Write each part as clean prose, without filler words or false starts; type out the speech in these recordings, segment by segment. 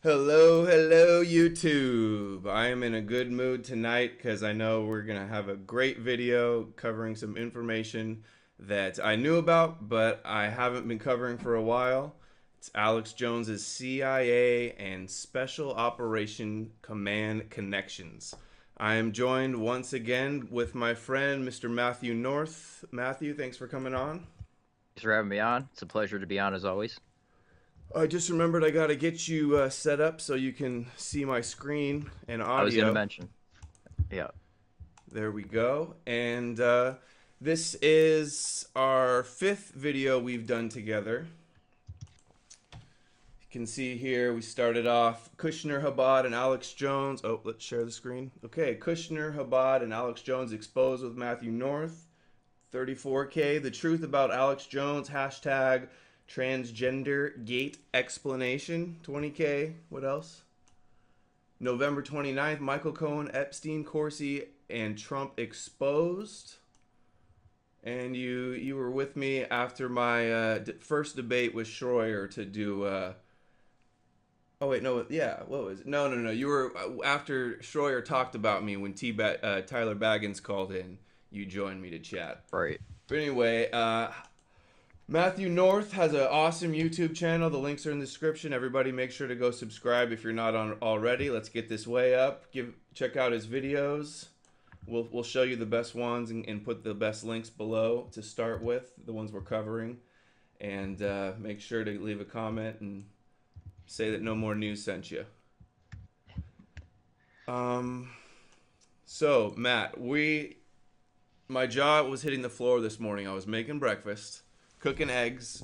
Hello, hello, YouTube. I am in a good mood tonight because I know we're going to have a great video covering some information that I knew about, but I haven't been covering for a while. It's Alex Jones's CIA and Special Operation Command connections. I am joined once again with my friend, Mr. Matthew North. Matthew, thanks for coming on. Thanks for having me on. It's a pleasure to be on as always. I just remembered I got to get you set up so you can see my screen and I was going to audio. mention. Yeah. There we go. And this is our fifth video we've done together. You can see here we started off Kushner, Chabad, and Alex Jones. Oh, let's share the screen. Okay, Kushner, Chabad, and Alex Jones exposed with Matthew North. 34K, the truth about Alex Jones, hashtag transgender gate explanation. 20K, what else? November 29th, Michael Cohen, Epstein, Corsi, and Trump exposed. And you were with me after my first debate with Schroyer to do. Oh wait, no, yeah, what was it? No. You were after Schroyer talked about me when Tyler Baggins called in. You joined me to chat. Right. But anyway, Matthew North has an awesome YouTube channel. The links are in the description. Everybody make sure to go subscribe if you're not on already. Let's get this way up. Check out his videos. We'll show you the best ones and put the best links below to start with, the ones we're covering. And make sure to leave a comment and say that No More News sent you. So, Matt, my jaw was hitting the floor this morning. I was making breakfast, cooking eggs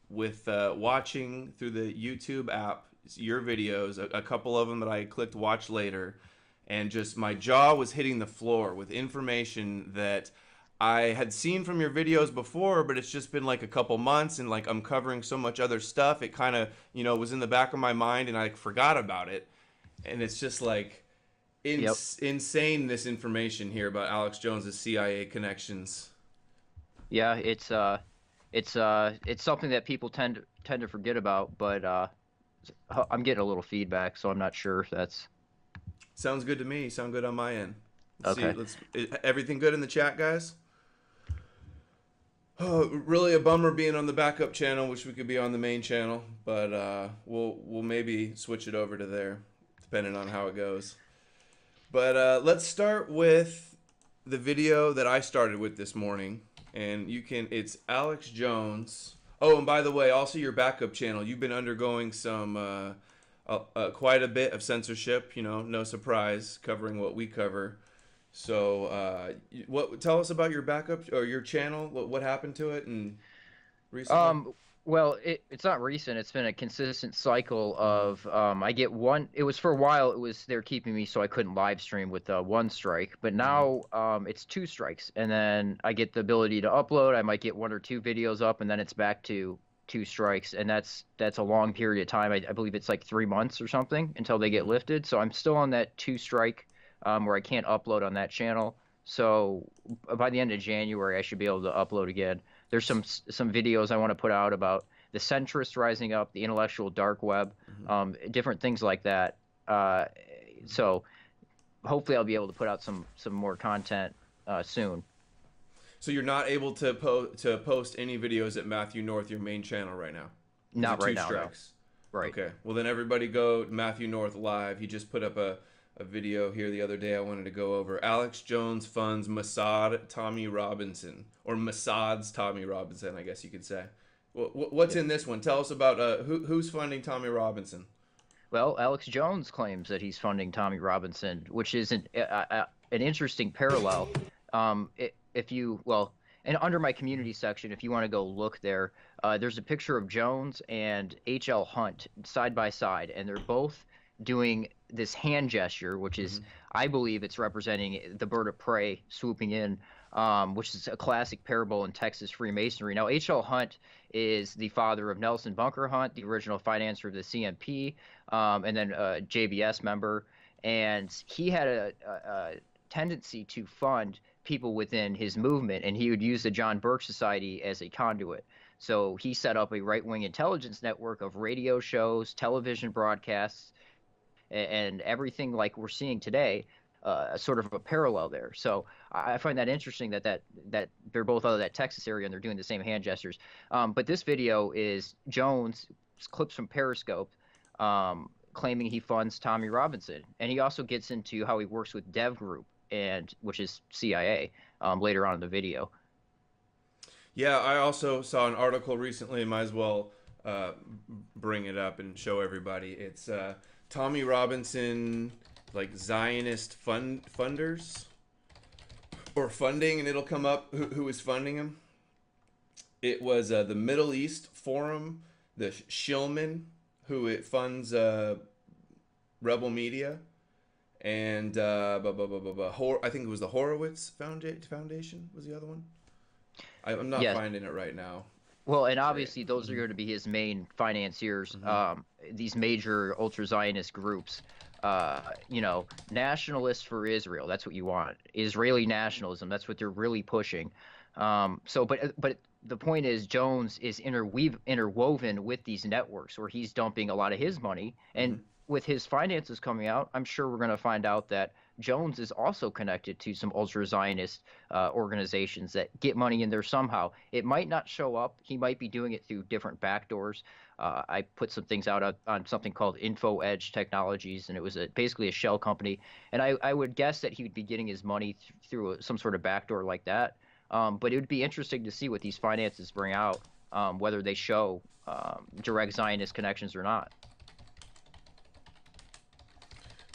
with watching through the YouTube app your videos, a couple of them that I clicked watch later, and just my jaw was hitting the floor with information that I had seen from your videos before, but it's just been like a couple months, and like I'm covering so much other stuff, it kind of, was in the back of my mind and I forgot about it. And it's just like Yep. insane, this information here about Alex Jones's CIA connections. Yeah, it's something that people tend to forget about, but I'm getting a little feedback, so I'm not sure if that's Sounds good to me. Sound good on my end. Let's see. okay. Everything good in the chat, guys? Oh, really a bummer being on the backup channel. Wish we could be on the main channel, but we'll maybe switch it over to there, depending on how it goes. But let's start with the video that I started with this morning, and it's Alex Jones. Oh, and by the way, also your backup channel. You've been undergoing some quite a bit of censorship. No surprise, covering what we cover. So, tell us about your backup or your channel? What happened to it and recently? Um, well, it's not recent. It's been a consistent cycle of I get one. It was for a while. They're keeping me so I couldn't live stream with one strike, but Mm-hmm. now it's two strikes, and then I get the ability to upload. I might get one or two videos up, and then it's back to two strikes, and that's a long period of time. I believe it's like 3 months or something until they get lifted. So I'm still on that two strike where I can't upload on that channel. So by the end of January, I should be able to upload again. There's some videos I want to put out about the centrists rising up, the intellectual dark web, Mm-hmm. different things like that. So hopefully I'll be able to put out some more content soon. So you're not able to post any videos at Matthew North, your main channel right now, because of Not right two now, no. strikes. Right. Okay. Well, then everybody go to Matthew North live. He just put up a video here the other day I wanted to go over. Alex Jones funds Mossad Tommy Robinson, or Mossad's Tommy Robinson, I guess you could say. What's Yeah. in this one? Tell us about who's funding Tommy Robinson. Well, Alex Jones claims that he's funding Tommy Robinson, which is an interesting parallel. If you, well, and under my community section, if you want to go look there, there's a picture of Jones and H.L. Hunt side by side, and they're both doing this hand gesture, which is, Mm-hmm. I believe it's representing the bird of prey swooping in, which is a classic parable in Texas Freemasonry. Now, H.L. Hunt is the father of Nelson Bunker Hunt, the original financier of the CMP, and then a JBS member. And he had a tendency to fund people within his movement, and he would use the John Birch Society as a conduit. So he set up a right-wing intelligence network of radio shows, television broadcasts, and everything like we're seeing today, sort of a parallel there. So I find that interesting that they're both out of that Texas area and they're doing the same hand gestures. But this video is Jones clips from Periscope, claiming he funds Tommy Robinson, and he also gets into how he works with Dev Group, which is CIA, later on in the video. Yeah, I also saw an article recently. Might as well bring it up and show everybody. It's Tommy Robinson, like Zionist funders or funding, and it'll come up who is funding him. It was the Middle East Forum, the Shilman, who it funds Rebel Media, and I think it was the Horowitz Foundation was the other one. I'm not finding it right now. Well, and obviously those are going to be his main financiers. These major ultra-Zionist groups, nationalists for Israel. That's what you want. Israeli nationalism. That's what they're really pushing. But the point is, Jones is interwoven with these networks where he's dumping a lot of his money, and with his finances coming out, I'm sure we're going to find out that Jones is also connected to some ultra-Zionist organizations that get money in there somehow. It might not show up. He might be doing it through different backdoors. I put some things out on something called Infowars Technologies, and it was basically a shell company. And I would guess that he would be getting his money through some sort of backdoor like that. But it would be interesting to see what these finances bring out, whether they show direct Zionist connections or not.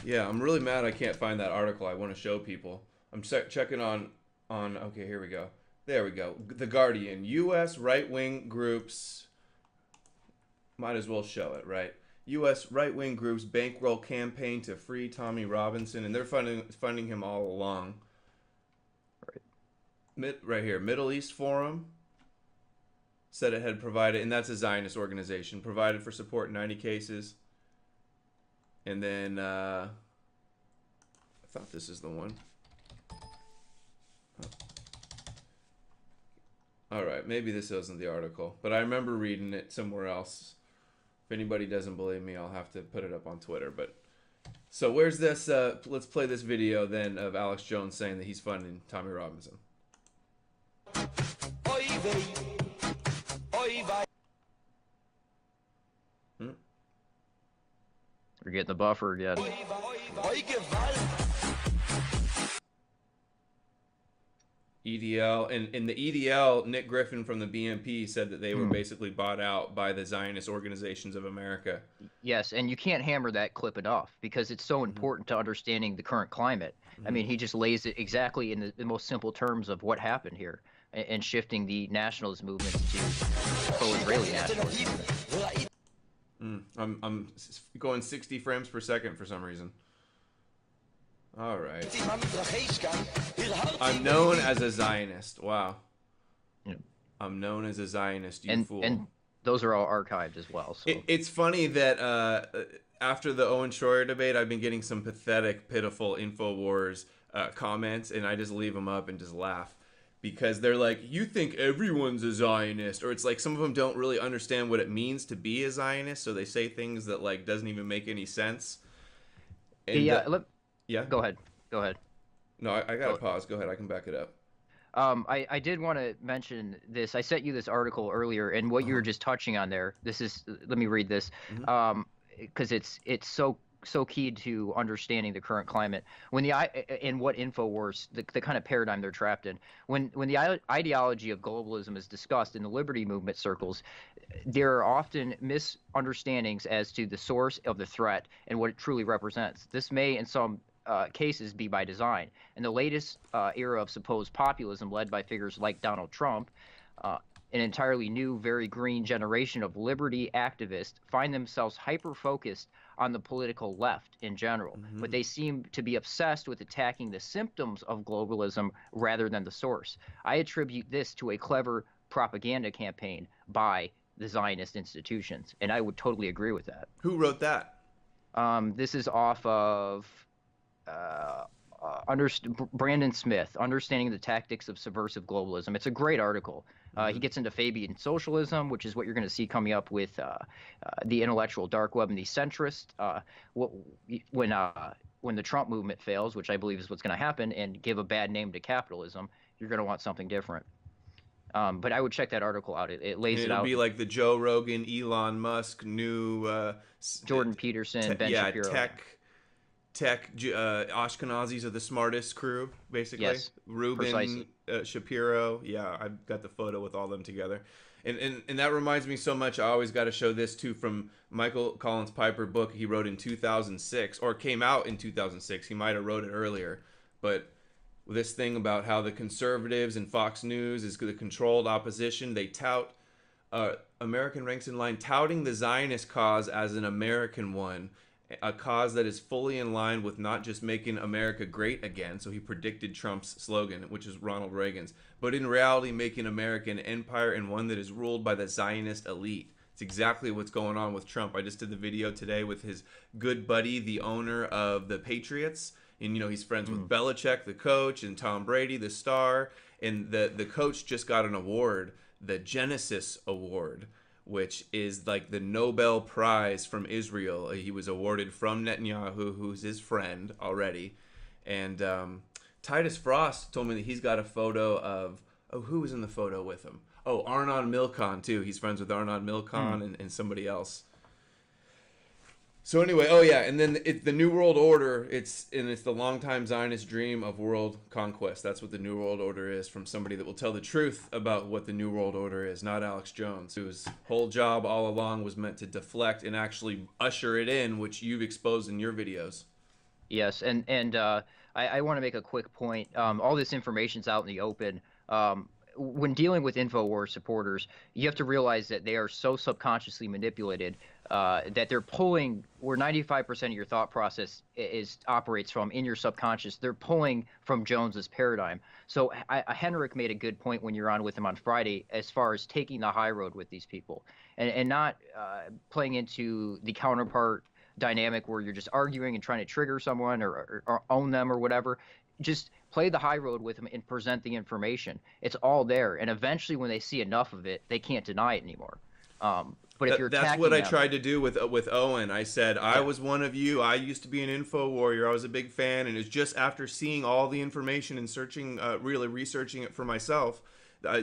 Yeah, I'm really mad I can't find that article I want to show people. I'm checking on okay, here we go. There we go. The Guardian. U.S. right-wing groups. Might as well show it, right? U.S. right-wing groups bankroll campaign to free Tommy Robinson, and they're funding him all along. Right here. Middle East Forum said it had provided, and that's a Zionist organization, provided for support in 90 cases. And then, I thought this is the one. Huh. All right, maybe this isn't the article, but I remember reading it somewhere else. If anybody doesn't believe me, I'll have to put it up on Twitter. But so where's this? Let's play this video then of Alex Jones saying that he's funding Tommy Robinson. We're getting the buffer again. EDL, and in the EDL, Nick Griffin from the BMP said that they were basically bought out by the Zionist Organizations of America. Yes, and you can't hammer that clip enough because it's so important to understanding the current climate. I mean, he just lays it exactly in the most simple terms of what happened here and shifting the nationalist movement to pro-Israeli nationalism. I'm going 60 frames per second for some reason. All right. I'm known as a Zionist. Wow. Yeah. I'm known as a Zionist, you fool. And those are all archived as well. So. It's funny that after the Owen Schroyer debate, I've been getting some pathetic, pitiful Infowars comments, and I just leave them up and just laugh. Because they're like, you think everyone's a Zionist, or it's like some of them don't really understand what it means to be a Zionist, so they say things that like doesn't even make any sense. And, yeah. Go ahead. No, I gotta pause. Go ahead. I can back it up. I did want to mention this. I sent you this article earlier, and what you were just touching on there. This is. Let me read this, because it's so key to understanding the current climate. When and what Infowars, the kind of paradigm they're trapped in. When the ideology of globalism is discussed in the liberty movement circles, there are often misunderstandings as to the source of the threat and what it truly represents. This may, in some cases, be by design. In the latest era of supposed populism led by figures like Donald Trump, an entirely new, very green generation of liberty activists find themselves hyper-focused on the political left in general, but they seem to be obsessed with attacking the symptoms of globalism rather than the source. I attribute this to a clever propaganda campaign by the Zionist institutions, and I would totally agree with that. Who wrote that? This is off of Brandon Smith, Understanding the Tactics of Subversive Globalism. It's a great article. He gets into Fabian socialism, which is what you're going to see coming up with the intellectual dark web and the centrist. When the Trump movement fails, which I believe is what's going to happen, and give a bad name to capitalism, you're going to want something different. But I would check that article out. It lays it out. It'll be like the Joe Rogan, Elon Musk, new Jordan Peterson, Ben Shapiro. Tech Ashkenazis are the smartest crew, basically. Yes, Rubin, Shapiro. Yeah, I've got the photo with all them together. And that reminds me so much. I always got to show this too, from Michael Collins Piper book he wrote in 2006, or came out in 2006. He might have wrote it earlier, but this thing about how the conservatives and Fox News is the controlled opposition. They tout American Ranks in Line, touting the Zionist cause as an American one, a cause that is fully in line with not just making America great again. So he predicted Trump's slogan, which is Ronald Reagan's, but in reality making America an empire, and one that is ruled by the Zionist elite. It's exactly what's going on with Trump. I just did the video today with his good buddy, the owner of the Patriots. And, you know, he's friends with Belichick, the coach, and Tom Brady, the star. And the coach just got an award, the Genesis Award, which is like the Nobel Prize from Israel. He was awarded from Netanyahu, who's his friend already. And Titus Frost told me that he's got a photo of, who was in the photo with him? Oh, Arnon Milchan, too. He's friends with Arnon Milchan and somebody else. So anyway, and then the New World Order, it's the longtime Zionist dream of world conquest. That's what the New World Order is, from somebody that will tell the truth about what the New World Order is, not Alex Jones, whose whole job all along was meant to deflect and actually usher it in, which you've exposed in your videos. Yes, and I want to make a quick point. All this information's out in the open. When dealing with Infowars supporters, you have to realize that they are so subconsciously manipulated that they're pulling where 95% of your thought process operates from in your subconscious. They're pulling from Jones's paradigm. So Henrik made a good point when you're on with him on Friday, as far as taking the high road with these people and not playing into the counterpart dynamic where you're just arguing and trying to trigger someone or own them or whatever. Just play the high road with them and present the information. It's all there, and eventually, when they see enough of it, they can't deny it anymore. But if you're that's what I tried to do with Owen. I said, I was one of you. I used to be an info warrior. I was a big fan, and it's just after seeing all the information and searching, really researching it for myself,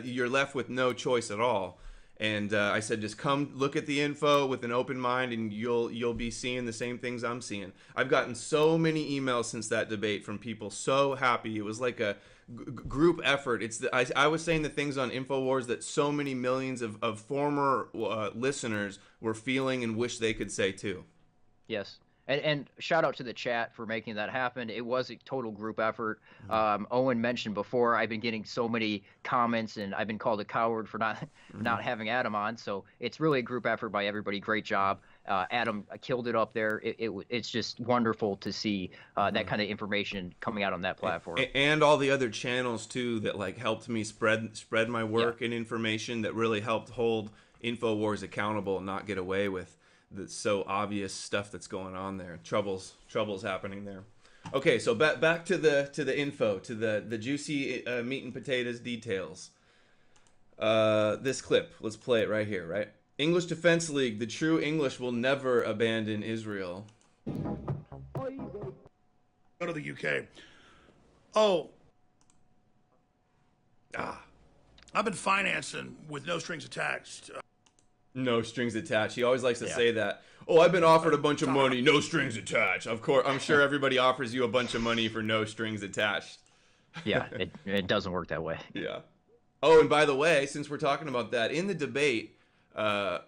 you're left with no choice at all. And I said, just come look at the info with an open mind, and you'll be seeing the same things I'm seeing. I've gotten so many emails since that debate from people so happy. It was like a group effort. I was saying the things on Infowars that so many millions of former listeners were feeling and wish they could say too. Yes. And shout out to the chat for making that happen. It was a total group effort. Owen mentioned before, I've been getting so many comments, and I've been called a coward for not having Adam on. So it's really a group effort by everybody. Great job. Adam killed it up there. It's just wonderful to see that kind of information coming out on that platform. And all the other channels too that like helped me spread my work and information, that really helped hold Infowars accountable and not get away with the so obvious stuff that's going on there. Troubles happening there. Okay, so back to the info, to the juicy meat and potatoes details. This clip, let's play it right here, right? English Defense League, the true English will never abandon Israel. Go to the UK. I've been financing with no strings attached. No strings attached. He always likes to say that. Oh, I've been offered a bunch of money, no strings attached. Of course, I'm sure everybody offers you a bunch of money for no strings attached. Yeah, it doesn't work that way. Yeah. Oh, and by the way, since we're talking about that, in the debate,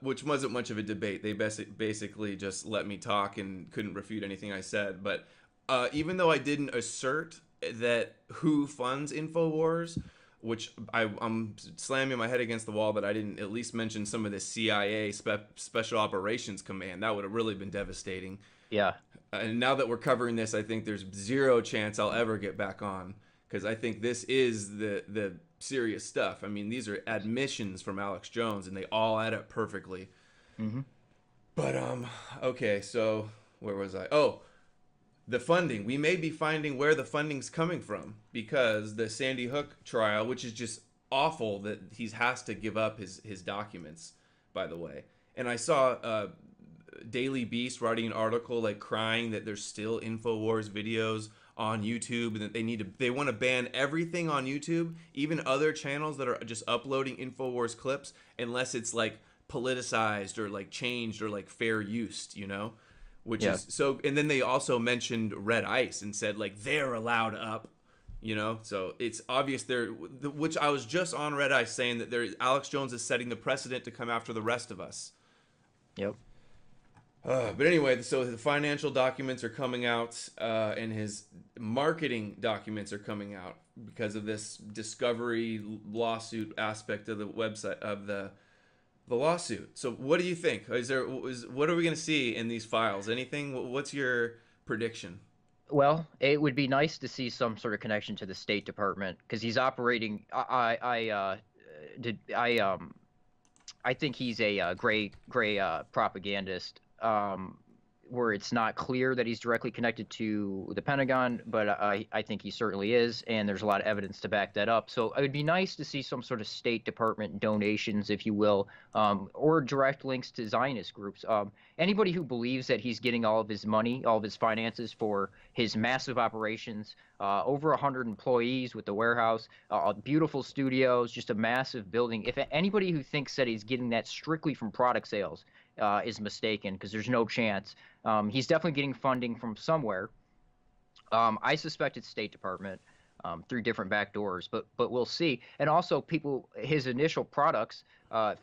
which wasn't much of a debate, they basically just let me talk and couldn't refute anything I said. But even though I didn't assert that who funds Infowars, which I'm slamming my head against the wall that I didn't at least mention some of the CIA Special Operations Command. That would have really been devastating. Yeah. And now that we're covering this, I think there's zero chance I'll ever get back on, because I think this is the serious stuff. I mean, these are admissions from Alex Jones, and they all add up perfectly. Mm-hmm. But okay, so where was I? Oh, the funding. We may be finding where the funding's coming from, because the Sandy Hook trial, which is just awful that he has to give up his documents, by the way. And I saw Daily Beast writing an article like crying that there's still Infowars videos on YouTube, and that they want to ban everything on YouTube, even other channels that are just uploading Infowars clips, unless it's like politicized or like changed or like fair used, you know? Which is so. And then they also mentioned Red Ice and said like they're allowed up, you know. So it's obvious which I was just on Red Ice saying that Alex Jones is setting the precedent to come after the rest of us. Yep. But anyway, so the financial documents are coming out, and his marketing documents are coming out because of this discovery lawsuit aspect of the website of the lawsuit. So what do you think? What are we going to see in these files? Anything? What's your prediction? Well, it would be nice to see some sort of connection to the State Department, because he's operating. I think he's a gray propagandist, where it's not clear that he's directly connected to the Pentagon, but I think he certainly is, and there's a lot of evidence to back that up. So it would be nice to see some sort of State Department donations, if you will, or direct links to Zionist groups. Anybody who believes that he's getting all of his money, all of his finances for his massive operations, over 100 employees with the warehouse, beautiful studios, just a massive building. If anybody who thinks that he's getting that strictly from product sales is mistaken, because there's no chance. He's definitely getting funding from somewhere. I suspect it's State Department through different back doors, but we'll see. And also, his initial products,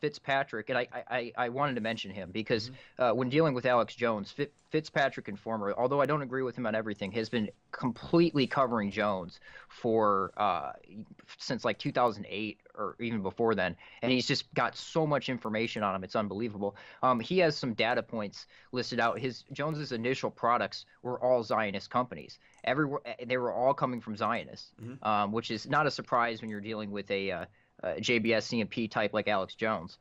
Fitzpatrick, and I wanted to mention him because when dealing with Alex Jones, Fitzpatrick Informer, although I don't agree with him on everything, has been completely covering Jones for since like 2008 or even before then, and he's just got so much information on him, it's unbelievable. He has some data points listed out. Jones's initial products were all Zionist companies. They were all coming from Zionists, which is not a surprise when you're dealing with a JBS CMP type like Alex Jones.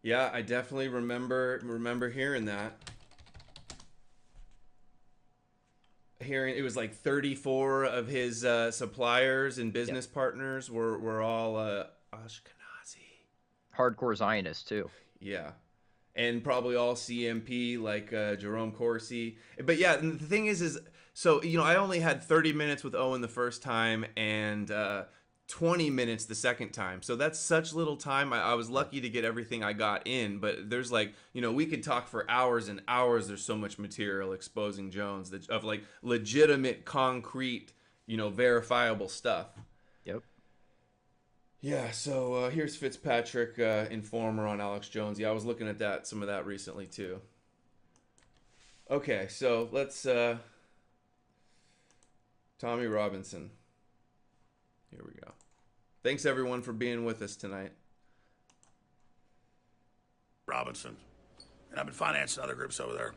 Yeah, I definitely remember hearing that. It was like 34 of his suppliers and business partners were all Ashkenazi. Hardcore Zionists too. Yeah. And probably all CMP like Jerome Corsi. But yeah, and the thing is so, you know, I only had 30 minutes with Owen the first time and 20 minutes the second time. So that's such little time. I was lucky to get everything I got in, but there's like, you know, we could talk for hours and hours. There's so much material exposing Jones of like legitimate, concrete, you know, verifiable stuff. Yep. Yeah, so here's Fitzpatrick Informer on Alex Jones. Yeah, I was looking at some of that recently too. Okay, so let's Tommy Robinson. Here we go. Thanks everyone for being with us tonight. Robinson. And I've been financing other groups over there.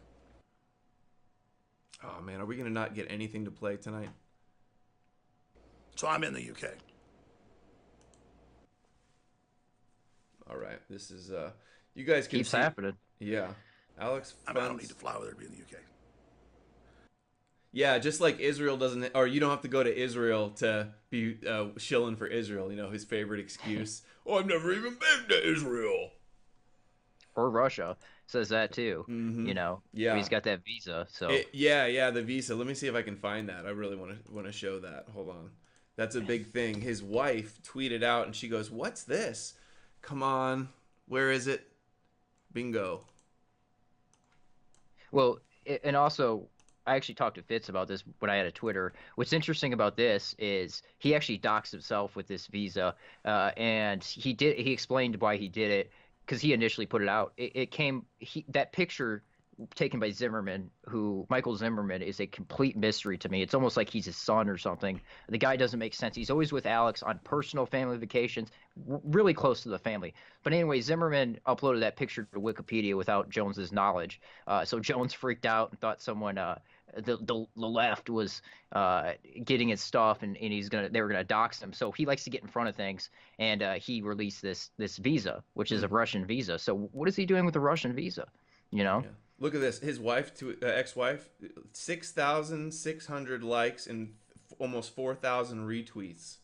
Oh man, are we gonna not get anything to play tonight? So I'm in the UK. All right, this is you guys can keeps see, happening. Yeah, Alex. I don't need to fly over there to be in the UK. Yeah, just like Israel doesn't, or you don't have to go to Israel to be shilling for Israel. You know, his favorite excuse. Oh, I've never even been to Israel. Or Russia says that too. You know, yeah, he's got that visa. So yeah, the visa. Let me see if I can find that. I really want to show that. Hold on, that's a big thing. His wife tweeted out, and she goes, "What's this? Come on, where is it? Bingo." Well, and also, I actually talked to Fitz about this when I had a Twitter. What's interesting about this is he actually doxed himself with this visa, and he explained why he did it, because he initially put it out. That picture taken by Zimmerman, Michael Zimmerman, is a complete mystery to me. It's almost like he's his son or something. The guy doesn't make sense. He's always with Alex on personal family vacations, really close to the family. But anyway, Zimmerman uploaded that picture to Wikipedia without Jones's knowledge. So Jones freaked out and thought someone, the left was getting his stuff, and they were gonna dox him. So he likes to get in front of things, and he released this visa, which is a Russian visa. So what is he doing with the Russian visa? You know. Yeah. Look at this. His wife, to ex-wife, 6,600 likes and almost 4,000 retweets.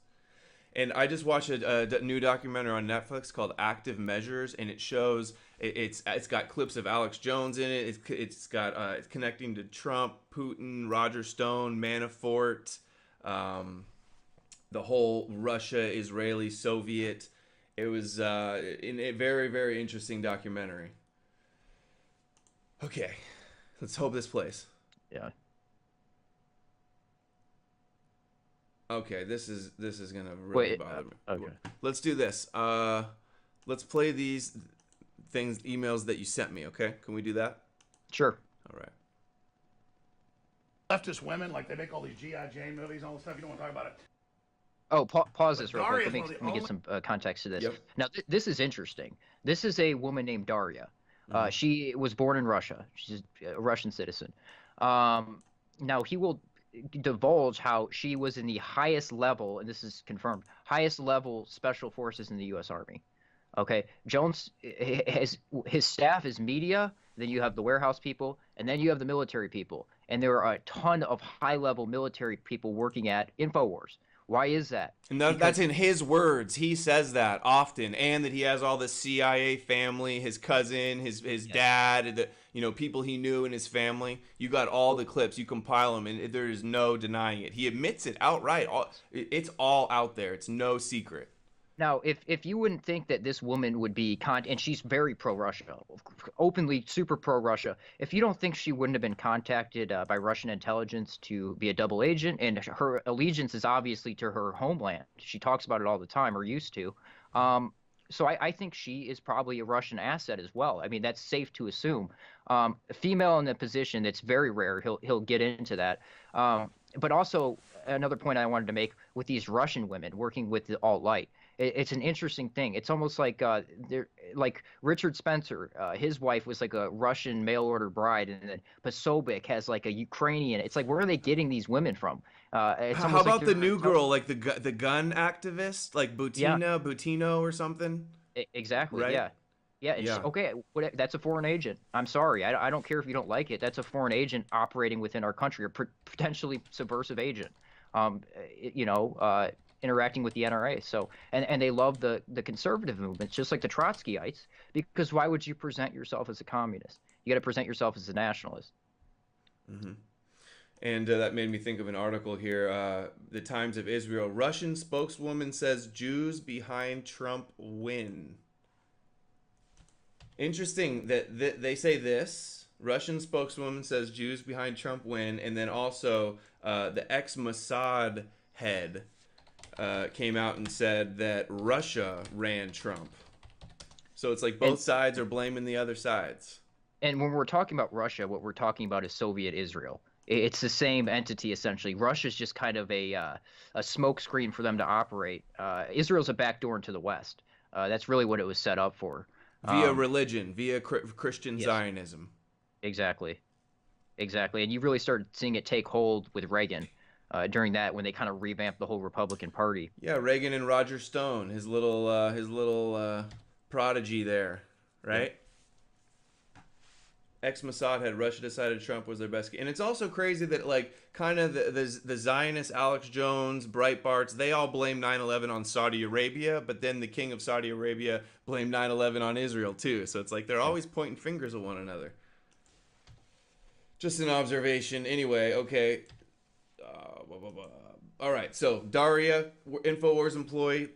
And I just watched a new documentary on Netflix called Active Measures, and it shows it's got clips of Alex Jones in it. It's got it's connecting to Trump, Putin, Roger Stone, Manafort, the whole Russia, Israeli, Soviet. It was in a very, very interesting documentary. Okay, let's hope this plays. Yeah. Okay, this is gonna really bother me. Okay. Let's do this. Let's play these emails that you sent me. Okay, can we do that? Sure. All right. Leftist women, like they make all these G.I. Jane movies and all this stuff. You don't want to talk about it. Oh, pause this real Dore quick. is Let me get some context to this. Yep. Now, this is interesting. This is a woman named Daria. She was born in Russia. She's a Russian citizen. Now, he will divulge how she was in the highest level, and this is confirmed, highest level special forces in the U.S. Army. Okay, Jones, his staff is media, then you have the warehouse people, and then you have the military people. And there are a ton of high-level military people working at Infowars. Why is that? And that's in his words. He says that often, and that he has all the CIA family, his cousin, his dad, the people he knew in his family. You got all the clips. You compile them, and there is no denying it. He admits it outright. It's all out there. It's no secret. Now, if you wouldn't think that this woman would be and she's very pro-Russia, openly super pro-Russia, if you don't think she wouldn't have been contacted by Russian intelligence to be a double agent, and her allegiance is obviously to her homeland. She talks about it all the time, or used to. So I think she is probably a Russian asset as well. I mean, that's safe to assume. A female in a position that's very rare, he'll get into that. But also, another point I wanted to make with these Russian women working with the alt-right. It's an interesting thing. It's almost like like Richard Spencer, his wife was like a Russian mail-order bride, and then Posobiec has like a Ukrainian. It's like, where are they getting these women from? How about the new girl, like the gun activist, like Butino or something? Exactly. Right? Yeah. Yeah. It's, okay. That's a foreign agent. I'm sorry. I don't care if you don't like it. That's a foreign agent operating within our country, or potentially subversive agent. Interacting with the NRA. So, and they love the conservative movements, just like the Trotskyites, because why would you present yourself as a communist? You got to present yourself as a nationalist. Mm-hmm. And that made me think of an article here. The Times of Israel. Russian spokeswoman says Jews behind Trump win. Interesting that they say this. Russian spokeswoman says Jews behind Trump win, and then also the ex-Mossad head came out and said that Russia ran Trump. So it's like both sides are blaming the other sides. And when we're talking about Russia, what we're talking about is Soviet Israel. It's the same entity, essentially. Russia's just kind of a smokescreen for them to operate. Israel's a backdoor into the West. That's really what it was set up for. Via religion, via Christian Zionism. Exactly. And you really started seeing it take hold with Reagan. During that, when they kind of revamped the whole Republican Party. Yeah, Reagan and Roger Stone, his little prodigy there, right? Yeah. Ex-Mossad head, Russia decided Trump was their best. And it's also crazy that, like, kind of the Zionists, Alex Jones, Breitbarts, they all blame 9/11 on Saudi Arabia, but then the king of Saudi Arabia blamed 9/11 on Israel, too. So it's like they're always pointing fingers at one another. Just an observation. Anyway, okay. All right, so Daria, Infowars employee.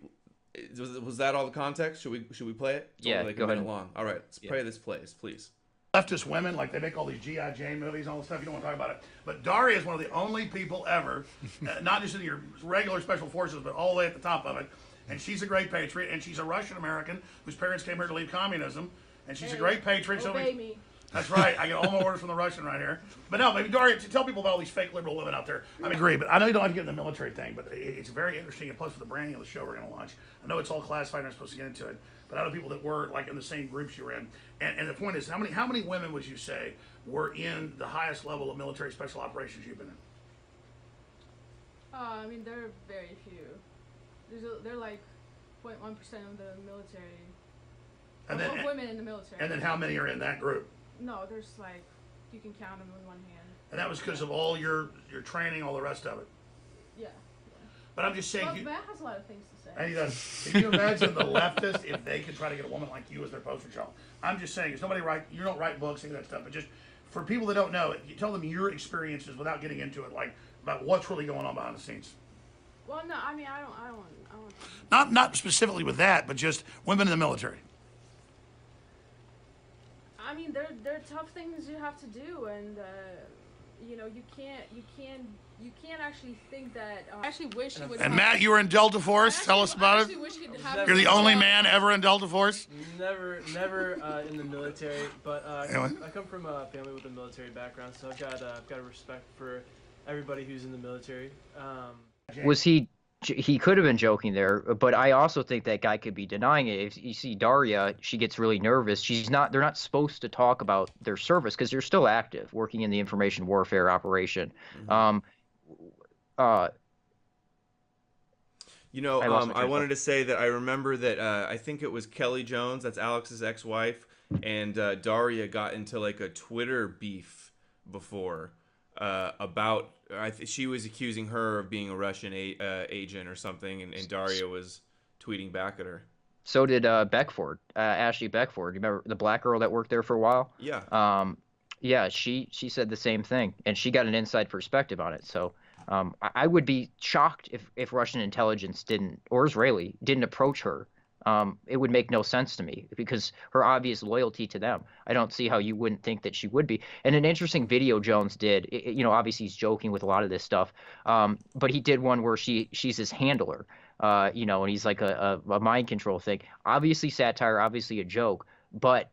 Was that all the context? Should we play it? It's yeah, like go a minute ahead. long. All right, let's play this, please. Leftist women, like they make all these G.I. Jane movies and all this stuff. You don't want to talk about it. But Daria is one of the only people ever, not just in your regular special forces, but all the way at the top of it. And she's a great patriot, and she's a Russian American whose parents came here to leave communism. And she's a great patriot. Obey me. That's right. I get all my orders from the Russian right here. But no, maybe Daria, tell people about all these fake liberal women out there. I agree, but I know you don't like to get in the military thing, but it's very interesting. And plus, with the branding of the show we're going to launch, I know it's all classified. I'm not supposed to get into it, but I know people that were like in the same groups you were in. And the point is, how many women would you say were in the highest level of military special operations you've been in? I mean, there are very few. They're like 0.1% of the military. And then of women in the military. And then how many are in that group? No, there's like, you can count them with one hand. And that was because of all your training, all the rest of it. Yeah. But I'm just saying. Well, Matt has a lot of things to say. And he does. Can you imagine the leftists if they could try to get a woman like you as their poster child? I'm just saying, you don't write books, any of that stuff, but just for people that don't know, you tell them your experiences without getting into it, like about what's really going on behind the scenes. Well, no, I mean, I don't. Not specifically with that, but just women in the military. I mean, they're tough things you have to do, and you know, you can't actually think that. I actually wish he would. And Matt, you were in Delta Force. Tell us about it. You're the only man ever in Delta Force. Never in the military, but I come from a family with a military background, so I've got a respect for everybody who's in the military. Was he could have been joking there, but I also think that guy could be denying it. If you see Daria, she gets really nervous. They're not supposed to talk about their service because they're still active, working in the information warfare operation. Mm-hmm. I wanted to say that I remember that I think it was Kelly Jones, that's Alex's ex-wife, and Daria got into like a Twitter beef before about she was accusing her of being a Russian agent or something, and Daria was tweeting back at her. So did Beckford, Ashley Beckford. You remember the black girl that worked there for a while? Yeah. Yeah, she said the same thing, and she got an inside perspective on it. So I would be shocked if Russian intelligence or Israeli didn't approach her. It would make no sense to me because her obvious loyalty to them. I don't see how you wouldn't think that she would be. And an interesting video Jones did, obviously he's joking with a lot of this stuff, but he did one where she's his handler, and he's like a mind control thing. Obviously satire, obviously a joke, but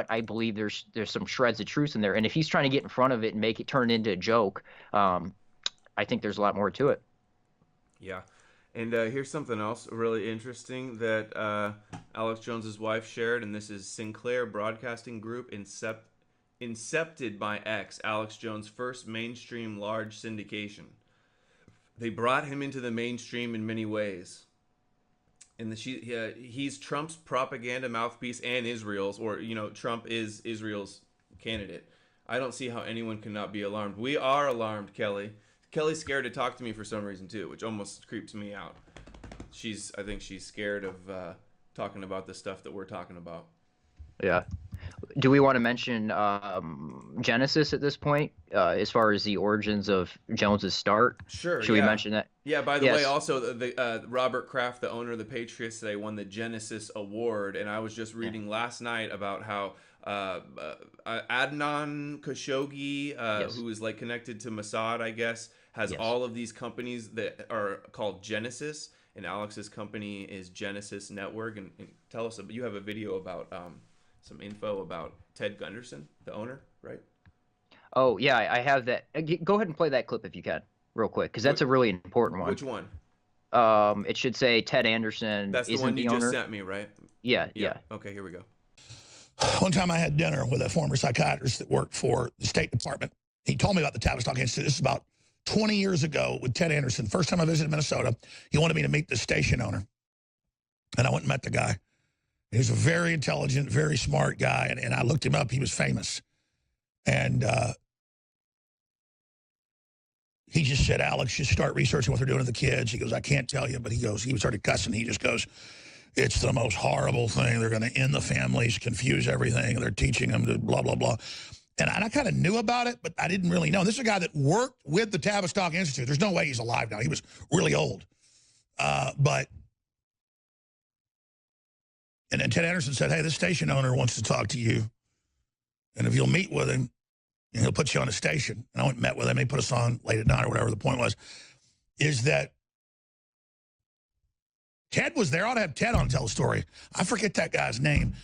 I believe there's some shreds of truth in there. And if he's trying to get in front of it and make it turn into a joke, I think there's a lot more to it. Yeah. And here's something else really interesting that Alex Jones's wife shared, and this is Sinclair Broadcasting Group incepted by X, Alex Jones' first mainstream large syndication. They brought him into the mainstream in many ways. And he's Trump's propaganda mouthpiece and Israel's, or, Trump is Israel's candidate. I don't see how anyone cannot be alarmed. We are alarmed, Kelly. Kelly's scared to talk to me for some reason too, which almost creeps me out. I think she's scared of talking about the stuff that we're talking about. Yeah. Do we want to mention Genesis at this point, as far as the origins of Jones's start? Sure. Should we mention that? Yeah. By the way, also the Robert Kraft, the owner of the Patriots today, won the Genesis Award, and I was just reading last night about how Adnan Khashoggi, who is like connected to Mossad, I guess, has all of these companies that are called Genesis, and Alex's company is Genesis Network. And tell us, you have a video about some info about Ted Gunderson, the owner, right? Oh yeah, I have that. Go ahead and play that clip if you can, real quick, because that's a really important one. Which one? It should say Ted Anderson. That's the one you just sent me, right? Yeah. Okay, here we go. One time I had dinner with a former psychiatrist that worked for the State Department. He told me about the Tavistock Institute. This is about 20 years ago with Ted Anderson. First time I visited Minnesota, he wanted me to meet the station owner. And I went and met the guy. He was a very intelligent, very smart guy. And I looked him up. He was famous. And he just said, Alex, just start researching what they're doing to the kids. He goes, I can't tell you. But he started cussing. He just goes, it's the most horrible thing. They're going to end the families, confuse everything. They're teaching them to blah, blah, blah. And I kind of knew about it, but I didn't really know. This is a guy that worked with the Tavistock Institute. There's no way he's alive now. He was really old. And then Ted Anderson said, hey, this station owner wants to talk to you. And if you'll meet with him, he'll put you on a station. And I went and met with him. He put us on late at night or whatever the point was, is that Ted was there. I ought to have Ted on to tell the story. I forget that guy's name.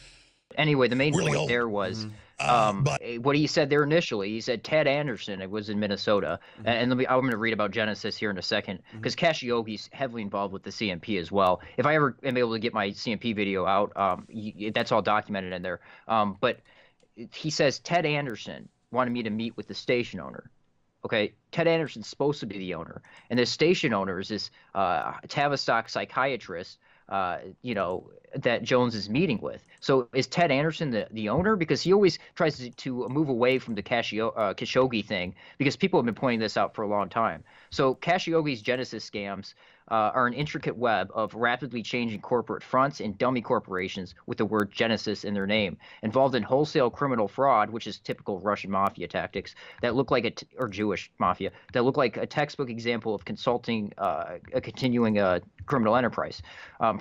Anyway, the main Really point old. there was But what he said there initially. He said Ted Anderson. It was in Minnesota, and I'm going to read about Genesis here in a second because Khashoggi's heavily involved with the CMP as well. If I ever am able to get my CMP video out, that's all documented in there. But he says Ted Anderson wanted me to meet with the station owner. Okay, Ted Anderson's supposed to be the owner, and the station owner is this Tavistock psychiatrist you know, that Jones is meeting with. So is Ted Anderson the owner? Because he always tries to move away from the Khashoggi thing, because people have been pointing this out for a long time. So Khashoggi's Genesis scams are an intricate web of rapidly changing corporate fronts and dummy corporations with the word Genesis in their name, involved in wholesale criminal fraud, which is typical Russian mafia tactics that look like or Jewish mafia that look like a textbook example of consulting a continuing criminal enterprise.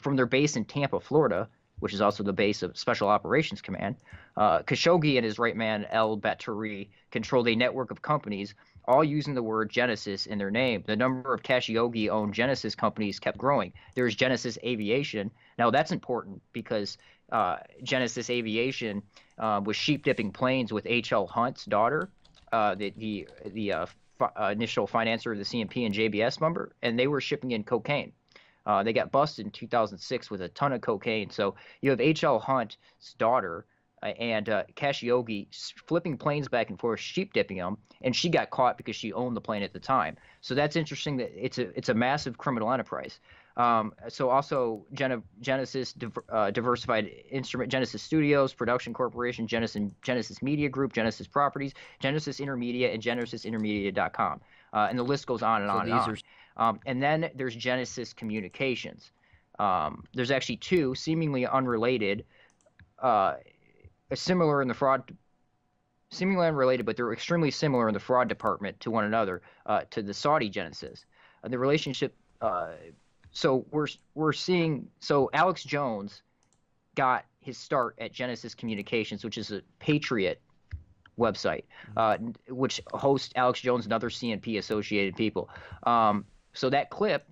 From their base in Tampa, Florida, which is also the base of Special Operations Command, Khashoggi and his right man El Baturi controlled a network of companies, all using the word Genesis in their name. The number of Khashoggi-owned Genesis companies kept growing. There's Genesis Aviation. Now that's important because Genesis Aviation was sheep-dipping planes with H.L. Hunt's daughter, the initial financer of the CMP and JBS member, and they were shipping in cocaine. They got busted in 2006 with a ton of cocaine. So you have H.L. Hunt's daughter and Khashoggi flipping planes back and forth, sheep dipping them, and she got caught because she owned the plane at the time. So that's interesting that it's a massive criminal enterprise. So also Genesis Diversified Instrument, Genesis Studios, Production Corporation, Genesis Media Group, Genesis Properties, Genesis Intermedia, and GenesisIntermedia.com. And the list goes on and on and on. And then there's Genesis Communications. There's actually two seemingly unrelated, similarly unrelated, but they're extremely similar in the fraud department to one another, to the Saudi Genesis. The relationship. So we're seeing. So Alex Jones got his start at Genesis Communications, which is a Patriot website, which hosts Alex Jones and other CNP associated people. So that clip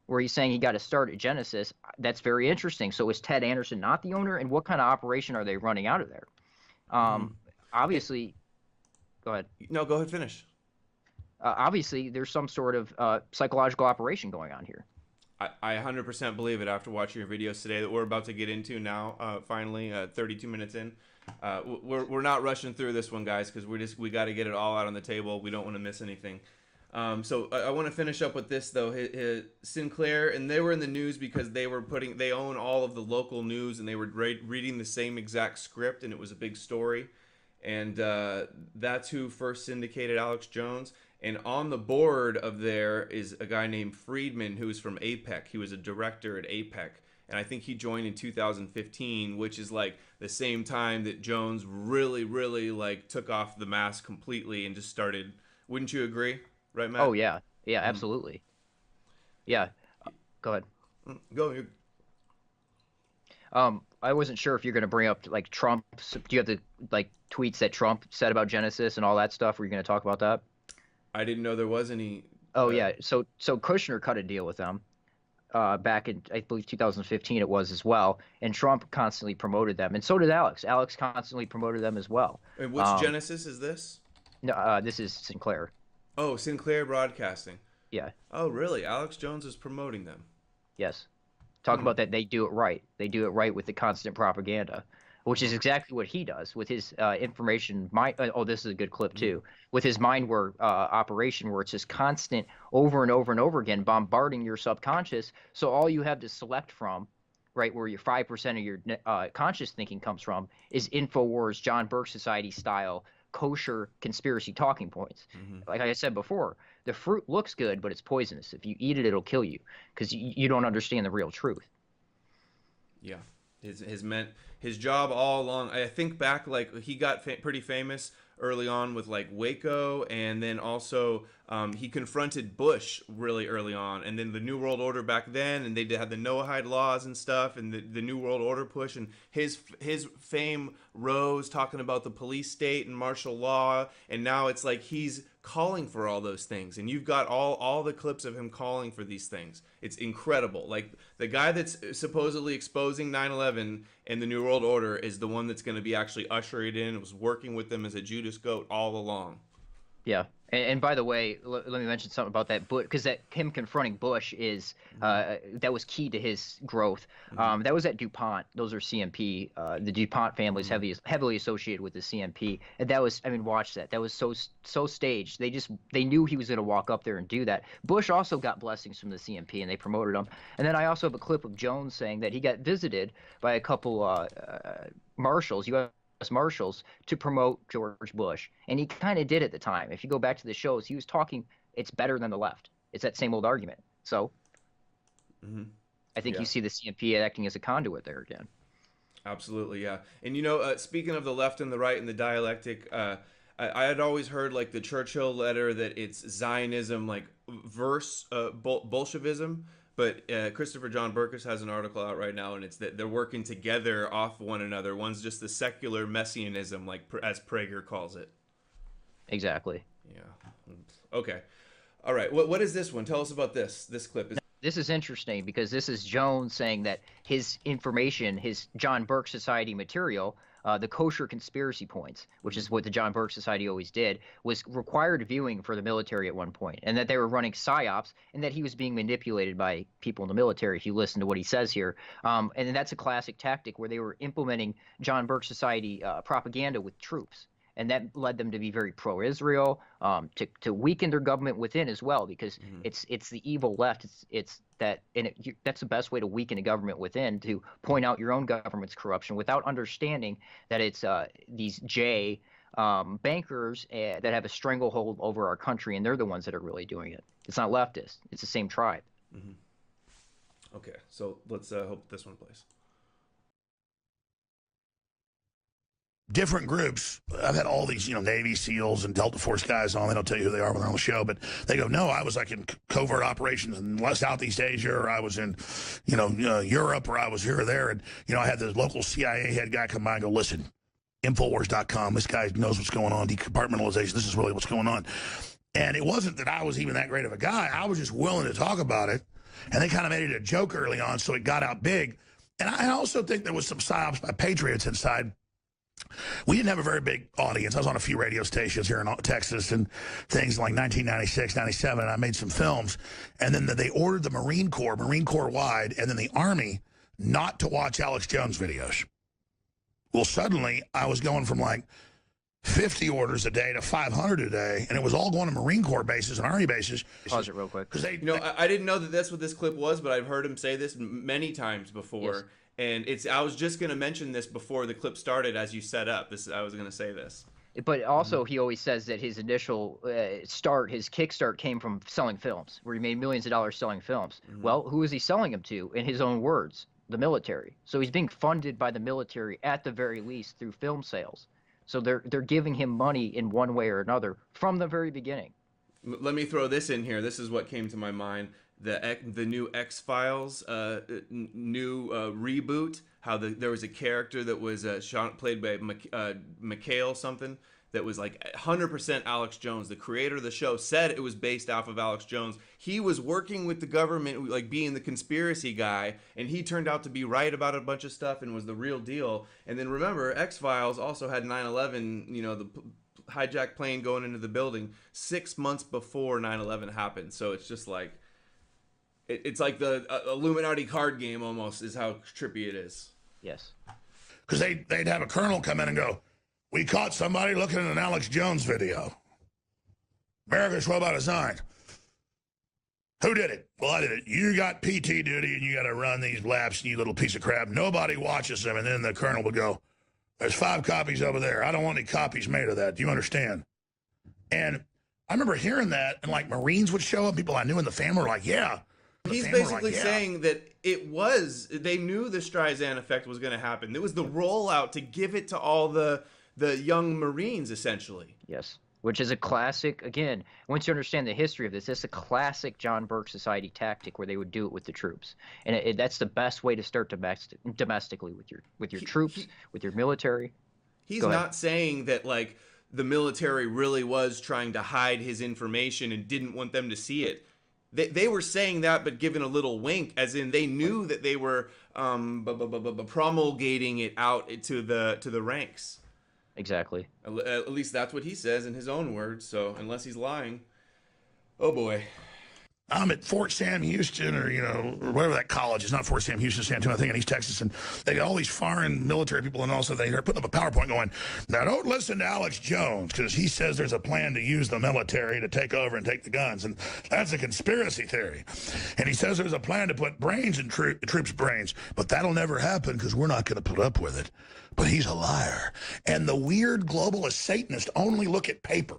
where he's saying he got a start at Genesis, that's very interesting. So is Ted Anderson not the owner, and what kind of operation are they running out of there? Obviously, go ahead. No, go ahead, finish. Obviously, there's some sort of psychological operation going on here. I 100% believe it after watching your videos today that we're about to get into now, finally, 32 minutes in. We're not rushing through this one, guys, because we got to get it all out on the table. We don't want to miss anything. So I want to finish up with this, though. Sinclair, and they were in the news because they own all of the local news, and they were reading the same exact script, and it was a big story. And that's who first syndicated Alex Jones. And on the board of there is a guy named Friedman, who is from APEC. He was a director at APEC. And I think he joined in 2015, which is like the same time that Jones really, really like took off the mask completely and just started. Wouldn't you agree? Right, Matt? Oh, yeah. Yeah, absolutely. Yeah. Go ahead. Go. I wasn't sure if you're going to bring up like Trump. Do you have the like tweets that Trump said about Genesis and all that stuff? Were you going to talk about that? I didn't know there was any. Oh, yeah. So Kushner cut a deal with them back in, I believe, 2015 it was as well. And Trump constantly promoted them. And so did Alex. Alex constantly promoted them as well. And which Genesis is this? No, this is Sinclair. Oh, Sinclair Broadcasting. Yeah. Oh, really? Alex Jones is promoting them. Yes. Talk about that. They do it right. They do it right with the constant propaganda, which is exactly what he does with his information. This is a good clip too. With his mindware operation, where it's just constant over and over and over again, bombarding your subconscious. So all you have to select from, right, where your 5% of your conscious thinking comes from, is Infowars, John Birch Society style kosher conspiracy talking points. Like I said before, the fruit looks good, but it's poisonous. If you eat it, it'll kill you because you don't understand the real truth. Yeah. His job all along, I think back, like he got pretty famous early on with like Waco, and then also he confronted Bush really early on, and then the New World Order back then, and they had the Noahide laws and stuff, and the New World Order push, and his fame rose talking about the police state and martial law, and now it's like he's calling for all those things, and you've got all the clips of him calling for these things. It's incredible. Like the guy that's supposedly exposing 9/11 and the New World Order is the one that's going to be actually ushering it in. It was working with them as a Judas goat all along. Yeah. And by the way, let me mention something about that, because that him confronting Bush is that was key to his growth. That was at DuPont. Those are CMP. The DuPont family is heavily associated with the CMP, and that was, I mean, watch that. That was so staged. They knew he was going to walk up there and do that. Bush also got blessings from the CMP, and they promoted him. And then I also have a clip of Jones saying that he got visited by a couple marshals, U.S. Marshals, to promote George Bush, and he kind of did at the time. If you go back to the shows, he was talking, it's better than the left. It's that same old argument. So I think you see the CMP acting as a conduit there again. Absolutely, yeah. And you know, speaking of the left and the right and the dialectic, I had always heard like the Churchill letter that it's Zionism like versus Bolshevism. But Christopher John Burkus has an article out right now, and it's that they're working together off one another. One's just the secular messianism, like as Prager calls it. Exactly. Yeah. Okay. All right. What is this one? Tell us about this clip. This is interesting because this is Jones saying that his information, his John Burke Society material, the kosher conspiracy points, which is what the John Burke Society always did, was required viewing for the military at one point, and that they were running psyops, and that he was being manipulated by people in the military, if you listen to what he says here. And that's a classic tactic where they were implementing John Burke Society propaganda with troops. And that led them to be very pro-Israel, to weaken their government within as well, because it's the evil left. It's that, and that's the best way to weaken a government within, to point out your own government's corruption without understanding that it's these bankers that have a stranglehold over our country, and they're the ones that are really doing it. It's not leftists. It's the same tribe. Okay, so let's hope this one plays. Different groups. I've had all these, Navy SEALs and Delta Force guys on. They don't tell you who they are when they're on the show, but they go, no, I was like in covert operations in Southeast Asia, or I was in, Europe, or I was here or there. And, I had the local CIA head guy come by and go, listen, Infowars.com, this guy knows what's going on, decompartmentalization, this is really what's going on. And it wasn't that I was even that great of a guy. I was just willing to talk about it. And they kind of made it a joke early on, so it got out big. And I also think there was some psyops by patriots inside. We didn't have a very big audience. I was on a few radio stations here in Texas and things like 1996, 97, and I made some films. And then they ordered the Marine Corps wide, and then the Army not to watch Alex Jones videos. Well, suddenly I was going from like 50 orders a day to 500 a day, and it was all going to Marine Corps bases and Army bases. Pause it real quick. Because I didn't know that that's what this clip was, but I've heard him say this many times before. Yes. And I was just going to mention this before the clip started as you set up. I was going to say this. But also, he always says that his initial his kickstart came from selling films, where he made millions of dollars selling films. Well, who is he selling them to? In his own words, the military. So he's being funded by the military at the very least through film sales. So they're giving him money in one way or another from the very beginning. Let me throw this in here. This is what came to my mind. The new X-Files new reboot, how there was a character that was played by Mikhail something that was like 100% Alex Jones. The creator of the show said it was based off of Alex Jones. He was working with the government, like being the conspiracy guy, and he turned out to be right about a bunch of stuff and was the real deal. And then remember, X-Files also had 9/11, the hijacked plane going into the building 6 months before 9/11 happened. So it's just like, it's like the Illuminati card game almost, is how trippy it is. Yes. Because they'd have a colonel come in and go, we caught somebody looking at an Alex Jones video. America's robot designed. Who did it? Well, I did it. You got PT duty and you got to run these laps, you little piece of crap. Nobody watches them. And then the colonel would go, there's 5 copies over there. I don't want any copies made of that. Do you understand? And I remember hearing that, and like Marines would show up. People I knew in the family were like, yeah. He's basically saying that they knew the Streisand effect was going to happen. It was the rollout to give it to all the young Marines, essentially. Yes, which is a classic, again, once you understand the history of this, it's a classic John Burke Society tactic where they would do it with the troops. And that's the best way to start domestically with your troops, with your military. He's not saying that, like, the military really was trying to hide his information and didn't want them to see it. They were saying that, but given a little wink, as in they knew that they were promulgating it out to the ranks. Exactly. At least that's what he says in his own words. So unless he's lying, oh boy. I'm at Fort Sam Houston, or or whatever that college is. Not Fort Sam Houston, San Antonio, I think in East Texas, and they got all these foreign military people, and also they're putting up a PowerPoint going, now don't listen to Alex Jones, because he says there's a plan to use the military to take over and take the guns, and that's a conspiracy theory. And he says there's a plan to put brains in troops' brains, but that'll never happen because we're not going to put up with it. But he's a liar. And the weird globalist Satanists only look at paper.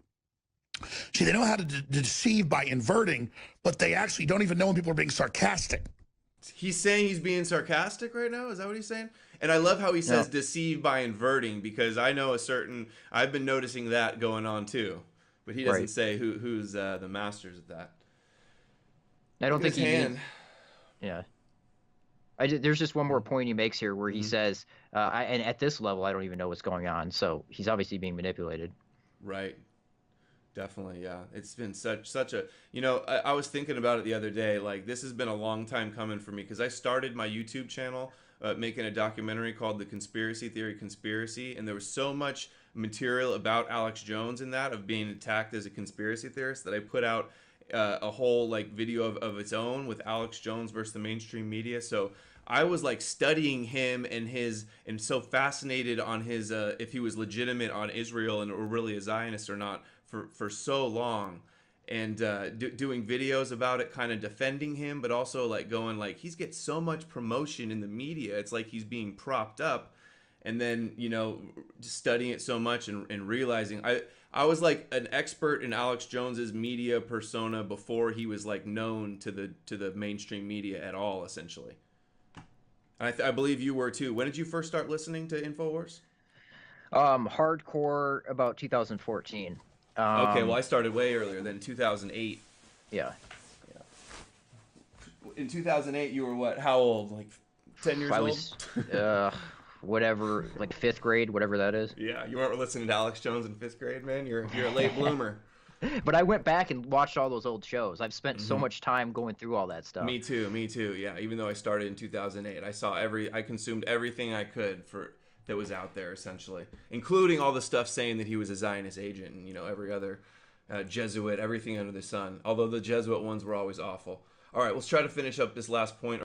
See, they know how to deceive by inverting, but they actually don't even know when people are being sarcastic. He's saying he's being sarcastic right now? Is that what he's saying? And I love how he says deceive by inverting, because I know I've been noticing that going on too. But he doesn't say who's the masters of that. I don't think yeah. There's just one more point he makes here where he says, and at this level, I don't even know what's going on. So he's obviously being manipulated. Right. Definitely, yeah. It's been such a, I was thinking about it the other day. Like, this has been a long time coming for me, because I started my YouTube channel making a documentary called The Conspiracy Theory Conspiracy, and there was so much material about Alex Jones in that, of being attacked as a conspiracy theorist, that I put out a whole video of its own with Alex Jones versus the mainstream media. So I was studying him and so fascinated on his if he was legitimate on Israel and or really a Zionist or not for so long, and doing videos about it, kind of defending him, but also going he's gets so much promotion in the media. It's like he's being propped up, and then just studying it so much and realizing I was an expert in Alex Jones's media persona before he was known to the mainstream media at all, essentially. I believe you were too. When did you first start listening to Infowars? Hardcore about 2014. Okay, well I started way earlier than 2008. Yeah. In 2008, you were what? How old? 10 years old? I was, whatever, fifth grade, whatever that is. Yeah, you weren't listening to Alex Jones in fifth grade, man. You're a late bloomer. But I went back and watched all those old shows. I've spent so much time going through all that stuff. Me too. Yeah, even though I started in 2008, I consumed everything I could that was out there, essentially, including all the stuff saying that he was a Zionist agent and every other Jesuit, everything under the sun. Although the Jesuit ones were always awful. All right, let's try to finish up this last point.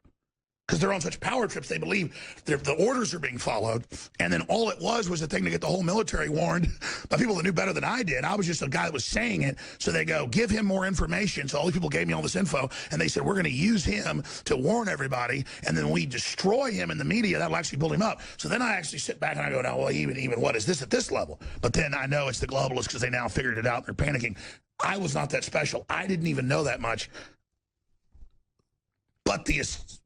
Because they're on such power trips, they believe the orders are being followed. And then all it was a thing to get the whole military warned by people that knew better than I did. I was just a guy that was saying it. So they go, give him more information. So all these people gave me all this info. And they said, we're going to use him to warn everybody. And then we destroy him in the media. That'll actually build him up. So then I actually sit back and I go, now, well, even what is this at this level? But then I know it's the globalists because they now figured it out. And they're panicking. I was not that special. I didn't even know that much. But the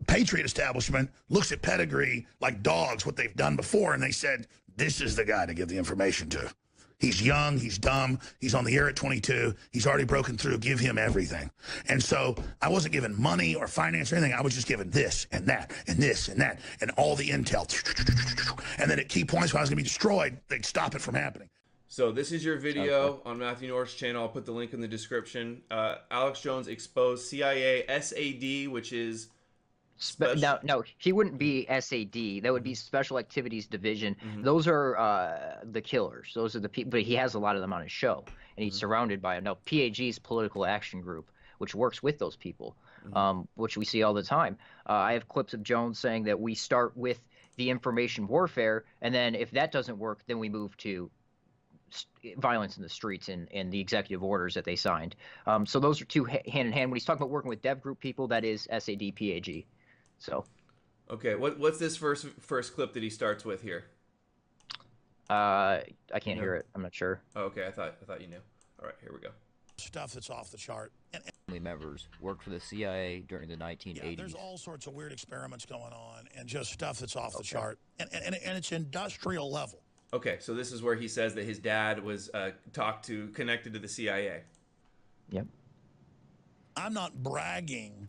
Patriot establishment looks at pedigree like dogs, what they've done before, and they said, this is the guy to give the information to. He's young, he's dumb, he's on the air at 22, he's already broken through, give him everything. And so I wasn't given money or finance or anything, I was just given this and that and this and that and all the intel. And then at key points when I was going to be destroyed, they'd stop it from happening. So this is your video on Matthew North's channel. I'll put the link in the description. Alex Jones exposed CIA SAD, which is... No, he wouldn't be SAD. That would be Special Activities Division. Those are the killers. Those are the people. But he has a lot of them on his show, and he's surrounded by them. Now, PAG's Political Action Group, which works with those people, which we see all the time. I have clips of Jones saying that we start with the information warfare, and then if that doesn't work, then we move to violence in the streets and the executive orders that they signed. So those are two hand in hand. When he's talking about working with dev group people, that is SAD PAG. So, okay, what's this first clip that he starts with here? I can't hear it. I'm not sure. Oh, okay, I thought you knew. All right, here we go. Stuff that's off the chart. Family members worked for the CIA during the 1980s. Yeah, there's all sorts of weird experiments going on, and just stuff that's off the chart, and it's industrial level. Okay, so this is where he says that his dad was connected to the CIA. Yep. I'm not bragging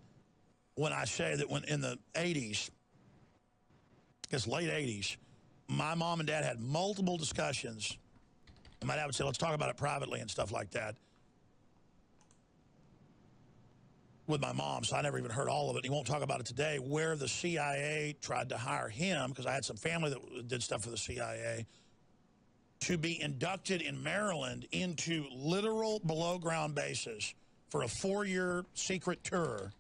when I say that when in the 80s, it's late 80s, my mom and dad had multiple discussions. And my dad would say, let's talk about it privately and stuff like that with my mom. So I never even heard all of it. He won't talk about it today, where the CIA tried to hire him, because I had some family that did stuff for the CIA. to be inducted in Maryland into literal below-ground bases for a 4-year secret tour.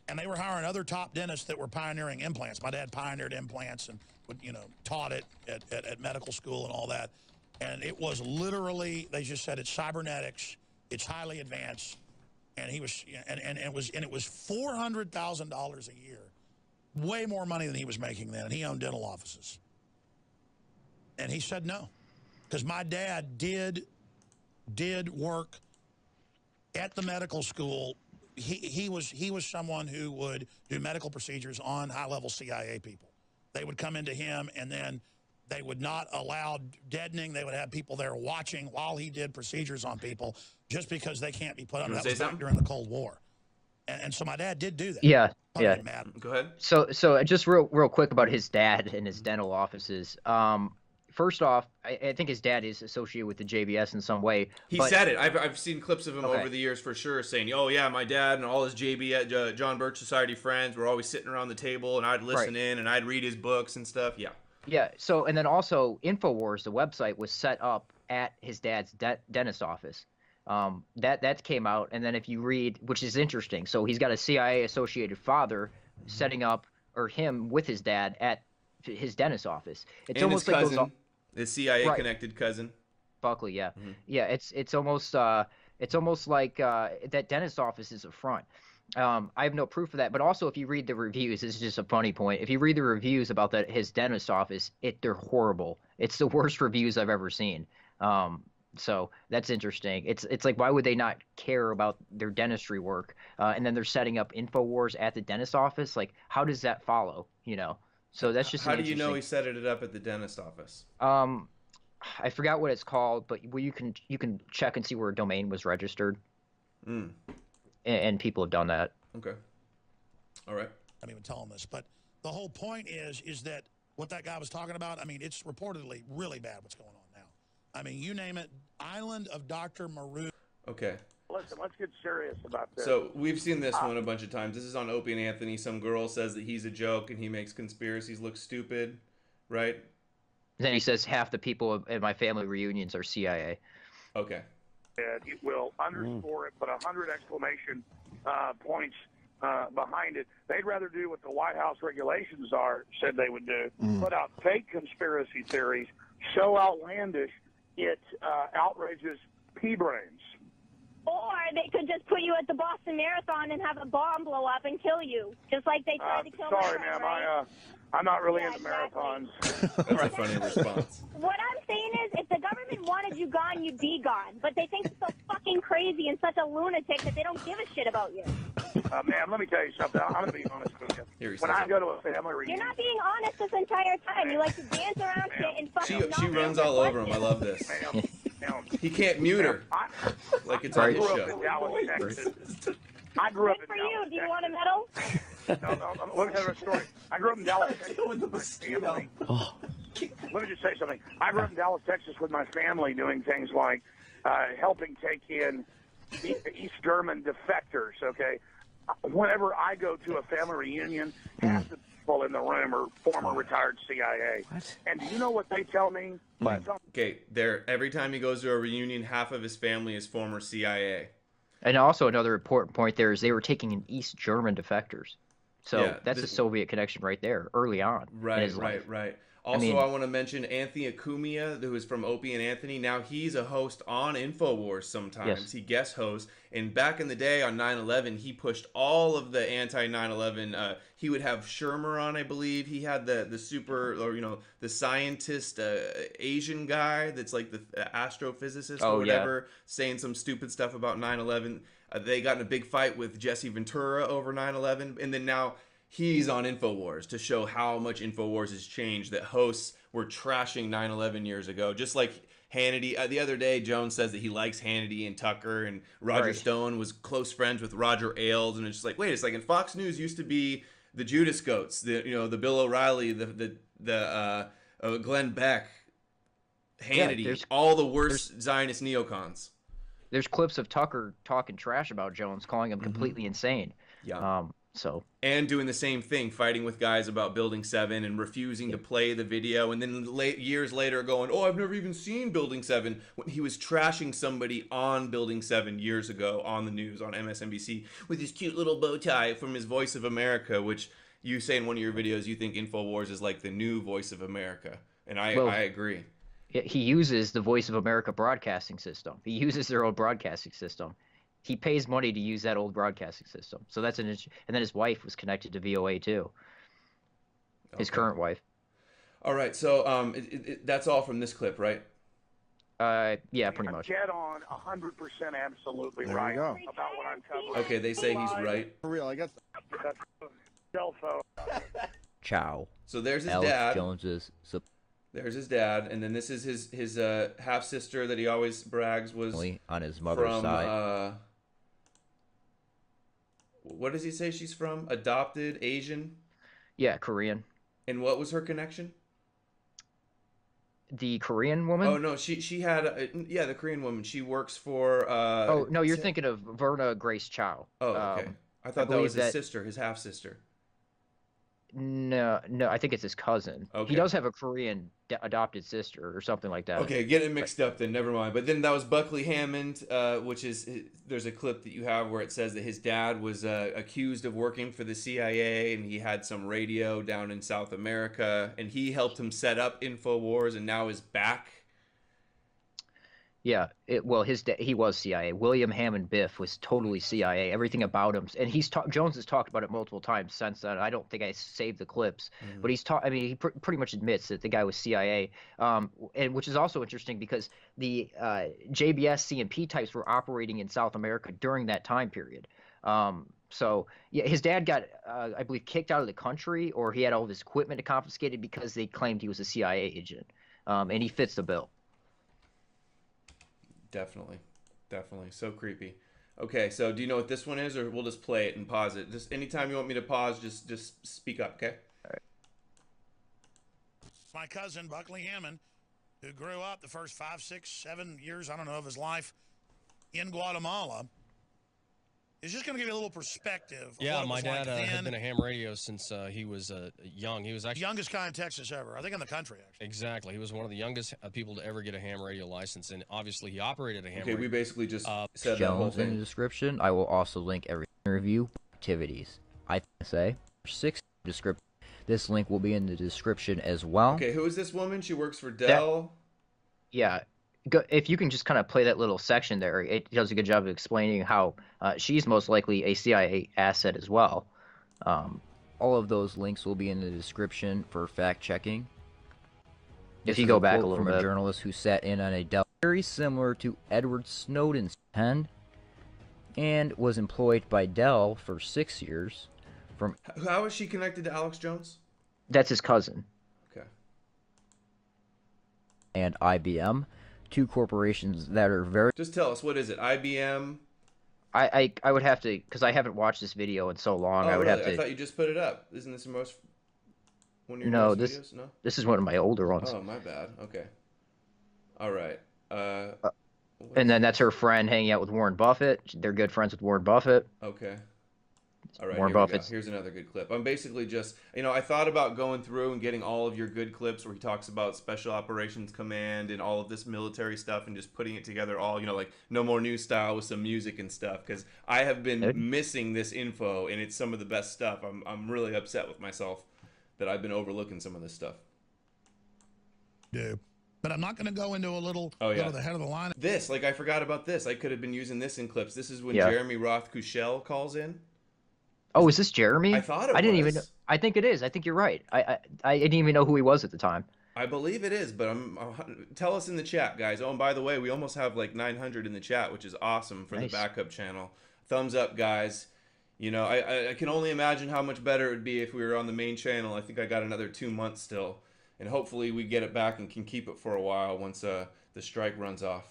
And they were hiring other top dentists that were pioneering implants. My dad pioneered implants and taught it at medical school and all that. And it was literally, they just said it's cybernetics, it's highly advanced, and he was, and it was $400,000 a year, way more money than he was making then. And he owned dental offices. And he said no, because my dad did work at the medical school. He was someone who would do medical procedures on high-level CIA people. They would come into him, and then they would not allow deadening. They would have people there watching while he did procedures on people, just because they can't be put on. That was back during the Cold War, and so my dad did do that. Yeah. Go ahead. So just real quick about his dad and his dental offices. First off, I think his dad is associated with the JBS in some way. He said it. I've seen clips of him over the years for sure saying, oh, yeah, my dad and all his JBS, John Birch Society friends were always sitting around the table, and I'd listen in, and I'd read his books and stuff. Yeah. Yeah. So, and then also Infowars, the website, was set up at his dad's dentist office. That came out, and then if you read, which is interesting, so he's got a CIA-associated father setting up, or him with his dad at his dentist office. It's and almost his cousin. like His CIA-connected cousin. Buckley, yeah. Mm-hmm. Yeah, it's almost like that dentist office is a front. I have no proof of that, but also if you read the reviews, this is just a funny point. If you read the reviews about his dentist office, they're horrible. It's the worst reviews I've ever seen. So that's interesting. It's like, why would they not care about their dentistry work? And then they're setting up Infowars at the dentist office. Like, how does that follow? So that's just how do you know he set it up at the dentist office? I forgot what it's called, but you can check and see where a domain was registered. And people have done that. Okay. All right. I didn't even tell him this, but the whole point is that what that guy was talking about, I mean, it's reportedly really bad what's going on now. I mean, you name it, Island of Dr. Maru. Okay. Listen, let's get serious about this. So we've seen this one a bunch of times. This is on Opie and Anthony. Some girl says that he's a joke and he makes conspiracies look stupid, right? Then he says half the people at my family reunions are CIA. Okay. It will underscore it, put 100 exclamation points behind it. They'd rather do what the White House regulations said they would do, put out fake conspiracy theories, so outlandish it outrages pea-brains. Or they could just put you at the Boston Marathon and have a bomb blow up and kill you, just like they tried to kill my Sorry, friend, ma'am. right? I'm not really into marathons. That's a funny response. What I'm saying is, if the government wanted you gone, you'd be gone. But they think you're so fucking crazy and such a lunatic that they don't give a shit about you. Ma'am, let me tell you something. I'm going to be honest with you. When I go to a family reunion... You're not being honest this entire time. You like to dance around shit and fucking... She runs all over him. I love this. He can't mute her. Like it's on his show. I grew up Good in for Dallas, you. Do you want a medal? No, let me tell you a story. I grew up in Dallas, Texas with my family. Let me just say something. I grew up in Dallas, Texas with my family doing things like helping take in East German defectors, okay? Whenever I go to a family reunion, half the people in the room are former retired CIA. What? And do you know what they tell me? Okay, every time he goes to a reunion, half of his family is former CIA. And also another important point there is they were taking in East German defectors. So Yeah, that's a Soviet connection right there, early on. in his life. Right. Also, I want to mention Anthony Acumia, who is from Opie and Anthony. Now he's a host on Infowars sometimes. Yes. He guest hosts. And back in the day on 9/11, he pushed all of the anti-9/11. He would have Shermer on, I believe. He had the super, or the scientist Asian guy that's like the astrophysicist or whatever, saying some stupid stuff about 9/11. They got in a big fight with Jesse Ventura over 9/11, and then now he's on Infowars to show how much Infowars has changed, that hosts were trashing 9/11 years ago. Just like Hannity. The other day, Jones says that he likes Hannity and Tucker, and Roger Stone was close friends with Roger Ailes, and it's just like, wait a second, Fox News used to be the Judas Goats, the Bill O'Reilly, the Glenn Beck, Hannity, all the worst Zionist neocons. There's clips of Tucker talking trash about Jones, calling him completely insane. Yeah. So and doing the same thing, fighting with guys about Building 7 and refusing to play the video, and then years later going, oh, I've never even seen Building 7, when he was trashing somebody on Building 7 years ago on the news on MSNBC with his cute little bow tie from his Voice of America, which you say in one of your videos you think Infowars is like the new Voice of America, and I agree. He uses the Voice of America broadcasting system. He uses their old broadcasting system. He pays money to use that old broadcasting system. So that's and then his wife was connected to VOA too. His current wife. All right, so that's all from this clip, right? Yeah, pretty much. Dead on, 100% absolutely There right you go. about what I'm covering. Okay, they say he's right. For real, I guess. Cell phone. Ciao. So there's his Alex dad. Jones's. There's his dad, and then this is his half sister that he always brags was On his mother's from, side. what does he say she's from? Adopted Asian? Yeah, Korean. And what was her connection? The Korean woman? Oh no, she had the Korean woman. She works for oh no, you're thinking of Verna Grace Chow. Oh, okay. I thought that was his sister, his half sister. No, I think it's his cousin. Okay. He does have a Korean adopted sister or something like that. Okay, get it mixed up then. Never mind. But then that was Buckley Hammond, which is there's a clip that you have where it says that his dad was accused of working for the CIA, and he had some radio down in South America, and he helped him set up Infowars, and now is back. Yeah, he was CIA. William Hammond Biff was totally CIA. Everything about him, and Jones has talked about it multiple times since then. I don't think I saved the clips, but he pretty much admits that the guy was CIA, and which is also interesting because the JBS CMP types were operating in South America during that time period. So yeah, his dad got, I believe, kicked out of the country, or he had all of his equipment confiscated because they claimed he was a CIA agent, and he fits the bill. Definitely. So creepy. Okay, so do you know what this one is, or we'll just play it and pause it? Just anytime you want me to pause, just speak up, okay? All right. My cousin, Buckley Hammond, who grew up the first 5, 6, 7 years, I don't know, of his life in Guatemala, is just going to give you a little perspective. Yeah, my dad had been a ham radio since he was young. He was actually youngest guy in Texas ever, I think in the country, actually. Exactly. He was one of the youngest people to ever get a ham radio license, and obviously he operated a ham radio. Okay, we basically just said Jones that whole thing. in the description. I will also link every interview activities. I say 6 description. This link will be in the description as well. Okay, who is this woman? She works for Dell. Yeah. If you can just kind of play that little section there, it does a good job of explaining how she's most likely a CIA asset as well. All of those links will be in the description for fact checking. If you go back a little from bit. a journalist who sat in on a Dell very similar to Edward Snowden's pen, and was employed by Dell for 6 years. How is she connected to Alex Jones? That's his cousin. Okay. And IBM. 2 corporations that are very... Just tell us, what is it? IBM? I would have to, because I haven't watched this video in so long. Oh, I would really? have to. I thought you just put it up. Isn't this one of your No, most videos? No, this is one of my older ones. Oh, my bad. Okay. All right. And then that's her friend hanging out with Warren Buffett. They're good friends with Warren Buffett. Okay. All right, Warren here we go. Buffett's. Here's another good clip. I'm basically just, I thought about going through and getting all of your good clips where he talks about Special Operations Command and all of this military stuff and just putting it together all, like No More News style with some music and stuff, because I have been missing this info, and it's some of the best stuff. I'm really upset with myself that I've been overlooking some of this stuff. But I'm not going to go into a little go to the head of the line. This, I forgot about this. I could have been using this in clips. This is when Yeah. Jeremy Roth-Kushel calls in. Oh, is this Jeremy? I thought it I didn't was. even. I think it is. I think you're right. I didn't even know who he was at the time. I believe it is, but tell us in the chat, guys. Oh, and by the way, we almost have like 900 in the chat, which is awesome for Nice. the backup channel. Thumbs up, guys. I can only imagine how much better it would be if we were on the main channel. I think I got another 2 months still, and hopefully we get it back and can keep it for a while once the strike runs off.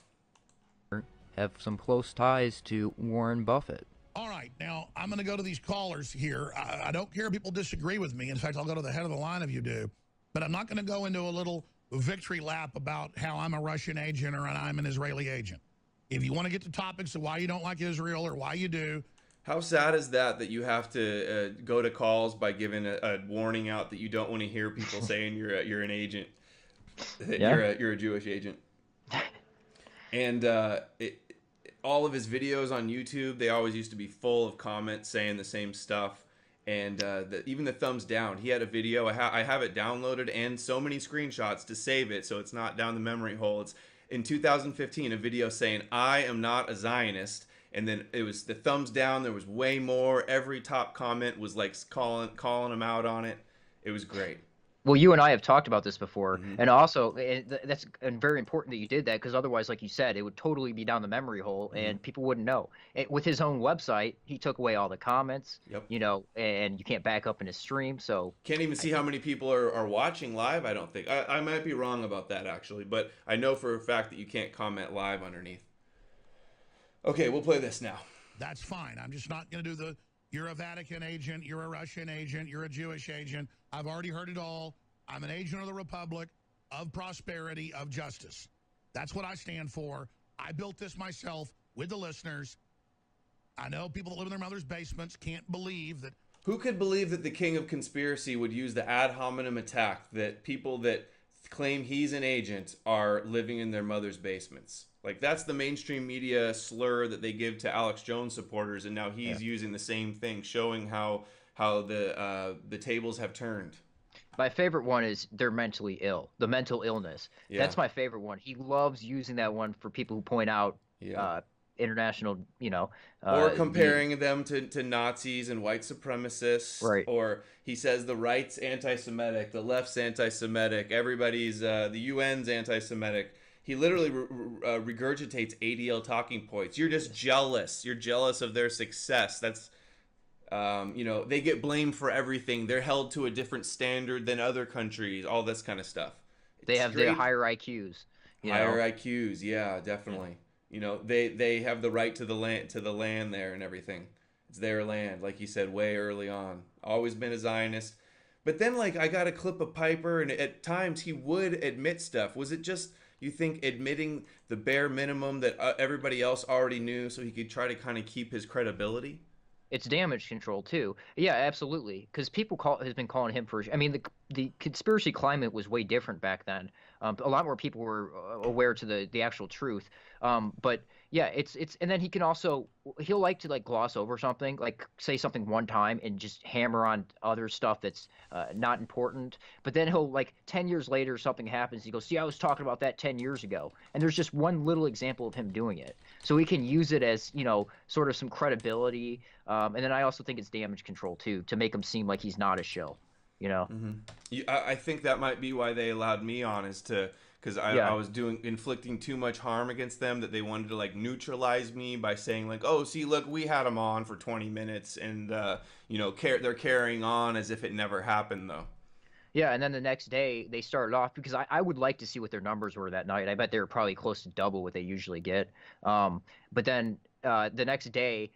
Have some close ties to Warren Buffett. All right, now I'm going to go to these callers here. I don't care if people disagree with me. In fact, I'll go to the head of the line if you do. But I'm not going to go into a little victory lap about how I'm a Russian agent or I'm an Israeli agent. If you want to get to topics of why you don't like Israel or why you do, How sad is that you have to go to calls by giving a warning out that you don't want to hear people saying you're an agent, that you're a Jewish agent, and all of his videos on YouTube, they always used to be full of comments saying the same stuff, and even the thumbs down. He had a video, I have it downloaded and so many screenshots to save it so it's not down the memory hole. It's in 2015, a video saying, "I am not a Zionist." And then it was the thumbs down. There was way more. Every top comment was like calling him out on it. It was great. Well, you and I have talked about this before, and also that's very important that you did that, because otherwise, like you said, it would totally be down the memory hole, and people wouldn't know. With his own website, he took away all the comments, you know, and you can't back up in his stream, so can't even see how many people are watching live. I don't think I might be wrong about that actually, but I know for a fact that you can't comment live underneath. Okay, we'll play this now. That's fine. I'm just not going to do the, you're a Vatican agent, you're a Russian agent, you're a Jewish agent. I've already heard it all. I'm an agent of the Republic, of prosperity, of justice. That's what I stand for. I built this myself with the listeners. I know people that live in their mother's basements can't believe that. Who could believe that the king of conspiracy would use the ad hominem attack that people that claim he's an agent are living in their mother's basements? Like, that's the mainstream media slur that they give to Alex Jones supporters, and now he's using the same thing, showing how the tables have turned. My favorite one is they're mentally ill, the mental illness. Yeah. That's my favorite one. He loves using that one for people who point out international, you know. Or comparing them to Nazis and white supremacists. Right. Or he says the right's anti-Semitic, the left's anti-Semitic, everybody's, the UN's anti-Semitic. He literally regurgitates ADL talking points. You're just jealous. You're jealous of their success. That's, you know, they get blamed for everything. They're held to a different standard than other countries. All this kind of stuff. They have their higher IQs. Higher IQs, yeah, definitely. You know, they have the right to the land there and everything. It's their land, like you said, way early on. Always been a Zionist. But then, like, I got a clip of Piper, and at times he would admit stuff. Was it just, you think, admitting the bare minimum that everybody else already knew so he could try to kind of keep his credibility? It's damage control too. Yeah, absolutely. Because people has been calling him for. I mean, the conspiracy climate was way different back then. A lot more people were aware to the actual truth. But yeah, it's and then he'll like to like gloss over something, like say something one time and just hammer on other stuff that's not important. But then he'll, like, 10 years later something happens. He goes, "See, I was talking about that 10 years ago." And there's just one little example of him doing it. So he can use it as, you know, sort of some credibility. And then I also think it's damage control too, to make him seem like he's not a shill. You know, I think that might be why they allowed me on, is because I was inflicting too much harm against them, that they wanted to like neutralize me by saying like, "Oh, see, look, we had them on for 20 minutes, and you know, they're carrying on as if it never happened, though." Yeah, and then the next day they started off, because I would like to see what their numbers were that night. I bet they were probably close to double what they usually get. But then the next day.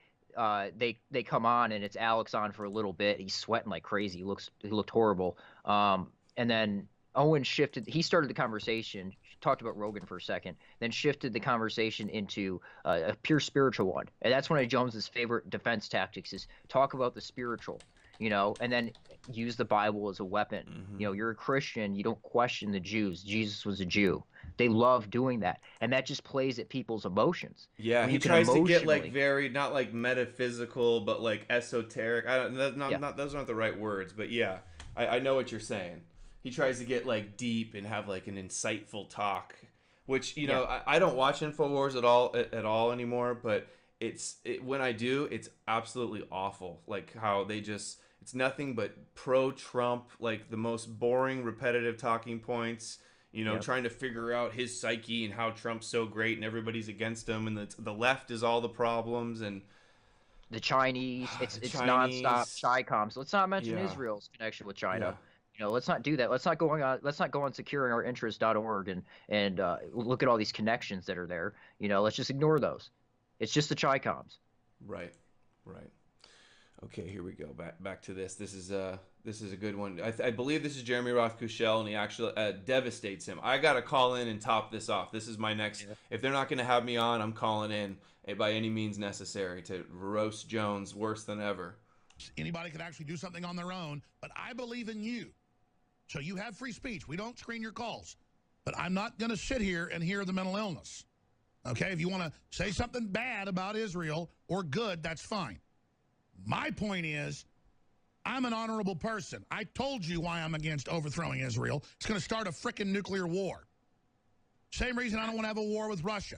They come on, and it's Alex on for a little bit. He's sweating like crazy. He looked horrible. And then Owen shifted. He started the conversation, talked about Rogan for a second, then shifted the conversation into a pure spiritual one. And that's one of Jones's favorite defense tactics, is talk about the spiritual, you know, and then use the Bible as a weapon. You know, you're a Christian. You don't question the Jews. Jesus was a Jew. They love doing that, and that just plays at people's emotions. Yeah, he tries to get like very, not like metaphysical, but like esoteric. Those aren't the right words, but yeah, I know what you're saying. He tries to get like deep and have like an insightful talk, which, you know, I don't watch Infowars at all anymore, but when I do, it's absolutely awful. Like how they just, it's nothing but pro-Trump, like the most boring, repetitive talking points. You know, trying to figure out his psyche and how Trump's so great and everybody's against him, and the left is all the problems, and the Chinese. It's nonstop Chi-Com. So let's not mention Israel's connection with China. You know, let's not do that. Let's not go on securingourinstinct.org and look at all these connections that are there. You know, let's just ignore those. It's just the Chi-Coms. Right. Okay, here we go. Back to this. This is This is a good one. I believe this is Jeremy Roth Kushel, and he actually devastates him. I got to call in and top this off. This is my next. Yeah. If they're not going to have me on, I'm calling in by any means necessary to roast Jones worse than ever. Anybody could actually do something on their own, but I believe in you. So you have free speech. We don't screen your calls. But I'm not going to sit here and hear the mental illness. Okay? If you want to say something bad about Israel or good, that's fine. My point is, I'm an honorable person. I told you why I'm against overthrowing Israel. It's going to start a frickin' nuclear war. Same reason I don't want to have a war with Russia.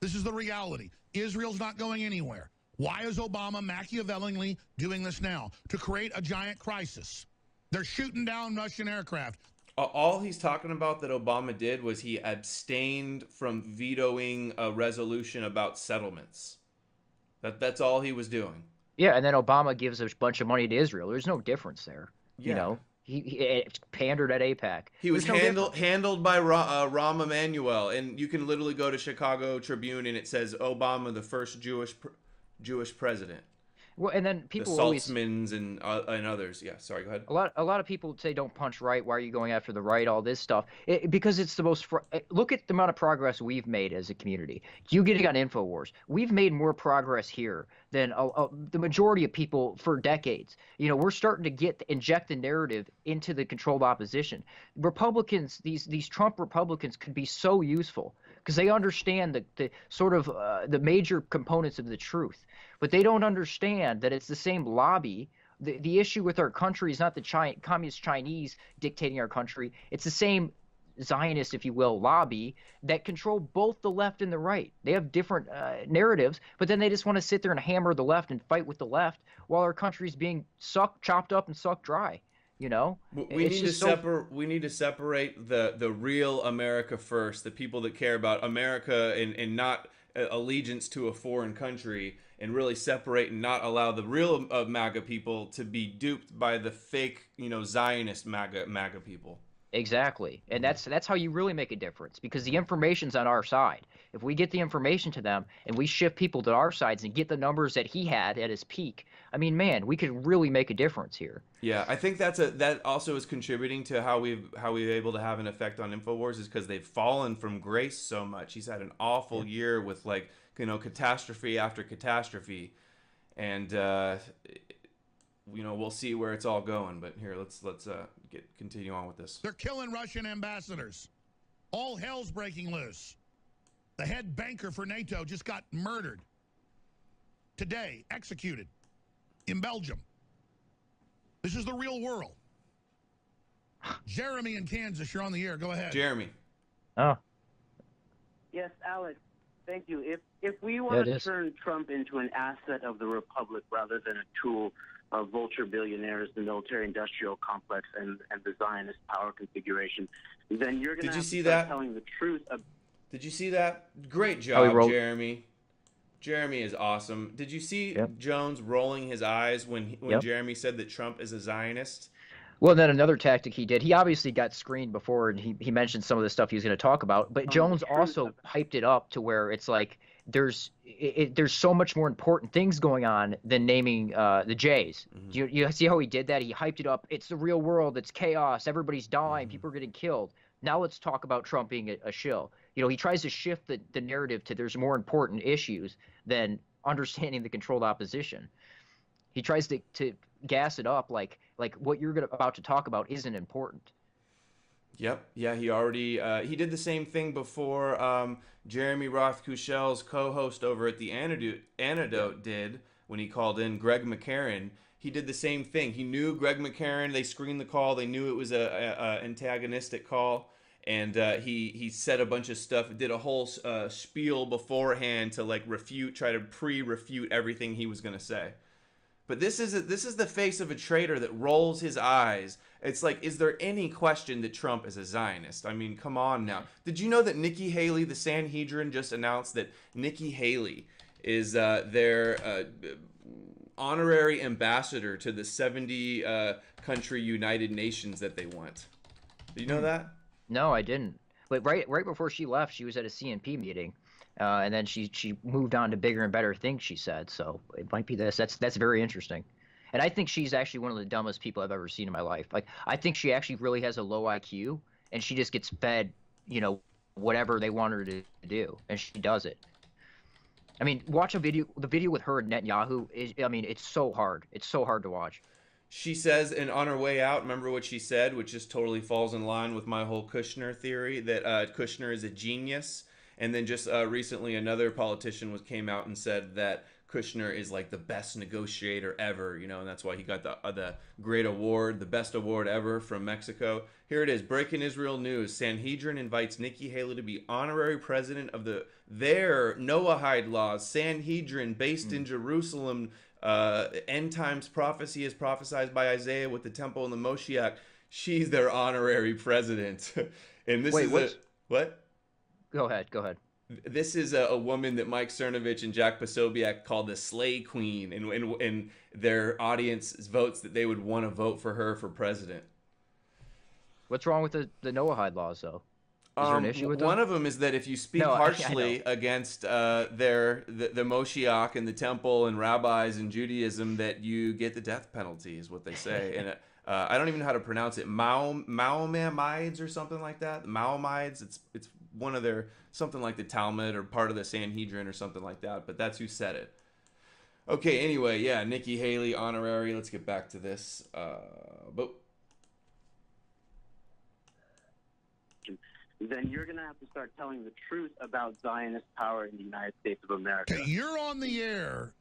This is the reality. Israel's not going anywhere. Why is Obama Machiavellingly doing this now? To create a giant crisis. They're shooting down Russian aircraft. All he's talking about that Obama did was he abstained from vetoing a resolution about settlements. That's all he was doing. Yeah, and then Obama gives a bunch of money to Israel. There's no difference there. Yeah. You know, he pandered at AIPAC. He was handled by Rahm Emanuel, and you can literally go to Chicago Tribune and it says Obama, the first Jewish president. Well, and then people the Saltzmans and others. Yeah, sorry, go ahead. A lot of people say don't punch right. Why are you going after the right? All this stuff because it's the most. Look at the amount of progress we've made as a community. You getting on Infowars, we've made more progress here than the majority of people for decades. You know, we're starting to inject the narrative into the controlled opposition. Republicans, these Trump Republicans, could be so useful because they understand the sort of the major components of the truth. But they don't understand that it's the same lobby. The issue with our country is not the communist Chinese dictating our country. It's the same Zionist, if you will, lobby that control both the left and the right. They have different narratives, but then they just want to sit there and hammer the left and fight with the left while our country's being chopped up and sucked dry. You know, we need to separate the real America first, the people that care about America and not allegiance to a foreign country, and really separate and not allow the real MAGA people to be duped by the fake, Zionist MAGA people. Exactly. And that's how you really make a difference, because the information's on our side. If we get the information to them and we shift people to our sides and get the numbers that he had at his peak, I mean, man, we could really make a difference here. Yeah, I think that also is contributing to how we're able to have an effect on Infowars, is because they've fallen from grace so much. He's had an awful year with catastrophe after catastrophe, and we'll see where it's all going. But here, let's continue on with this. They're killing Russian ambassadors. All hell's breaking loose. The head banker for NATO just got murdered today, executed in Belgium. This is the real world. Jeremy in Kansas, you're on the air. Go ahead. Jeremy. Oh. Yes, Alex. Thank you. If we want to turn Trump into an asset of the republic rather than a tool of vulture billionaires, the military-industrial complex, and the Zionist power configuration, then you're going to have to start telling the truth. Did you see that? Great job, Jeremy. Jeremy is awesome. Did you see Jones rolling his eyes when Jeremy said that Trump is a Zionist? Well, then another tactic he did, he obviously got screened before, and he mentioned some of the stuff he was going to talk about, but Jones also hyped it up to where it's like there's so much more important things going on than naming the Jays. Mm-hmm. You see how he did that? He hyped it up. It's the real world. It's chaos. Everybody's dying. Mm-hmm. People are getting killed. Now let's talk about Trump being a shill. He tries to shift the narrative to there's more important issues than understanding the controlled opposition. He tries to gas it up like what you're about to talk about isn't important. Yep. Yeah, he already he did the same thing before Jeremy Roth Kushel's co-host over at the Antidote did when he called in Greg McCarran. He did the same thing. He knew Greg McCarran. They screened the call. They knew it was a antagonistic call. And he said a bunch of stuff, did a whole spiel beforehand to try to pre-refute everything he was going to say. But this is the face of a traitor that rolls his eyes. It's like, is there any question that Trump is a Zionist? I mean, come on now. Did you know that Nikki Haley, the Sanhedrin, just announced that Nikki Haley is their honorary ambassador to the 70-country United Nations that they want? Did you know that? No, I didn't. But right before she left, she was at a CNP meeting, and then she moved on to bigger and better things, she said. So it might be this. That's very interesting. And I think she's actually one of the dumbest people I've ever seen in my life. Like, I think she actually really has a low IQ, and she just gets fed, you know, whatever they want her to do, and she does it. I mean, watch the video with her and Netanyahu. I mean, it's so hard. It's so hard to watch. She says, and on her way out, remember what she said, which just totally falls in line with my whole Kushner theory, that Kushner is a genius. And then just recently, another politician came out and said that Kushner is like the best negotiator ever, you know, and that's why he got the great award, the best award ever from Mexico. Here it is, breaking Israel news. Sanhedrin invites Nikki Haley to be honorary president of their Noahide laws. Sanhedrin, based in Jerusalem, end times prophecy is prophesied by Isaiah with the temple and the Moshiach. She's their honorary president. And this what? Go ahead. This is a woman that Mike Cernovich and Jack Posobiec called the Slay Queen, and their audience votes that they would want to vote for her for president. What's wrong with the Noahide laws, though? Is there an issue with them? One of them is that if you speak harshly against the Moshiach and the temple and rabbis and Judaism, that you get the death penalty, is what they say. And I don't even know how to pronounce it. Maomides or something like that. Maomides. It's one of their, something like the Talmud or part of the Sanhedrin or something like that. But that's who said it. Okay. Anyway, yeah, Nikki Haley honorary. Let's get back to this. Then you're going to have to start telling the truth about Zionist power in the United States of America. Okay, you're on the air.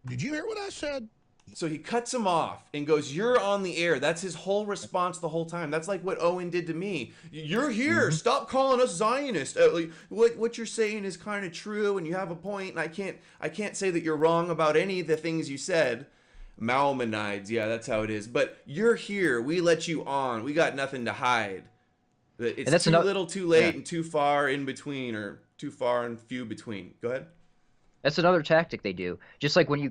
Did you hear what I said? So he cuts him off and goes, "You're on the air." That's his whole response the whole time. That's like what Owen did to me. "You're here. Stop calling us Zionists. What you're saying is kind of true, and you have a point. And I can't say that you're wrong about any of the things you said." Maimonides, yeah, that's how it is. But you're here. We let you on. We got nothing to hide. It's too little, too late, and too far in between, or too far and few between. Go ahead. That's another tactic they do. Just like when you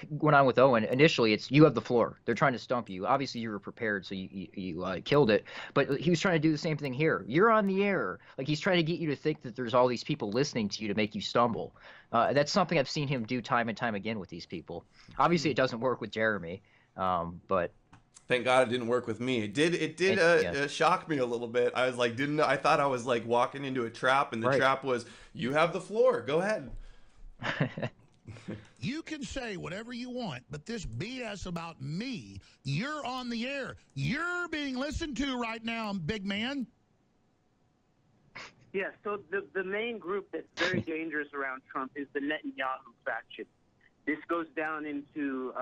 went on with Owen, initially it's you have the floor. They're trying to stump you. Obviously you were prepared, so you killed it. But he was trying to do the same thing here. You're on the air. Like, he's trying to get you to think that there's all these people listening to you to make you stumble. That's something I've seen him do time and time again with these people. Obviously it doesn't work with Jeremy, but thank God it didn't work with me. It did shock me a little bit. I was like, I thought I was like walking into a trap, and the trap was, you have the floor. Go ahead. You can say whatever you want, but this BS about me, you're on the air. You're being listened to right now, big man. Yeah, so the main group that's very dangerous around Trump is the Netanyahu faction. This goes down into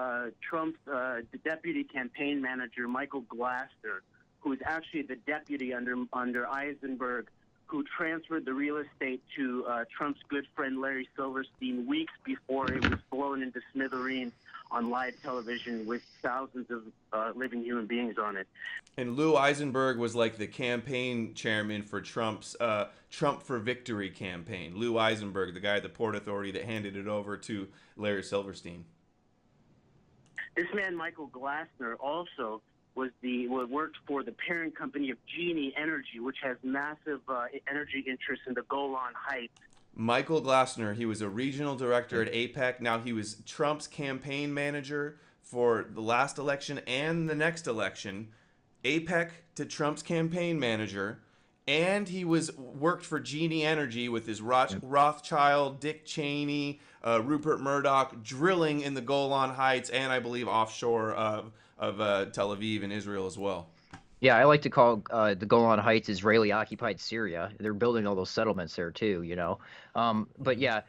Trump's the deputy campaign manager, Michael Glasser, who is actually the deputy under Eisenberg, who transferred the real estate to Trump's good friend Larry Silverstein weeks before it was blown into smithereens on live television with thousands of living human beings on it. And Lou Eisenberg was like the campaign chairman for Trump's Trump for Victory campaign. Lou Eisenberg, the guy at the Port Authority that handed it over to Larry Silverstein. This man, Michael Glasser, also worked for the parent company of Genie Energy, which has massive energy interests in the Golan Heights. Michael Glasser, he was a regional director at APEC. Now he was Trump's campaign manager for the last election and the next election. APEC to Trump's campaign manager, and he worked for Genie Energy with his Rothschild, Dick Cheney, Rupert Murdoch, drilling in the Golan Heights, and I believe offshore of Tel Aviv in Israel as well. Yeah, I like to call the Golan Heights Israeli-occupied Syria. They're building all those settlements there too, you know. But yeah,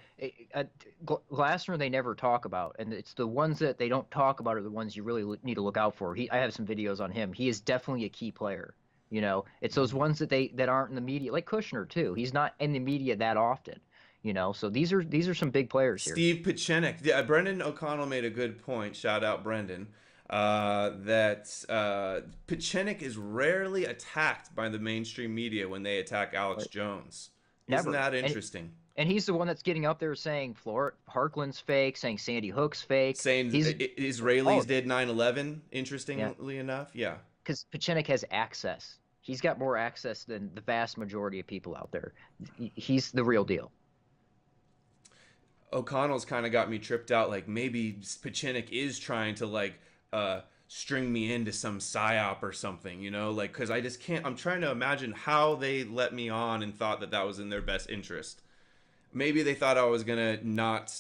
Glasser they never talk about, and it's the ones that they don't talk about are the ones you really need to look out for. I have some videos on him. He is definitely a key player. You know, it's those ones that aren't in the media, like Kushner too. He's not in the media that often. You know, so these are some big players here. Steve Pieczenik. Yeah, Brendan O'Connell made a good point. Shout out Brendan. That Pieczenik is rarely attacked by the mainstream media when they attack Alex Jones. Isn't that interesting? And he's the one that's getting up there saying Parkland's fake, saying Sandy Hook's fake. Saying Israelis did 9/11, interestingly enough. Yeah. Because Pieczenik has access. He's got more access than the vast majority of people out there. He's the real deal. O'Connell's kind of got me tripped out. Like, maybe Pieczenik is trying to like string me into some psyop or something, you know, like, because I just can't. I'm trying to imagine how they let me on and thought that that was in their best interest. Maybe they thought I was gonna not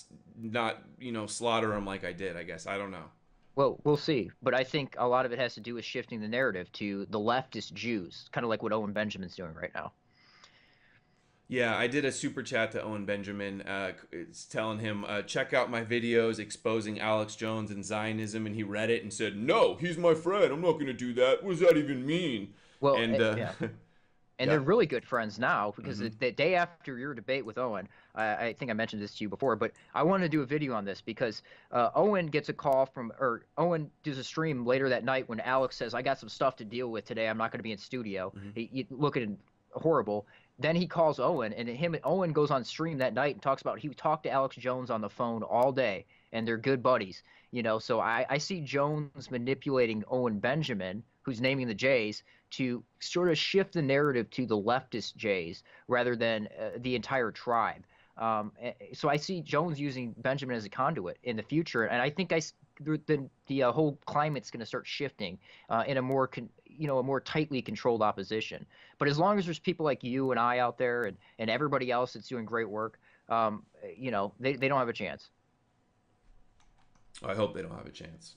you know, slaughter them like I did. I guess, I don't know. Well, we'll see. But I think a lot of it has to do with shifting the narrative to the leftist Jews, kind of like what Owen Benjamin's doing right now. Yeah, I did a super chat to Owen Benjamin. It's telling him, check out my videos exposing Alex Jones and Zionism, and he read it and said, no, he's my friend. I'm not going to do that. What does that even mean? Well, and yeah. And they're really good friends now, because the day after your debate with Owen, I think I mentioned this to you before, but I want to do a video on this because Owen gets a call from, or Owen does a stream later that night when Alex says, I got some stuff to deal with today. I'm not going to be in studio. He looking horrible. Then he calls Owen, and Owen goes on stream that night and talks about he talked to Alex Jones on the phone all day, and they're good buddies. You know, so I see Jones manipulating Owen Benjamin, who's naming the Jays, to sort of shift the narrative to the leftist Jays rather than the entire tribe. So I see Jones using Benjamin as a conduit in the future, and I think the whole climate's going to start shifting in a more a more tightly controlled opposition. But as long as there's people like you and I out there and everybody else that's doing great work, you know, they don't have a chance. I hope they don't have a chance.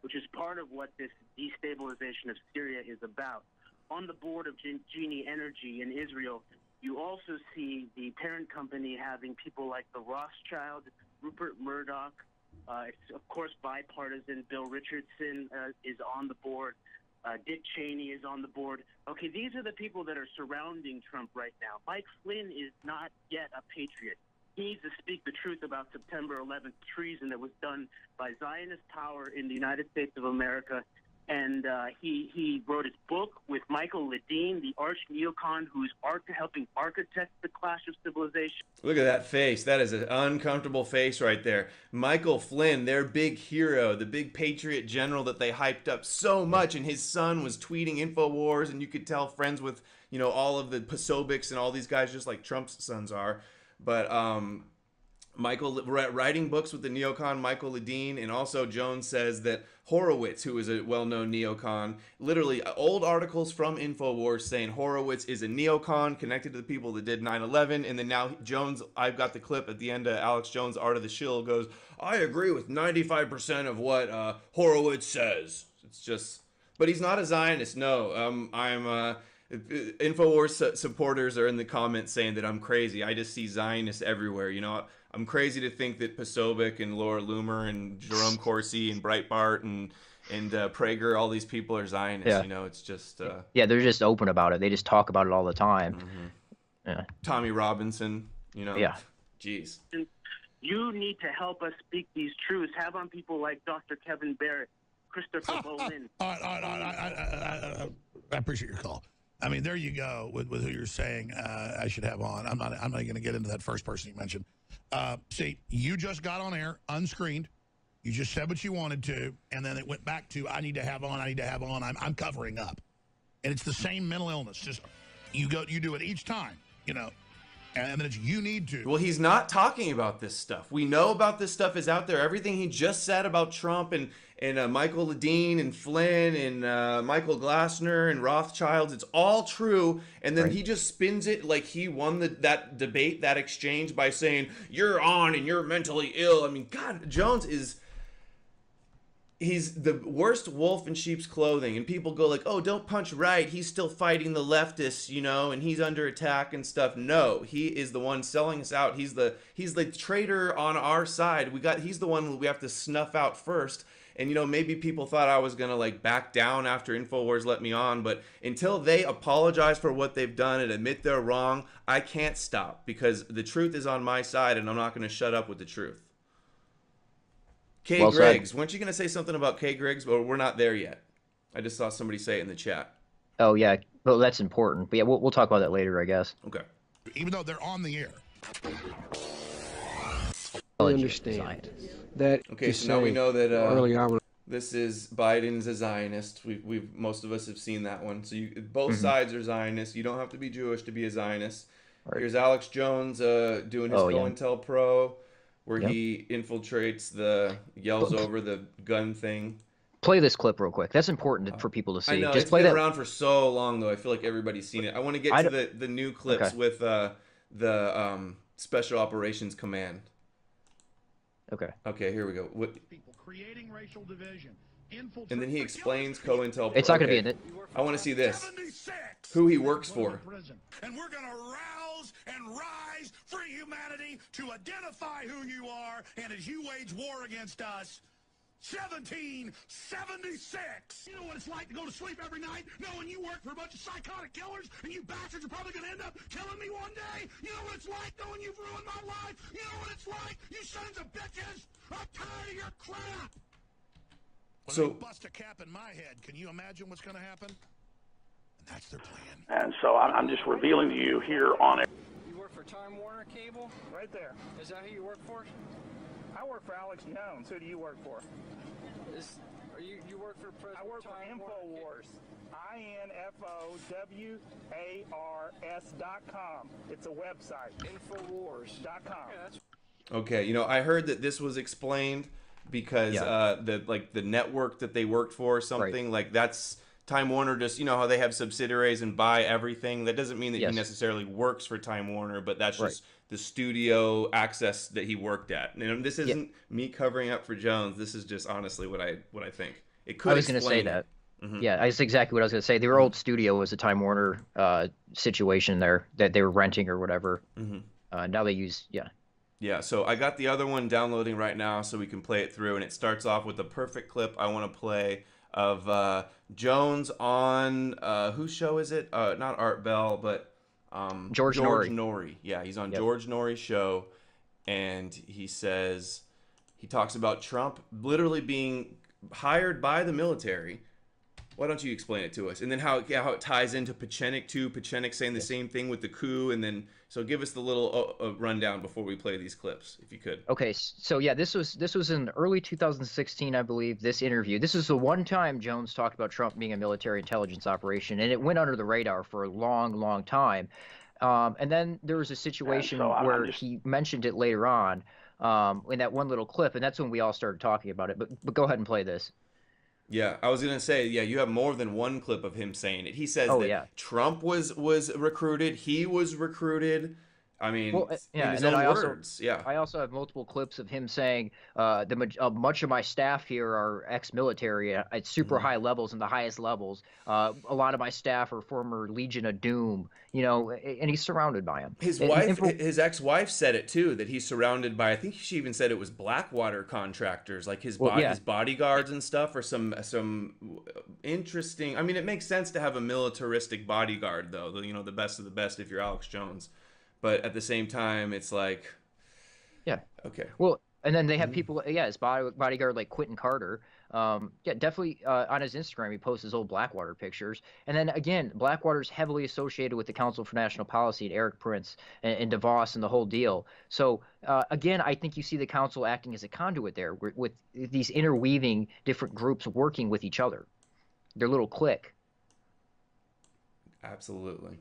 Which is part of what this destabilization of Syria is about. On the board of Genie Energy in Israel, you also see the parent company having people like the Rothschild, Rupert Murdoch, it's of course bipartisan. Bill Richardson is on the board. Dick Cheney is on the board. Okay, these are the people that are surrounding Trump right now. Mike Flynn is not yet a patriot. He needs to speak the truth about September 11th treason that was done by Zionist power in the United States of America. And he wrote his book with Michael Ledeen, the arch neocon who's helping architect the clash of civilization. Look at that face. That is an uncomfortable face right there. Michael Flynn, their big hero, the big patriot general that they hyped up so much, and his son was tweeting Infowars, and you could tell friends with, you know, all of the Posobics and all these guys, just like Trump's sons are. But Michael writing books with the neocon Michael Ledeen, and also Jones says that Horowitz, who is a well-known neocon, literally old articles from Infowars saying Horowitz is a neocon connected to the people that did 9/11, and then now Jones, I've got the clip at the end of Alex Jones' Art of the Shill, goes, I agree with 95% of what Horowitz says. It's just, but he's not a Zionist. No, Infowars supporters are in the comments saying that I'm crazy. I just see Zionists everywhere. You know, I'm crazy to think that Posobiec and Laura Loomer and Jerome Corsi and Breitbart and Prager, all these people are Zionists. Yeah. You know, it's just yeah, they're just open about it. They just talk about it all the time. Yeah. Tommy Robinson, you know. Yeah. Jeez. You need to help us speak these truths. Have on people like Dr. Kevin Barrett, Christopher Bolin. I appreciate your call. I mean, there you go with who you're saying I should have on. I'm not going to get into that first person you mentioned. See, you just got on air unscreened. You just said what you wanted to, and then it went back to I need to have on. I'm covering up, and it's the same mental illness. Just you do it each time, you know, and then it's you need to. Well, he's not talking about this stuff. We know about this stuff is out there. Everything he just said about Trump and Michael Ledeen and Flynn and Michael Glassner and Rothschilds, it's all true. And then he just spins it like he won that debate, that exchange, by saying, you're on and you're mentally ill. I mean, God, Jones he's the worst wolf in sheep's clothing. And people go like, oh, don't punch right. He's still fighting the leftists, you know, and he's under attack and stuff. No, he is the one selling us out. He's the traitor on our side. He's the one we have to snuff out first. And, you know, maybe people thought I was going to, like, back down after Infowars let me on. But until they apologize for what they've done and admit they're wrong, I can't stop. Because the truth is on my side, and I'm not going to shut up with the truth. Kay well Griggs, weren't you going to say something about Kay Griggs? Well, we're not there yet. I just saw somebody say it in the chat. Oh, yeah. Well, that's important. But, yeah, we'll talk about that later, I guess. Okay. Even though they're on the air. I understand that. Okay, so now we know that early on, this is Biden's a Zionist. Most of us have seen that one. So both sides are Zionists. You don't have to be Jewish to be a Zionist. Right. Here's Alex Jones doing his COINTELPRO. where he infiltrates yells over the gun thing. Play this clip real quick. That's important for people to see. I know, Just it's play been that around for so long, though. I feel like everybody's seen it. I want to get to the new clips with the Special Operations Command. Okay. Okay, here we go. People creating racial division. And then he explains COINTELPRO. It's not going to be in it. I want to see this. Who he works for. And we're going to rouse and rise for humanity to identify who you are, and as you wage war against us. 1776. You know what it's like to go to sleep every night knowing you work for a bunch of psychotic killers and you bastards are probably going to end up killing me one day? You know what it's like knowing you've ruined my life? You know what it's like? You sons of bitches! I'm tired of your crap! When they bust a cap in my head, can you imagine what's going to happen? And that's their plan. And so I'm just revealing to you here on it. You work for Time Warner Cable? Right there. Is that who you work for? I work for Alex Jones. Who do you work for? You work for PRISM? I work for Infowars. INFOWARS.com. It's a website. Infowars.com. Okay, you know, I heard that this was explained because the network that they worked for or something, like that's Time Warner. Just, you know how they have subsidiaries and buy everything. That doesn't mean that he necessarily works for Time Warner, but that's just the studio access that he worked at. And this isn't me covering up for Jones. This is just honestly what I think. It could. I was going to say that. Yeah, that's exactly what I was going to say. Their old studio was a Time Warner situation there that they were renting or whatever. Now they use Yeah, so I got the other one downloading right now so we can play it through, and it starts off with the perfect clip I want to play of Jones on whose show is it? Not Art Bell, but George Norrie. Yeah, he's on George Norrie's show, and he talks about Trump literally being hired by the military. Why don't you explain it to us? And then how it ties into Pechenik too. Pechenik saying the same thing with the coup, and then so give us the little rundown before we play these clips, if you could. Okay, so yeah, this was in early 2016, I believe. This interview. This is the one time Jones talked about Trump being a military intelligence operation, and it went under the radar for a long, long time. And then there was a situation where he mentioned it later on in that one little clip, and that's when we all started talking about it. But go ahead and play this. Yeah, I was going to say, you have more than one clip of him saying it. He says that Trump was recruited, he was recruited. I mean, in his own words. I also have multiple clips of him saying much of my staff here are ex-military at super high levels and the highest levels. A lot of my staff are former Legion of Doom, you know, and he's surrounded by them. His wife, his ex-wife said it too, that he's surrounded by, I think she even said it was Blackwater contractors, like his bodyguards and stuff, or some interesting. I mean, it makes sense to have a militaristic bodyguard, though, you know, the best of the best if you're Alex Jones. But at the same time, it's like, okay. Well, and then they have people, his bodyguard like Quentin Carter. Definitely on his Instagram, he posts his old Blackwater pictures. And then again, Blackwater's heavily associated with the Council for National Policy and Eric Prince and DeVos and the whole deal. So again, I think you see the council acting as a conduit there with these interweaving different groups working with each other. Their little clique. Absolutely.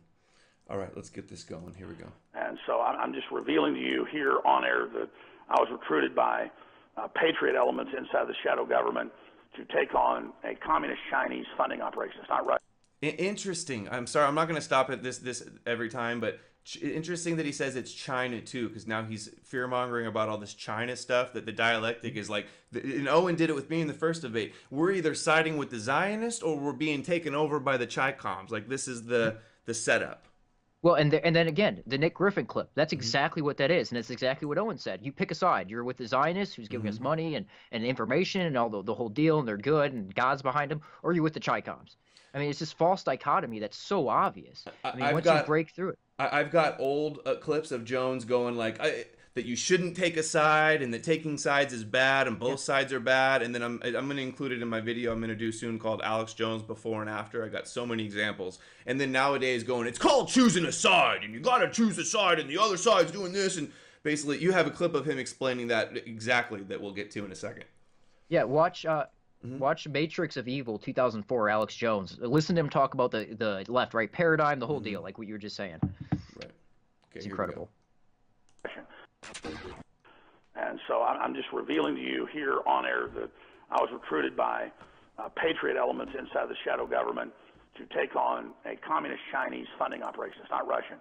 All right, let's get this going. Here we go. And so I'm just revealing to you here on air that I was recruited by patriot elements inside the shadow government to take on a communist Chinese funding operation. It's not right. Interesting. I'm sorry, I'm not going to stop at this every time, but interesting that he says it's China too, because now he's fear-mongering about all this China stuff, that the dialectic is like, and Owen did it with me in the first debate. We're either siding with the Zionists or we're being taken over by the Chi-Coms. Like, this is the setup. Well, and then again, the Nick Griffin clip, that's exactly what that is, and it's exactly what Owen said. You pick a side. You're with the Zionists, who's giving us money and information and all the whole deal, and they're good, and God's behind them, or you're with the Chi-Coms. I mean, it's this false dichotomy that's so obvious. I mean, once you break through it. I've got old clips of Jones going like, that you shouldn't take a side, and that taking sides is bad, and both sides are bad. And then I'm going to include it in my video I'm going to do soon called Alex Jones Before and After. I got so many examples. And then nowadays going, it's called choosing a side, and you got to choose a side, and the other side's doing this. And basically, you have a clip of him explaining that exactly that we'll get to in a second. Yeah, watch Matrix of Evil 2004, Alex Jones. Listen to him talk about the left-right paradigm, the whole deal, like what you were just saying. Right. Okay, it's incredible. And so I'm just revealing to you here on air that I was recruited by patriot elements inside the shadow government to take on a communist Chinese funding operation. It's not Russian.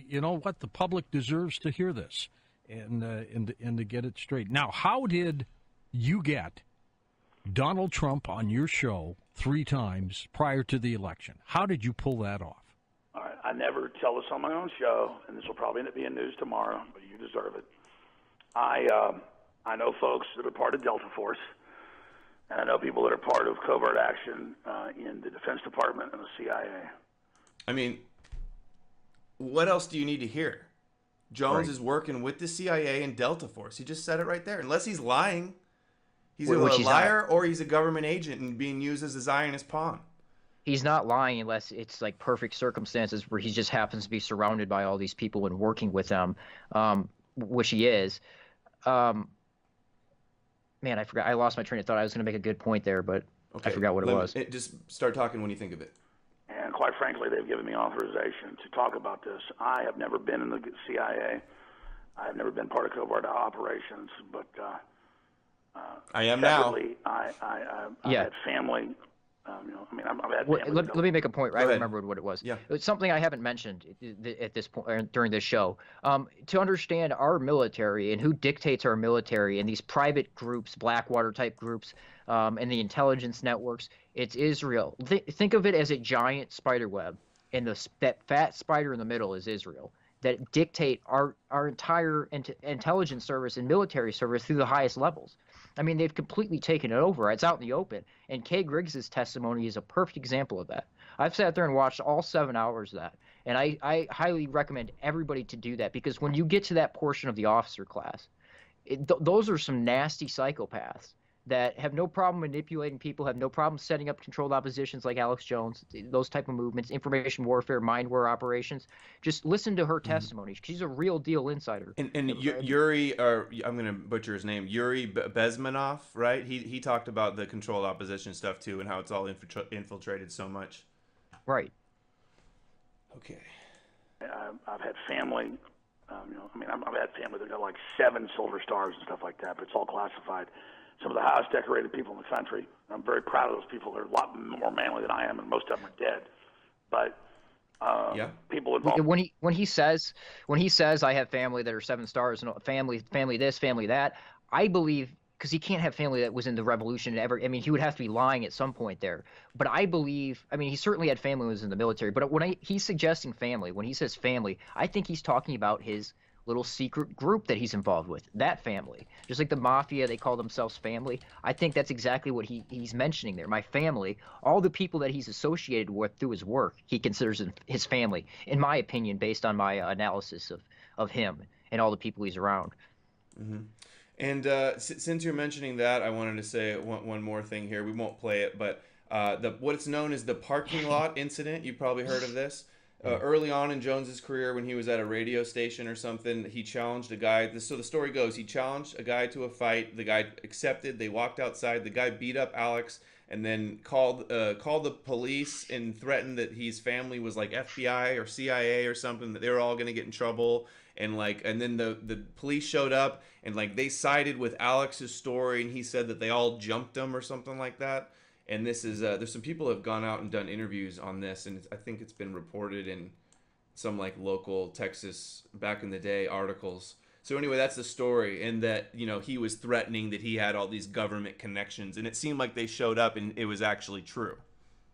You know what? The public deserves to hear this and to get it straight. Now, how did you get Donald Trump on your show 3 times prior to the election? How did you pull that off? All right, I never tell this on my own show, and this will probably end up being news tomorrow, but you deserve it. I know folks that are part of Delta Force, and I know people that are part of covert action in the Defense Department and the CIA. I mean, what else do you need to hear? Jones is working with the CIA and Delta Force. He just said it right there. Unless he's lying, he's either a liar or he's a government agent and being used as a Zionist pawn. He's not lying unless it's like perfect circumstances where he just happens to be surrounded by all these people and working with them, which he is. Man, I forgot. I lost my train of thought. I was going to make a good point there, but I forgot what it was. Just start talking when you think of it. And quite frankly, they've given me authorization to talk about this. I have never been in the CIA. I have never been part of covert operations, but I am now. I had family. I've had family. Let me make a point. I remembered what it was. Yeah. It's something I haven't mentioned at this point during this show. To understand our military and who dictates our military and these private groups, Blackwater type groups, and the intelligence networks, it's Israel. Think of it as a giant spider web, and that fat spider in the middle is Israel, that dictate our entire intelligence service and military service through the highest levels. I mean, they've completely taken it over. It's out in the open. And Kay Griggs' testimony is a perfect example of that. I've sat there and watched all 7 hours of that. And I highly recommend everybody to do that, because when you get to that portion of the officer class, those are some nasty psychopaths that have no problem manipulating people, have no problem setting up controlled oppositions like Alex Jones, those type of movements, information warfare, mindware operations. Just listen to her testimony. She's a real deal insider. And Yuri, or I'm going to butcher his name, Yuri Bezmenov, right? He talked about the controlled opposition stuff too, and how it's all infiltrated so much. Right. Okay. I've had family. I've had family that got like 7 silver stars and stuff like that, but it's all classified. Some of the highest decorated people in the country. I'm very proud of those people. They're a lot more manly than I am, and most of them are dead. But people involved. When he says I have family that are 7 stars and family this, family that, I believe, because he can't have family that was in the revolution ever. I mean, he would have to be lying at some point there. But I believe, he certainly had family when he was in the military. But when he's suggesting family, when he says family, I think he's talking about his little secret group that he's involved with, that family. Just like the mafia, they call themselves family. I think that's exactly what he's mentioning there. My family, all the people that he's associated with through his work, he considers his family, in my opinion, based on my analysis of him and all the people he's around. Mm-hmm. And since you're mentioning that, I wanted to say one more thing here. We won't play it, but what's known as the parking lot incident, you probably heard of this. Early on in Jones's career, when he was at a radio station or something, he challenged a guy. So the story goes, he challenged a guy to a fight. The guy accepted. They walked outside. The guy beat up Alex and then called the police and threatened that his family was like FBI or CIA or something, that they were all going to get in trouble. And then the police showed up and they sided with Alex's story, and he said that they all jumped him or something like that. And this is there's some people who have gone out and done interviews on this, and I think it's been reported in some local Texas back in the day articles. So anyway, that's the story, and that he was threatening that he had all these government connections, and it seemed like they showed up, and it was actually true.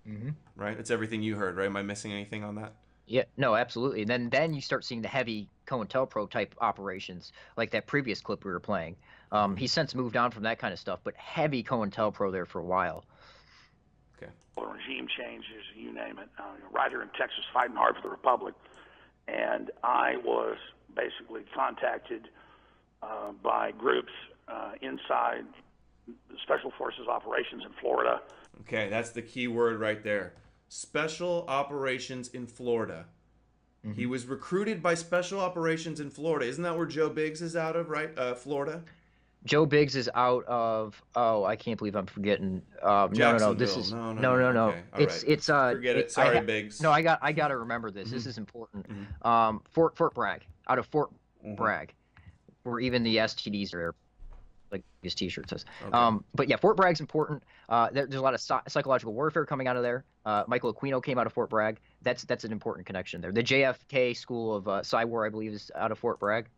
Mm-hmm. Right? That's everything you heard, right? Am I missing anything on that? Yeah, no, absolutely. And then you start seeing the heavy COINTELPRO type operations, like that previous clip we were playing. He's since moved on from that kind of stuff, but heavy COINTELPRO there for a while. Regime changes, you name it. Right here in Texas, fighting hard for the Republic. And I was basically contacted by groups inside the Special Forces operations in Florida. Okay, that's the key word right there. Special Operations in Florida. Mm-hmm. He was recruited by Special Operations in Florida. Isn't that where Joe Biggs is out of, right? Florida? Joe Biggs is out of. Oh, I can't believe I'm forgetting. No. This is no. Okay. All It's right. Forget it. Sorry, Biggs. No, I got to remember this. This is important. Fort Bragg, out of Fort Bragg, where even the STDs are, like his T-shirt says. Okay. But yeah, Fort Bragg's important. There's a lot of psychological warfare coming out of there. Michael Aquino came out of Fort Bragg. That's an important connection there. The JFK School of Psy-War, I believe, is out of Fort Bragg.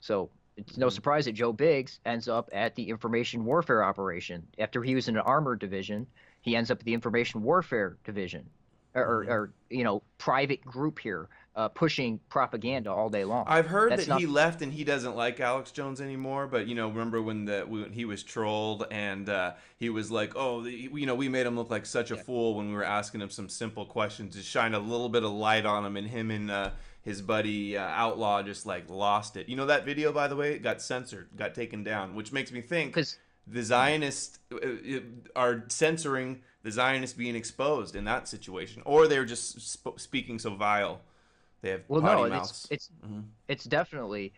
So it's no surprise that Joe Biggs ends up at the information warfare operation. After he was in an armored division, he ends up at the information warfare division, or private group here, pushing propaganda all day long. I've heard that he left and he doesn't like Alex Jones anymore. But remember when he was trolled and he was like, "Oh, we made him look like such a fool when we were asking him some simple questions to shine a little bit of light on him." And him and his buddy Outlaw just like lost it. That video, by the way, got censored, got taken down, which makes me think the Zionists are censoring the Zionists being exposed in that situation, or they're just speaking so vile. They have potty mouths. It's definitely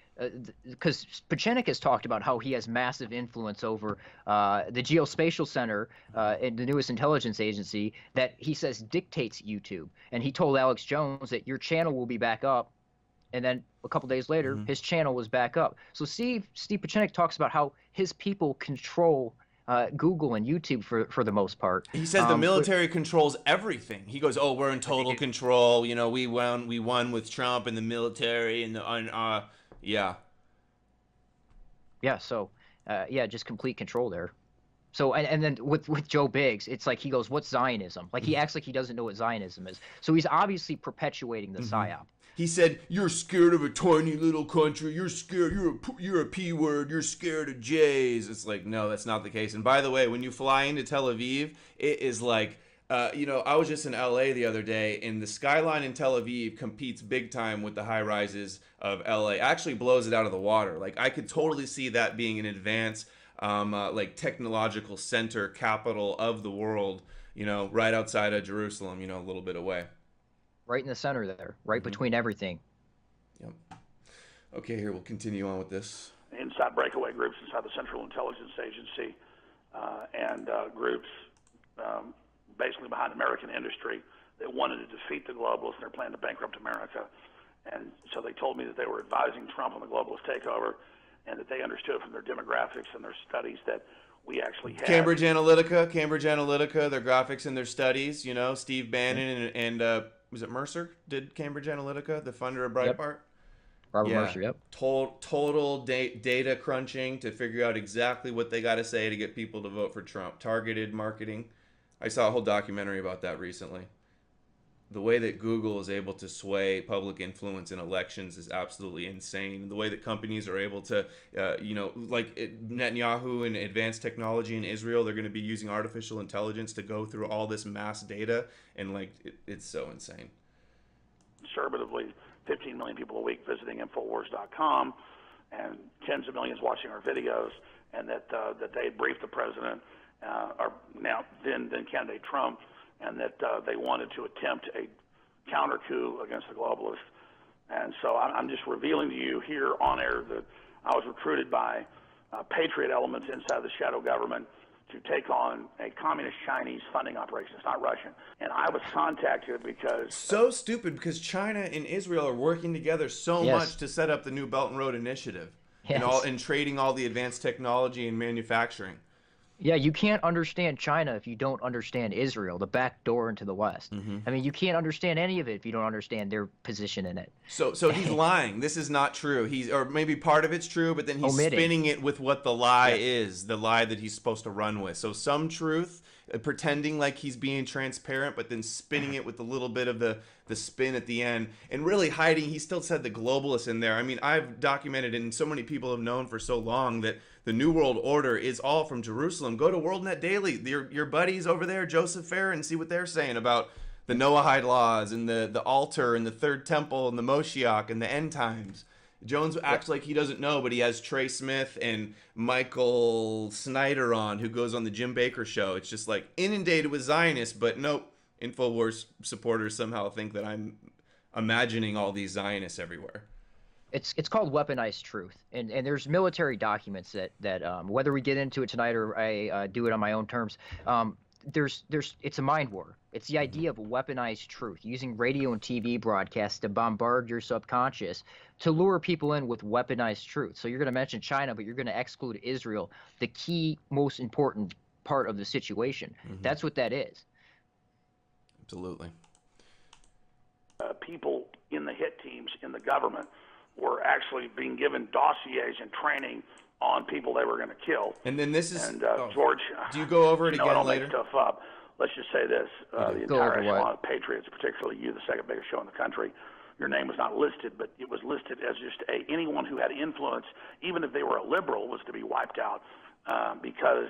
because Pachenik has talked about how he has massive influence over the Geospatial Center and the newest intelligence agency that he says dictates YouTube. And he told Alex Jones that your channel will be back up, and then a couple days later, his channel was back up. So Steve Pachenik talks about how his people control Google and YouTube for the most part. He says the military controls everything. He goes, "Oh, we're in total control. We won with Trump and the military and yeah." So just complete control there. So and then with Joe Biggs, it's like he goes, "What's Zionism?" Like he acts like he doesn't know what Zionism is. So he's obviously perpetuating the psyop. He said, "You're scared of a tiny little country. You're scared. You're a P word. You're scared of J's." It's like, no, that's not the case. And by the way, when you fly into Tel Aviv, it is like, I was just in LA the other day, and the skyline in Tel Aviv competes big time with the high rises of LA. Actually blows it out of the water. Like I could totally see that being an advanced, like technological center, capital of the world. Right outside of Jerusalem. A little bit away. Right in the center there, right between everything. Yep. Okay, here we'll continue on with this. Inside breakaway groups inside the Central Intelligence Agency and groups basically behind American industry that wanted to defeat the globalists and they're planning to bankrupt America. And so they told me that they were advising Trump on the globalist takeover and that they understood from their demographics and their studies that we actually had. Cambridge Analytica, their graphics and their studies, Steve Bannon and was it Mercer did Cambridge Analytica, the funder of Breitbart? Yep. Robert Mercer, yep. Total data crunching to figure out exactly what they got to say to get people to vote for Trump. Targeted marketing. I saw a whole documentary about that recently. The way that Google is able to sway public influence in elections is absolutely insane. The way that companies are able to, like Netanyahu and advanced technology in Israel, they're going to be using artificial intelligence to go through all this mass data, and it's so insane. Conservatively, 15 million people a week visiting Infowars.com, and tens of millions watching our videos, and that they had briefed the president, or now then candidate Trump, and that they wanted to attempt a counter coup against the globalists. And so I'm just revealing to you here on air that I was recruited by patriot elements inside the shadow government to take on a communist Chinese funding operation. It's not Russian. And I was contacted because... So stupid, because China and Israel are working together so much to set up the new Belt and Road Initiative and trading all the advanced technology and manufacturing. Yeah, you can't understand China if you don't understand Israel, the back door into the West. I mean, you can't understand any of it if you don't understand their position in it. So he's lying. This is not true. Or maybe part of it's true, but then he's spinning it with what the lie is, the lie that he's supposed to run with. So some truth, pretending like he's being transparent, but then spinning it with a little bit of the spin at the end, and really hiding. He still said the globalists in there. I mean, I've documented, and so many people have known for so long that the New World Order is all from Jerusalem. Go to WorldNet Daily, your buddies over there, Joseph Farah, and see what they're saying about the Noahide laws and the altar and the third temple and the Moshiach and the end times. Jones acts like he doesn't know, but he has Trey Smith and Michael Snyder on, who goes on the Jim Baker show. It's just like inundated with Zionists, but nope. Infowars supporters somehow think that I'm imagining all these Zionists everywhere. It's called weaponized truth, and there's military documents that whether we get into it tonight or I do it on my own terms, it's a mind war. It's the idea of weaponized truth, using radio and TV broadcasts to bombard your subconscious to lure people in with weaponized truth. So you're going to mention China, but you're going to exclude Israel, the key, most important part of the situation. That's what that is. Absolutely. People in the hit teams in the government were actually being given dossiers and training on people they were going to kill. And then this is George. Do you go over it again I don't later? make stuff up. Let's just say this: the Go entire over what? echelon of patriots, particularly you, the second biggest show in the country. Your name was not listed, but it was listed as just anyone who had influence, even if they were a liberal, was to be wiped out because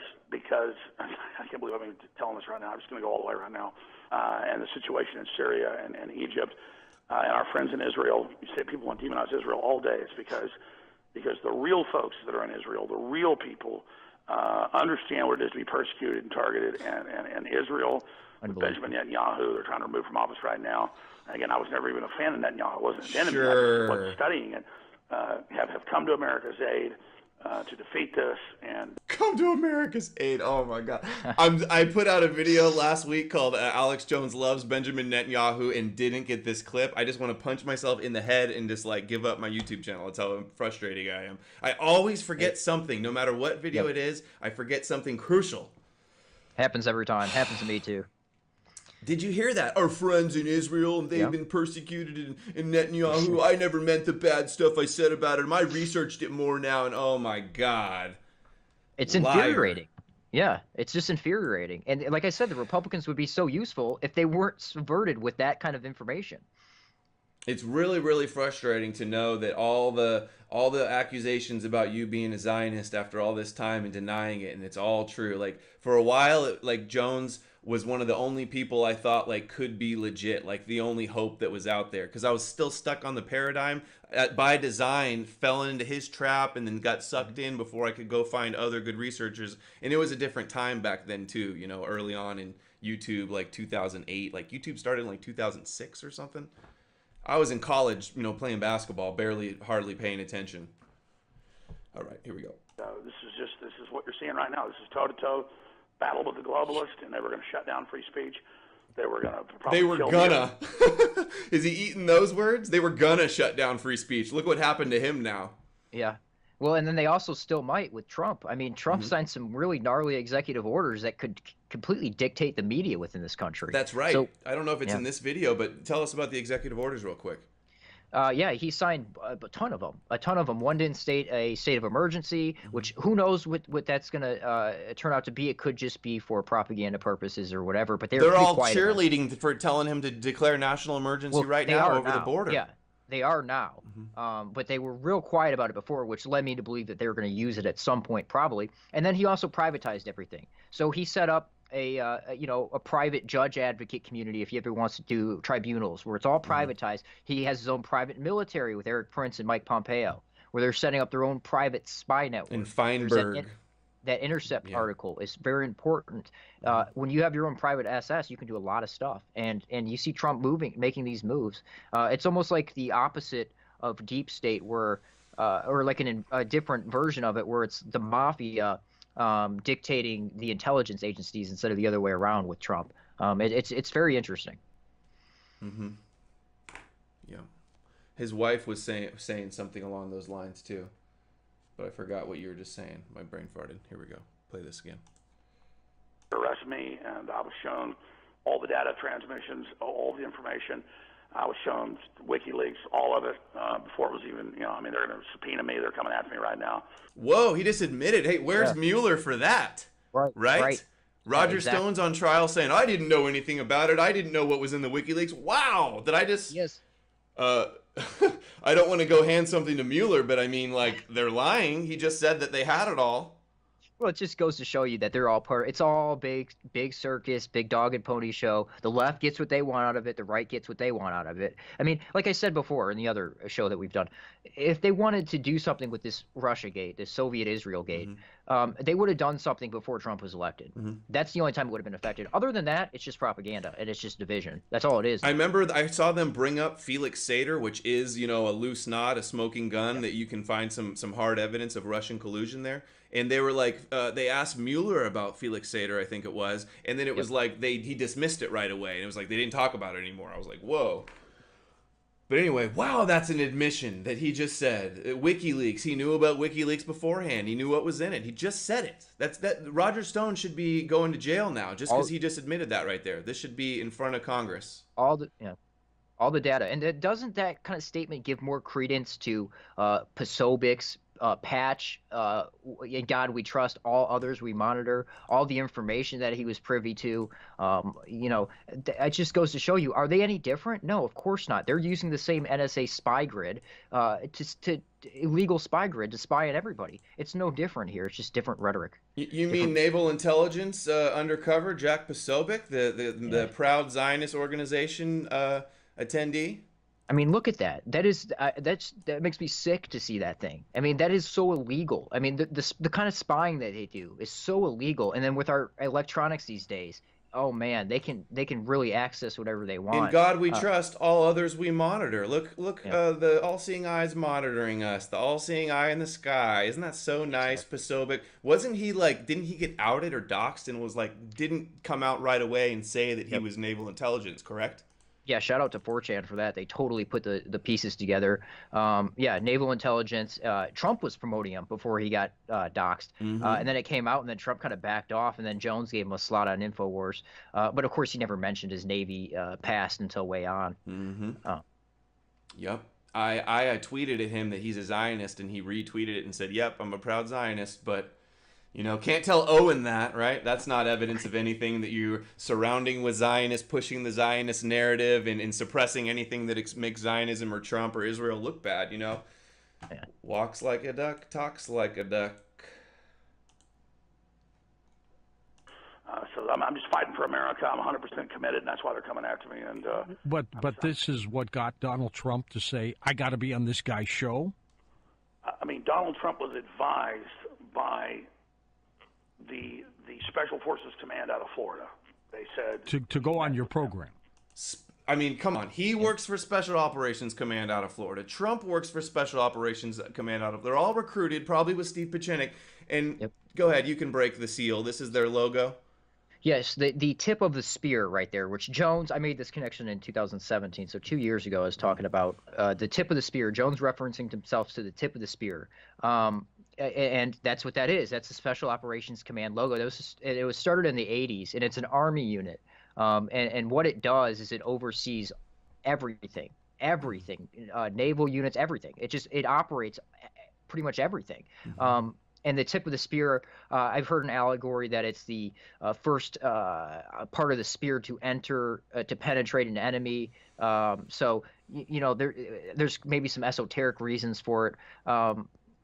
I can't believe I'm telling this right now. I'm just going to go all the way right now. And the situation in Syria and Egypt and our friends in Israel. You say people want to demonize Israel all day. It's because the real folks that are in Israel, the real people, understand what it is to be persecuted and targeted. And Israel, with Benjamin Netanyahu, they're trying to remove from office right now. Again, I was never even a fan of Netanyahu. I wasn't an enemy. I just wasn't studying it. Have come to America's aid to defeat this and come to America's aid. Oh my God! I put out a video last week called "Alex Jones loves Benjamin Netanyahu" and didn't get this clip. I just want to punch myself in the head and just like give up my YouTube channel. That's how frustrating I am. I always forget something, no matter what video it is. I forget something crucial. Happens every time. Happens to me too. Did you hear that? Our friends in Israel, and they've been persecuted in Netanyahu. I never meant the bad stuff I said about him. I researched it more now, and oh my God. It's infuriating. Yeah, it's just infuriating. And like I said, the Republicans would be so useful if they weren't subverted with that kind of information. It's really, really frustrating to know that all the accusations about you being a Zionist after all this time and denying it, and it's all true. Like for a while, like Jones was one of the only people I thought like could be legit, like the only hope that was out there, because I was still stuck on the paradigm. By design, fell into his trap and then got sucked in before I could go find other good researchers. And it was a different time back then too, you know, early on in YouTube, like 2008. Like YouTube started in like 2006 or something. I was in college, you know, playing basketball, hardly paying attention. All right, here we go. This is what you're seeing right now. This is toe-to-toe battle with the globalists, and they were going to shut down free speech. They were going to probably kill Is he eating those words? They were gonna shut down free speech. Look what happened to him now. Yeah. Well, and then they also still might with Trump. I mean, Trump signed some really gnarly executive orders that could completely dictate the media within this country. That's right. So, I don't know if it's in this video, but tell us about the executive orders real quick. Yeah, he signed a ton of them. One didn't state a state of emergency, which who knows what that's going to turn out to be. It could just be for propaganda purposes or whatever. But they're all cheerleading for telling him to declare national emergency right now over the border. Yeah, they are now. But they were real quiet about it before, which led me to believe that they were going to use it at some point probably. And then he also privatized everything. So he set up a private judge advocate community if he ever wants to do tribunals where it's all privatized. He has his own private military with Eric Prince and Mike Pompeo, where they're setting up their own private spy network. And Feinberg. That Intercept article is very important. When you have your own private SS, you can do a lot of stuff. And you see Trump making these moves. It's almost like the opposite of deep state, where or like a different version of it, where it's the mafia dictating the intelligence agencies instead of the other way around with Trump. It's very interesting. Yeah, his wife was saying something along those lines too, but I forgot what you were just saying. My brain farted. Here we go. Play this again. Arrest me, and I was shown all the data transmissions, all the information. I was shown WikiLeaks, all of it, before it was even, they're going to subpoena me. They're coming after me right now. Whoa, he just admitted. Hey, where's Mueller for that? Right? Roger Stone's on trial saying, I didn't know anything about it. I didn't know what was in the WikiLeaks. Wow, did I just... Yes. I don't want to go hand something to Mueller, but I mean, like, they're lying. He just said that they had it all. Well, it just goes to show you that they're all it's all big circus, big dog and pony show. The left gets what they want out of it. The right gets what they want out of it. I mean, like I said before in the other show that we've done, if they wanted to do something with this Russia gate, this Soviet Israel gate, they would have done something before Trump was elected. That's the only time it would have been affected. Other than that, it's just propaganda and it's just division. That's all it is. I remember I saw them bring up Felix Sater, which is, you know, a loose knot, a smoking gun that you can find some hard evidence of Russian collusion there. And they were like, they asked Mueller about Felix Sater, I think it was, and then it was like he dismissed it right away. And it was like they didn't talk about it anymore. I was like, whoa. But anyway, wow, that's an admission that he just said. WikiLeaks, he knew about WikiLeaks beforehand. He knew what was in it. He just said it. That Roger Stone should be going to jail now just because he just admitted that right there. This should be in front of Congress. All the data. And doesn't that kind of statement give more credence to Posobic's patch, in God we trust, all others we monitor, all the information that he was privy to? You know, it just goes to show you, are they any different? No, of course not. They're using the same NSA spy grid, illegal spy grid to spy on everybody. It's no different here. It's just different rhetoric. You mean naval intelligence undercover Jack Posobiec, the proud Zionist organization attendee? I mean, look at that. That makes me sick to see that thing. I mean, that is so illegal. I mean, the kind of spying that they do is so illegal. And then with our electronics these days, oh man, they can really access whatever they want. In God we trust, all others we monitor. Look, the all-seeing eye is monitoring us. The all-seeing eye in the sky. Isn't that so nice, Posobiec? Wasn't he like? Didn't he get outed or doxxed and was like? Didn't come out right away and say that he was naval intelligence? Correct. Yeah, shout out to 4chan for that. They totally put the pieces together. Yeah, naval intelligence. Trump was promoting him before he got doxxed. And then it came out, and then Trump kind of backed off, and then Jones gave him a slot on Infowars. But, of course, he never mentioned his Navy past until way on. Yep. I tweeted at him that he's a Zionist, and he retweeted it and said, yep, I'm a proud Zionist, but... You know, can't tell Owen that, right? That's not evidence of anything that you're surrounding with Zionists, pushing the Zionist narrative and suppressing anything that makes Zionism or Trump or Israel look bad, you know? Yeah. Walks like a duck, talks like a duck. So I'm just fighting for America. I'm 100% committed, and that's why they're coming after me. And But this is what got Donald Trump to say, I got to be on this guy's show? I mean, Donald Trump was advised by... the Special Forces Command out of Florida. They said to go on your program. I mean, come on. He works for Special Operations Command out of Florida. Trump works for Special Operations Command out of. They're all recruited, probably with Steve Pieczenik. And go ahead, you can break the seal. This is their logo. Yes, the tip of the spear right there, which Jones, I made this connection in 2017, so 2 years ago I was talking about the tip of the spear. Jones referencing himself to the tip of the spear. And that's what that is. That's the Special Operations Command logo. It was started in the 80s, and it's an Army unit. And what it does is it oversees everything, naval units, everything. It operates pretty much everything. And the tip of the spear, I've heard an allegory that it's the first part of the spear to enter, to penetrate an enemy. So, you know, there's maybe some esoteric reasons for it.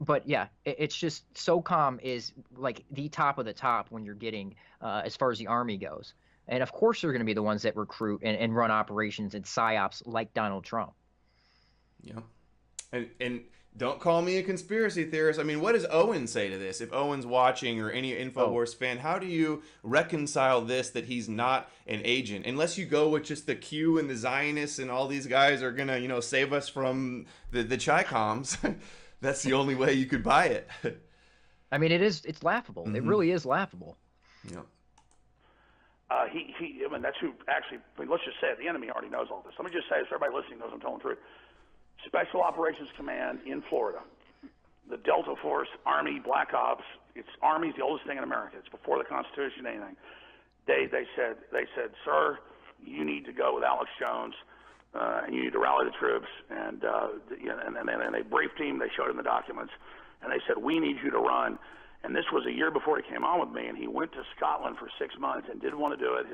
But yeah, it's just SOCOM is like the top of the top when you're getting as far as the Army goes. And of course they're going to be the ones that recruit and run operations and psyops like Donald Trump. Yeah. And don't call me a conspiracy theorist. I mean, what does Owen say to this? If Owen's watching or any Infowars fan, how do you reconcile this that he's not an agent? Unless you go with just the Q and the Zionists and all these guys are going to, you know, save us from the Chi-Coms. That's the only way you could buy it. I mean, it's laughable. It really is laughable. Yeah. I mean, that's who actually, I mean, let's just say it, the enemy already knows all this. Let me just say, so everybody listening knows I'm telling the truth. Special Operations Command in Florida, the Delta Force, Army, Black Ops, Army's the oldest thing in America. It's before the Constitution, anything. They said, sir, you need to go with Alex Jones. And you need to rally the troops, and they briefed him. They showed him the documents, and they said, "We need you to run." And this was a year before he came on with me, and he went to Scotland for 6 months and didn't want to do it.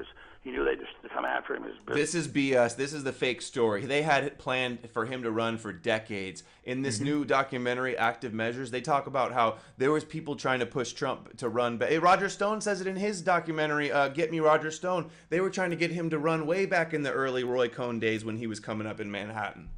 He knew they'd just come after him. This is BS. This is the fake story. They had it planned for him to run for decades. In this new documentary, Active Measures, they talk about how there was people trying to push Trump to run. But Roger Stone says it in his documentary, Get Me Roger Stone. They were trying to get him to run way back in the early Roy Cohn days when he was coming up in Manhattan.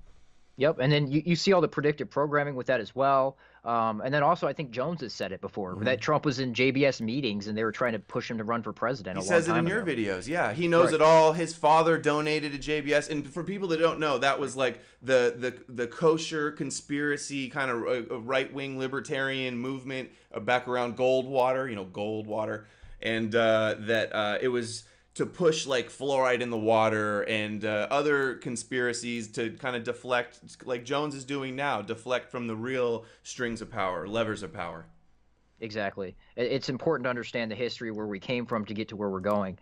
Yep, and then you see all the predictive programming with that as well. And then also, I think Jones has said it before, that Trump was in JBS meetings and they were trying to push him to run for president. He says it in your videos. Yeah, he knows it all. His father donated to JBS. And for people that don't know, that was like the kosher conspiracy kind of right-wing libertarian movement back around Goldwater, Goldwater. And that it was to push like fluoride in the water and other conspiracies to kind of deflect, like Jones is doing now, deflect from the real strings of power, levers of power. Exactly. It's important to understand the history where we came from to get to where we're going.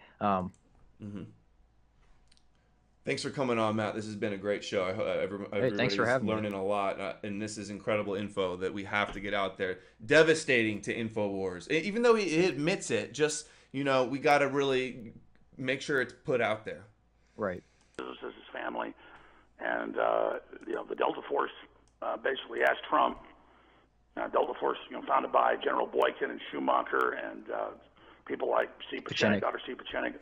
Thanks for coming on, Matt. This has been a great show. Everybody's thanks for having learning me. a lot, and this is incredible info that we have to get out there. Devastating to Infowars. Even though he admits it, just, we got to really make sure it's put out there. Right. This is his family, and the Delta Force basically asked Trump. Delta Force, founded by General Boykin and Schumacher and people like Dr. C. Pachenik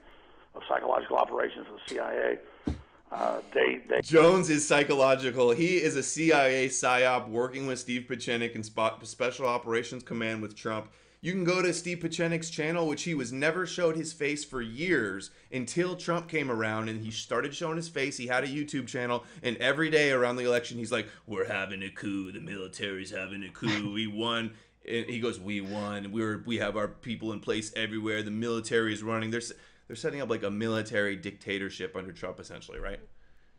of Psychological Operations of the CIA. Jones is psychological. He is a CIA psyop working with Steve Pachenik and Special Operations Command with Trump. You can go to Steve Pachenik's channel, which he was never showed his face for years until Trump came around and he started showing his face. He had a YouTube channel, and every day around the election, he's like, "We're having a coup. The military's having a coup. We won." And he goes, "We won. We have our people in place everywhere. The military is running." They're setting up like a military dictatorship under Trump, essentially, right?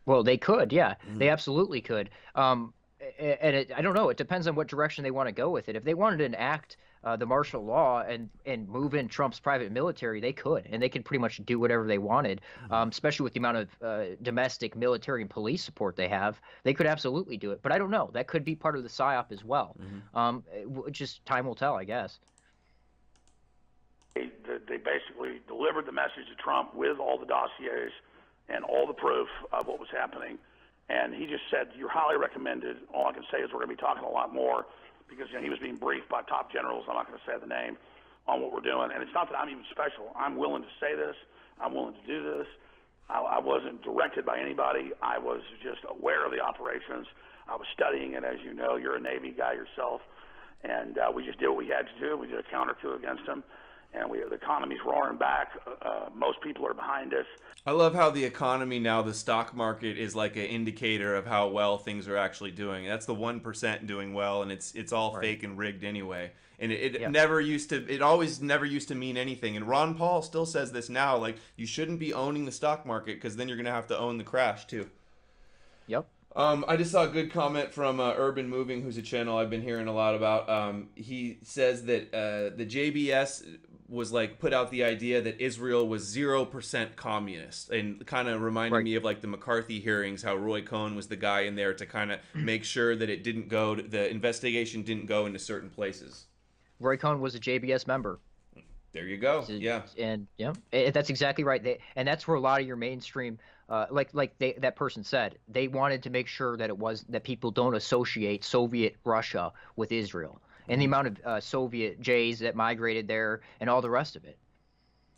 Well, they could, yeah. They absolutely could. And I don't know. It depends on what direction they want to go with it. If they wanted to enact the martial law and move in Trump's private military, they could. And they could pretty much do whatever they wanted, especially with the amount of domestic military and police support they have. They could absolutely do it. But I don't know. That could be part of the PSYOP as well. Just time will tell, I guess. They basically delivered the message to Trump with all the dossiers and all the proof of what was happening. And he just said, "You're highly recommended." All I can say is we're going to be talking a lot more because he was being briefed by top generals. I'm not going to say the name on what we're doing. And it's not that I'm even special. I'm willing to say this. I'm willing to do this. I wasn't directed by anybody. I was just aware of the operations. I was studying it. As you know, you're a Navy guy yourself. And we just did what we had to do. We did a counter coup against him. And the economy's roaring back. Most people are behind us. I love how the economy now, the stock market is like an indicator of how well things are actually doing. That's the 1% doing well, and it's all fake and rigged anyway. And it always never used to mean anything. And Ron Paul still says this now, like, you shouldn't be owning the stock market because then you're going to have to own the crash too. Yep. I just saw a good comment from Urban Moving, who's a channel I've been hearing a lot about. He says that the JBS was like put out the idea that Israel was 0% communist, and kind of reminded me of like the McCarthy hearings, how Roy Cohn was the guy in there to kind of make sure that it didn't go, the investigation didn't go into certain places. Roy Cohn was a JBS member. There you go. Yeah. And that's exactly right. And that's where a lot of your mainstream, that person said, they wanted to make sure that people don't associate Soviet Russia with Israel. And the amount of Soviet Jays that migrated there and all the rest of it.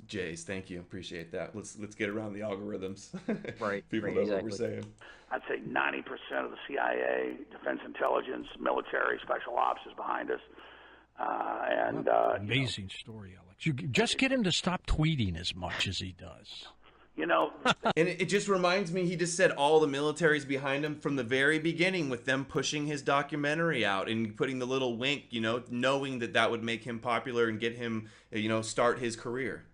Jays, thank you. Appreciate that. Let's get around the algorithms. Right. People know what we're saying. I'd say 90% of the CIA, Defense Intelligence, military, special ops is behind us. Amazing story, Alex. You just get him to stop tweeting as much as he does. And it just reminds me, he just said all the military's behind him from the very beginning, with them pushing his documentary out and putting the little wink, knowing that would make him popular and get him, start his career.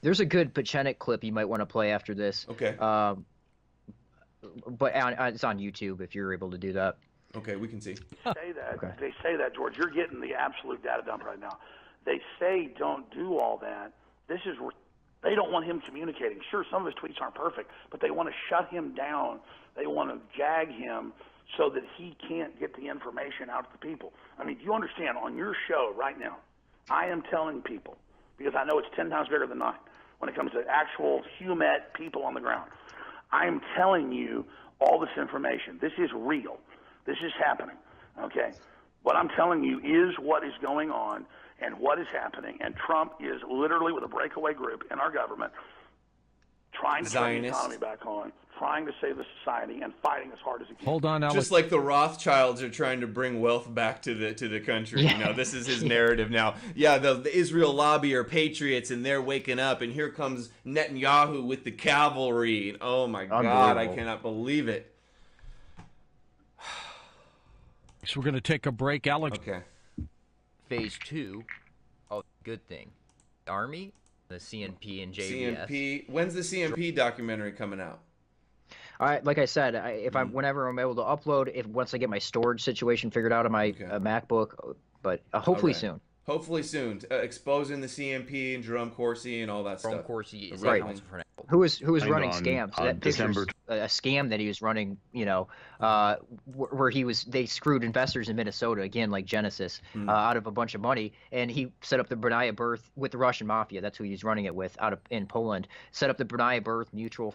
There's a good Pachenik clip you might want to play after this. Okay. But it's on YouTube if you're able to do that. Okay, we can see. They say that, George. You're getting the absolute data dump right now. They say don't do all that. They don't want him communicating. Sure, some of his tweets aren't perfect, but they want to shut him down. They want to gag him so that he can't get the information out to the people. I mean, do you understand? On your show right now, I am telling people, because I know it's 10 times bigger than mine when it comes to actual humet people on the ground. I am telling you all this information. This is real. This is happening, okay? What I'm telling you is what is going on and what is happening, and Trump is literally with a breakaway group in our government trying to turn the Zionist. economy back on, trying to save the society, and fighting as hard as he can. Hold on, Alex. Just like the Rothschilds are trying to bring wealth back to the country. You know, this is his narrative now. Yeah, the Israel lobby are patriots, and they're waking up, and here comes Netanyahu with the cavalry. Oh my God, I cannot believe it. So we're going to take a break, Alex. Okay. Phase 2. Oh, good thing. Army, the CNP, and JBS. CNP. When's the CNP documentary coming out? Like I said, whenever I'm able to upload, once I get my storage situation figured out on my MacBook, but hopefully soon. Hopefully soon. Exposing the CNP and Jerome Corsi and all that stuff. Jerome Corsi is right. Who was running scams? That December. A scam that he was running, you know, where they screwed investors in Minnesota again, like Genesis, out of a bunch of money, and he set up the Brania Birth with the Russian mafia. That's who he was running it with in Poland. Set up the Brania Birth Mutual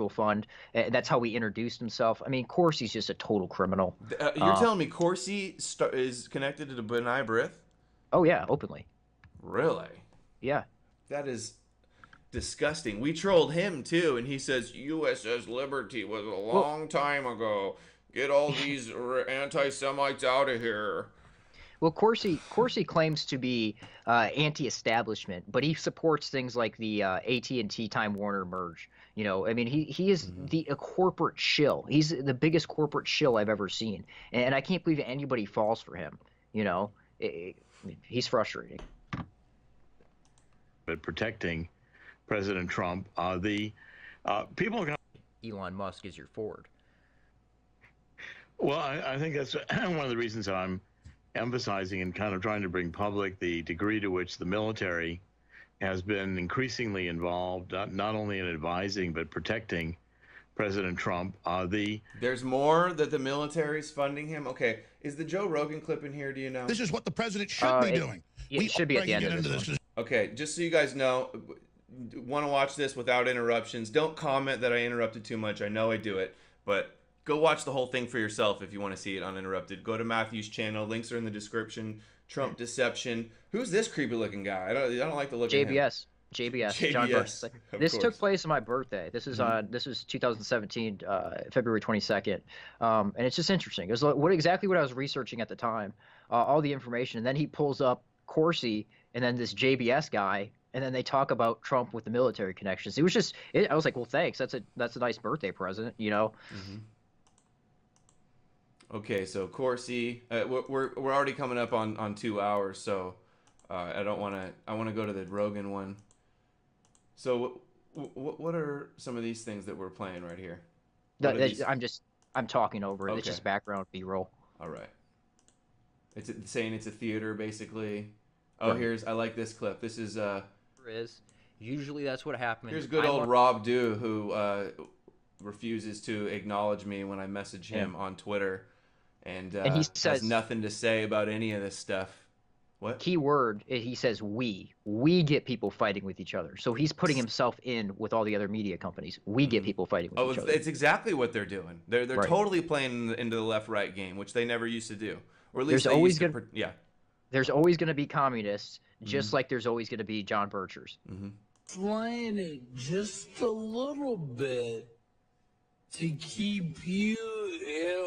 Fund. That's how he introduced himself. I mean, Corsi's just a total criminal. You're telling me Corsi is connected to the B'nai B'rith? Oh yeah, openly. Really? Yeah. That is disgusting. We trolled him too, and he says USS Liberty was a long time ago. Get all these anti-Semites out of here. Well, Corsi claims to be anti-establishment, but he supports things like the AT&T Time Warner merge. You know, I mean, he is a corporate shill. He's the biggest corporate shill I've ever seen, and I can't believe anybody falls for him. You know, he's frustrating. But protecting President Trump, the people are going to... Elon Musk is your Ford. Well, I think that's one of the reasons that I'm emphasizing and kind of trying to bring public the degree to which the military has been increasingly involved, not only in advising but protecting President Trump. There's more that the military's funding him. Okay, is the Joe Rogan clip in here? Do you know? This is what the president should be doing. It should be at the end of this. Okay, just so you guys know, want to watch this without interruptions. Don't comment that I interrupted too much. I know I do it, but go watch the whole thing for yourself if you want to see it uninterrupted. Go to Matthew's channel. Links are in the description. Trump deception. Who's this creepy looking guy? I don't like the look of him. JBS. John Burns. This took place on my birthday. This is this was 2017, February 22nd, and it's just interesting. It was what I was researching at the time, all the information, and then he pulls up Corsi and then this JBS guy, and then they talk about Trump with the military connections. It was just, I was like, well, thanks. That's a nice birthday present, you know. Okay, so Corsi, we're already coming up on 2 hours, so I want to go to the Rogan one. So what are some of these things that we're playing right here? I'm talking over it. Okay. It's just background B-roll. All right. It's saying it's a theater, basically. Oh, Right. I like this clip. This is usually that's what happens. Here's good old Rob Dew, who refuses to acknowledge me when I message him on Twitter, and he says, has nothing to say about any of this stuff. What? Key word, he says we get people fighting with each other. So he's putting himself in with all the other media companies. We get people fighting with each other. It's exactly what they're doing. They're Right. totally playing into the left-right game, which they never used to do. Or at least There's always going to be communists, just like there's always going to be John Birchers. Explain it just a little bit to keep you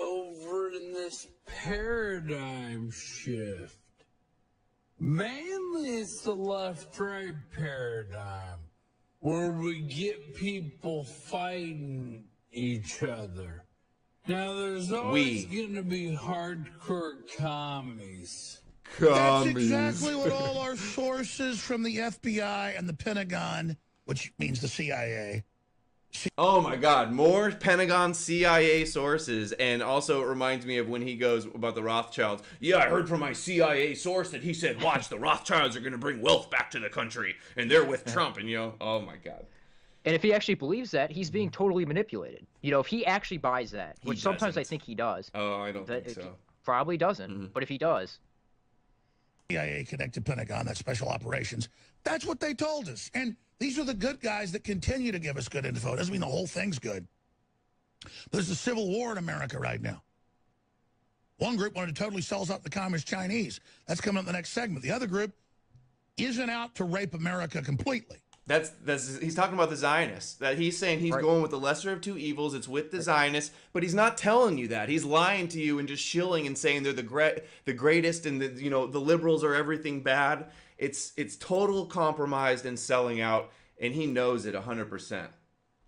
over in this paradigm shift. Mainly it's the left-right paradigm, where we get people fighting each other. Now, there's always going to be hardcore commies. That's exactly what all our sources from the FBI and the Pentagon, which means the CIA. Oh my God, more Pentagon CIA sources, and also it reminds me of when he goes about the Rothschilds. Yeah, I heard from my CIA source that he said, watch, the Rothschilds are going to bring wealth back to the country, and they're with Trump, and oh my God. And if he actually believes that, he's being totally manipulated. You know, if he actually buys that, which sometimes I think he does. Oh, I don't think so. Probably doesn't, but if he does. CIA connected Pentagon, that's special operations. That's what they told us. And these are the good guys that continue to give us good info. Doesn't mean the whole thing's good. There's a civil war in America right now. One group wanted to totally sell out the communist Chinese. That's coming up in the next segment. The other group isn't out to rape America completely. He's talking about the Zionists. That he's saying he's going with the lesser of two evils. It's with the Zionists, but he's not telling you that. He's lying to you and just shilling and saying they're the greatest, and the liberals are everything bad. It's total compromised and selling out, and he knows it 100%.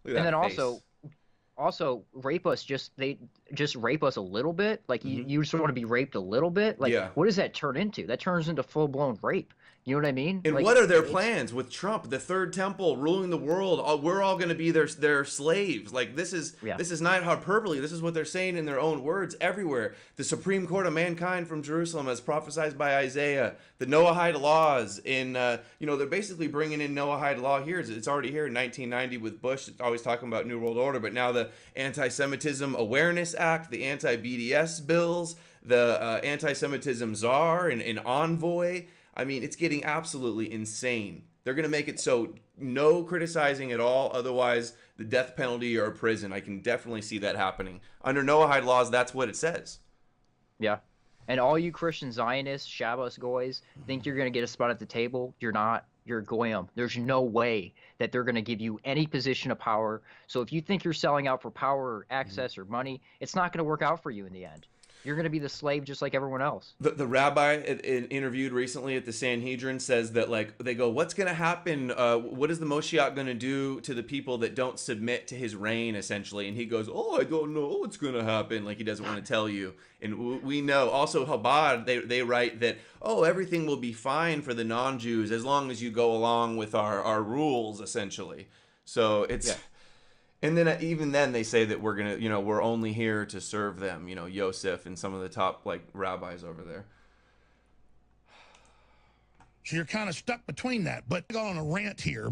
And then also rape us. They just rape us a little bit. Like you just want to be raped a little bit. Like what does that turn into? That turns into full blown rape. You know what I mean? And like, what are their plans with Trump, the third temple, ruling the world? We're all going to be their slaves. Like this is not hyperbole. This is what they're saying in their own words everywhere. The Supreme Court of mankind from Jerusalem, as prophesied by Isaiah. The Noahide laws they're basically bringing in Noahide law here. It's already here in 1990 with Bush. It's always talking about New World Order, but now the Anti-Semitism Awareness Act, the anti-BDS bills, the Anti-Semitism Czar and Envoy. I mean, it's getting absolutely insane. They're going to make it so no criticizing at all. Otherwise, the death penalty or prison. I can definitely see that happening. Under Noahide laws, that's what it says. Yeah. And all you Christian Zionists, Shabbos goys, think you're going to get a spot at the table. You're not. You're goyim. There's no way that they're going to give you any position of power. So if you think you're selling out for power or access or money, it's not going to work out for you in the end. You're going to be the slave just like everyone else. The rabbi interviewed recently at the Sanhedrin says that, like, they go, what's going to happen? What is the Moshiach going to do to the people that don't submit to his reign, essentially? And he goes, oh, I don't know what's going to happen. Like, he doesn't want to tell you. And we know. Also, Chabad, they write that, oh, everything will be fine for the non-Jews as long as you go along with our rules, essentially. So it's... Yeah. And then even then they say that we're going to, we're only here to serve them, Yosef and some of the top rabbis over there. So you're kind of stuck between that. But on a rant here,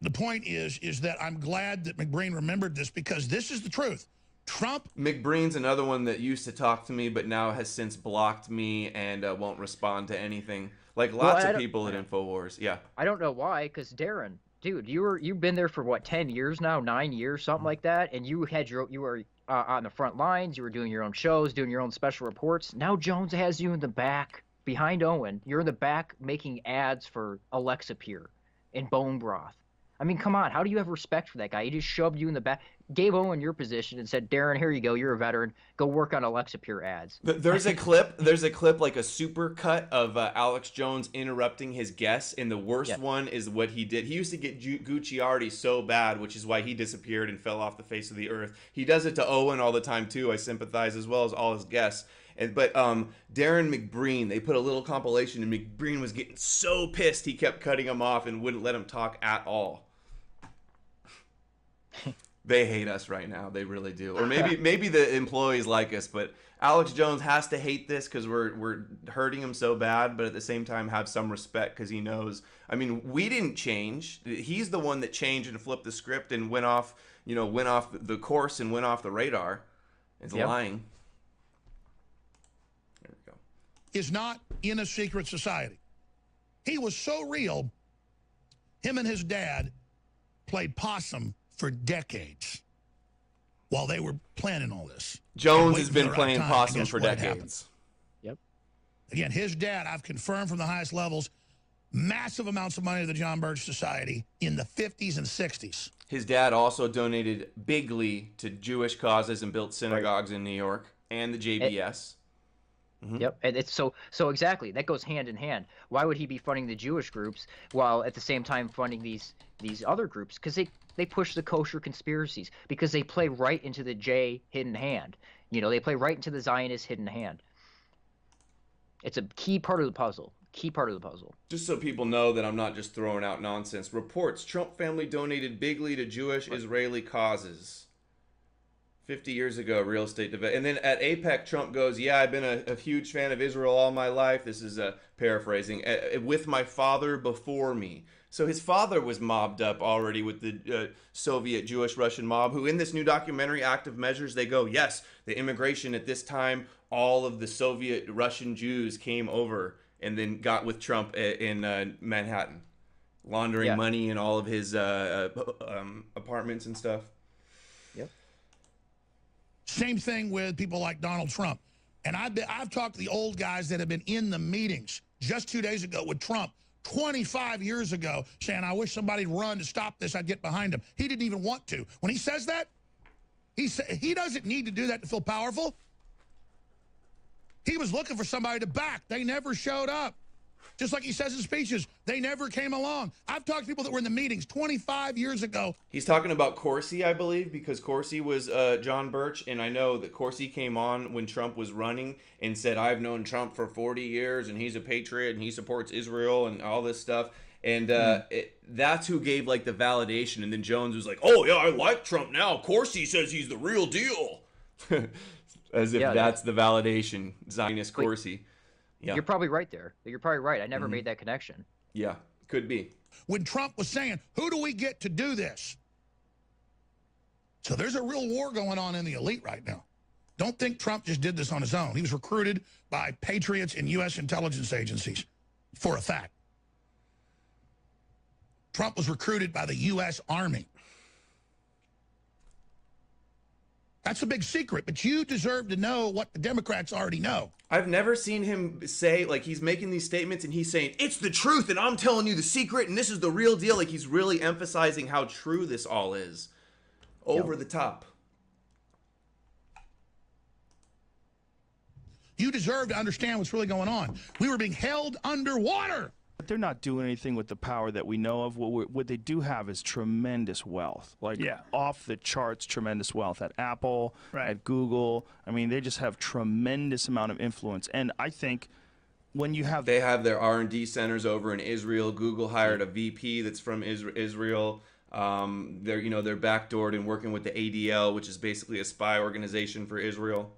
the point is that I'm glad that McBreen remembered this because this is the truth. Trump. McBreen's another one that used to talk to me, but now has since blocked me and won't respond to anything. Like lots of people at Infowars. Yeah. I don't know why, because Darren. Dude, you've been there for what, 10 years now, 9 years, something like that, and you were on the front lines, you were doing your own shows, doing your own special reports. Now Jones has you in the back behind Owen. You're in the back making ads for Aleksander and bone broth. I mean, come on, how do you have respect for that guy? He just shoved you in the back, gave Owen your position, and said, Darren, here you go, you're a veteran, go work on Aleksander ads. There's a clip, like a super cut of Alex Jones interrupting his guests, and the worst one is what he did. He used to get Gucciardi so bad, which is why he disappeared and fell off the face of the earth. He does it to Owen all the time, too. I sympathize, as well as all his guests. But Darren McBreen, they put a little compilation, and McBreen was getting so pissed he kept cutting him off and wouldn't let him talk at all. They hate us right now. They really do. Or maybe the employees like us, but Alex Jones has to hate this because we're hurting him so bad, but at the same time have some respect because he knows. I mean, we didn't change. He's the one that changed and flipped the script and went off the course and went off the radar. It's lying. There we go. Is not in a secret society. He was so real, him and his dad played possum for decades while they were planning all this. Jones has been playing possum for decades. Yep. Again, his dad, I've confirmed from the highest levels, massive amounts of money to the John Birch Society in the 50s and 60s. His dad also donated bigly to Jewish causes and built synagogues in New York and the JBS. Yep, and it's so exactly that goes hand in hand. Why would he be funding the Jewish groups while at the same time funding these other groups? Because they push the kosher conspiracies because they play right into the J hidden hand. They play right into the Zionist hidden hand. It's a key part of the puzzle. Just so people know that I'm not just throwing out nonsense. Reports: Trump family donated bigly to Jewish Israeli causes. 50 years ago, real estate development. And then at APEC, Trump goes, yeah, I've been a huge fan of Israel all my life. This is paraphrasing. With my father before me. So his father was mobbed up already with the Soviet Jewish-Russian mob, who in this new documentary, Active Measures, they go, yes, the immigration at this time, all of the Soviet Russian Jews came over and then got with Trump in Manhattan, laundering money in all of his apartments and stuff. Yep. Same thing with people like Donald Trump. And I've talked to the old guys that have been in the meetings just 2 days ago with Trump 25 years ago saying, I wish somebody'd run to stop this, I'd get behind him. He didn't even want to. When he says that, he doesn't need to do that to feel powerful. He was looking for somebody to back. They never showed up. Just like he says in speeches, they never came along. I've talked to people that were in the meetings 25 years ago. He's talking about Corsi, I believe, because Corsi was John Birch, and I know that Corsi came on when Trump was running and said, I've known Trump for 40 years, and he's a patriot, and he supports Israel, and all this stuff. And that's who gave, like, the validation. And then Jones was like, oh, yeah, I like Trump now. Corsi says he's the real deal. As if that's the validation, Zionist Corsi. Yeah. You're probably right there. You're probably right. I never made that connection. Yeah, could be. When Trump was saying, who do we get to do this? So there's a real war going on in the elite right now. Don't think Trump just did this on his own. He was recruited by patriots and U.S. intelligence agencies, for a fact. Trump was recruited by the U.S. Army. That's a big secret, but you deserve to know what the Democrats already know. I've never seen him say, like, he's making these statements and he's saying, it's the truth and I'm telling you the secret and this is the real deal. Like, he's really emphasizing how true this all is. Over the top. You deserve to understand what's really going on. We were being held underwater. But they're not doing anything with the power that we know of. What they do have is tremendous wealth, like off the charts tremendous wealth at Apple, at Google. I mean, they just have tremendous amount of influence. And I think when you have... They have their R&D centers over in Israel. Google hired a VP that's from Israel. They're backdoored and working with the ADL, which is basically a spy organization for Israel.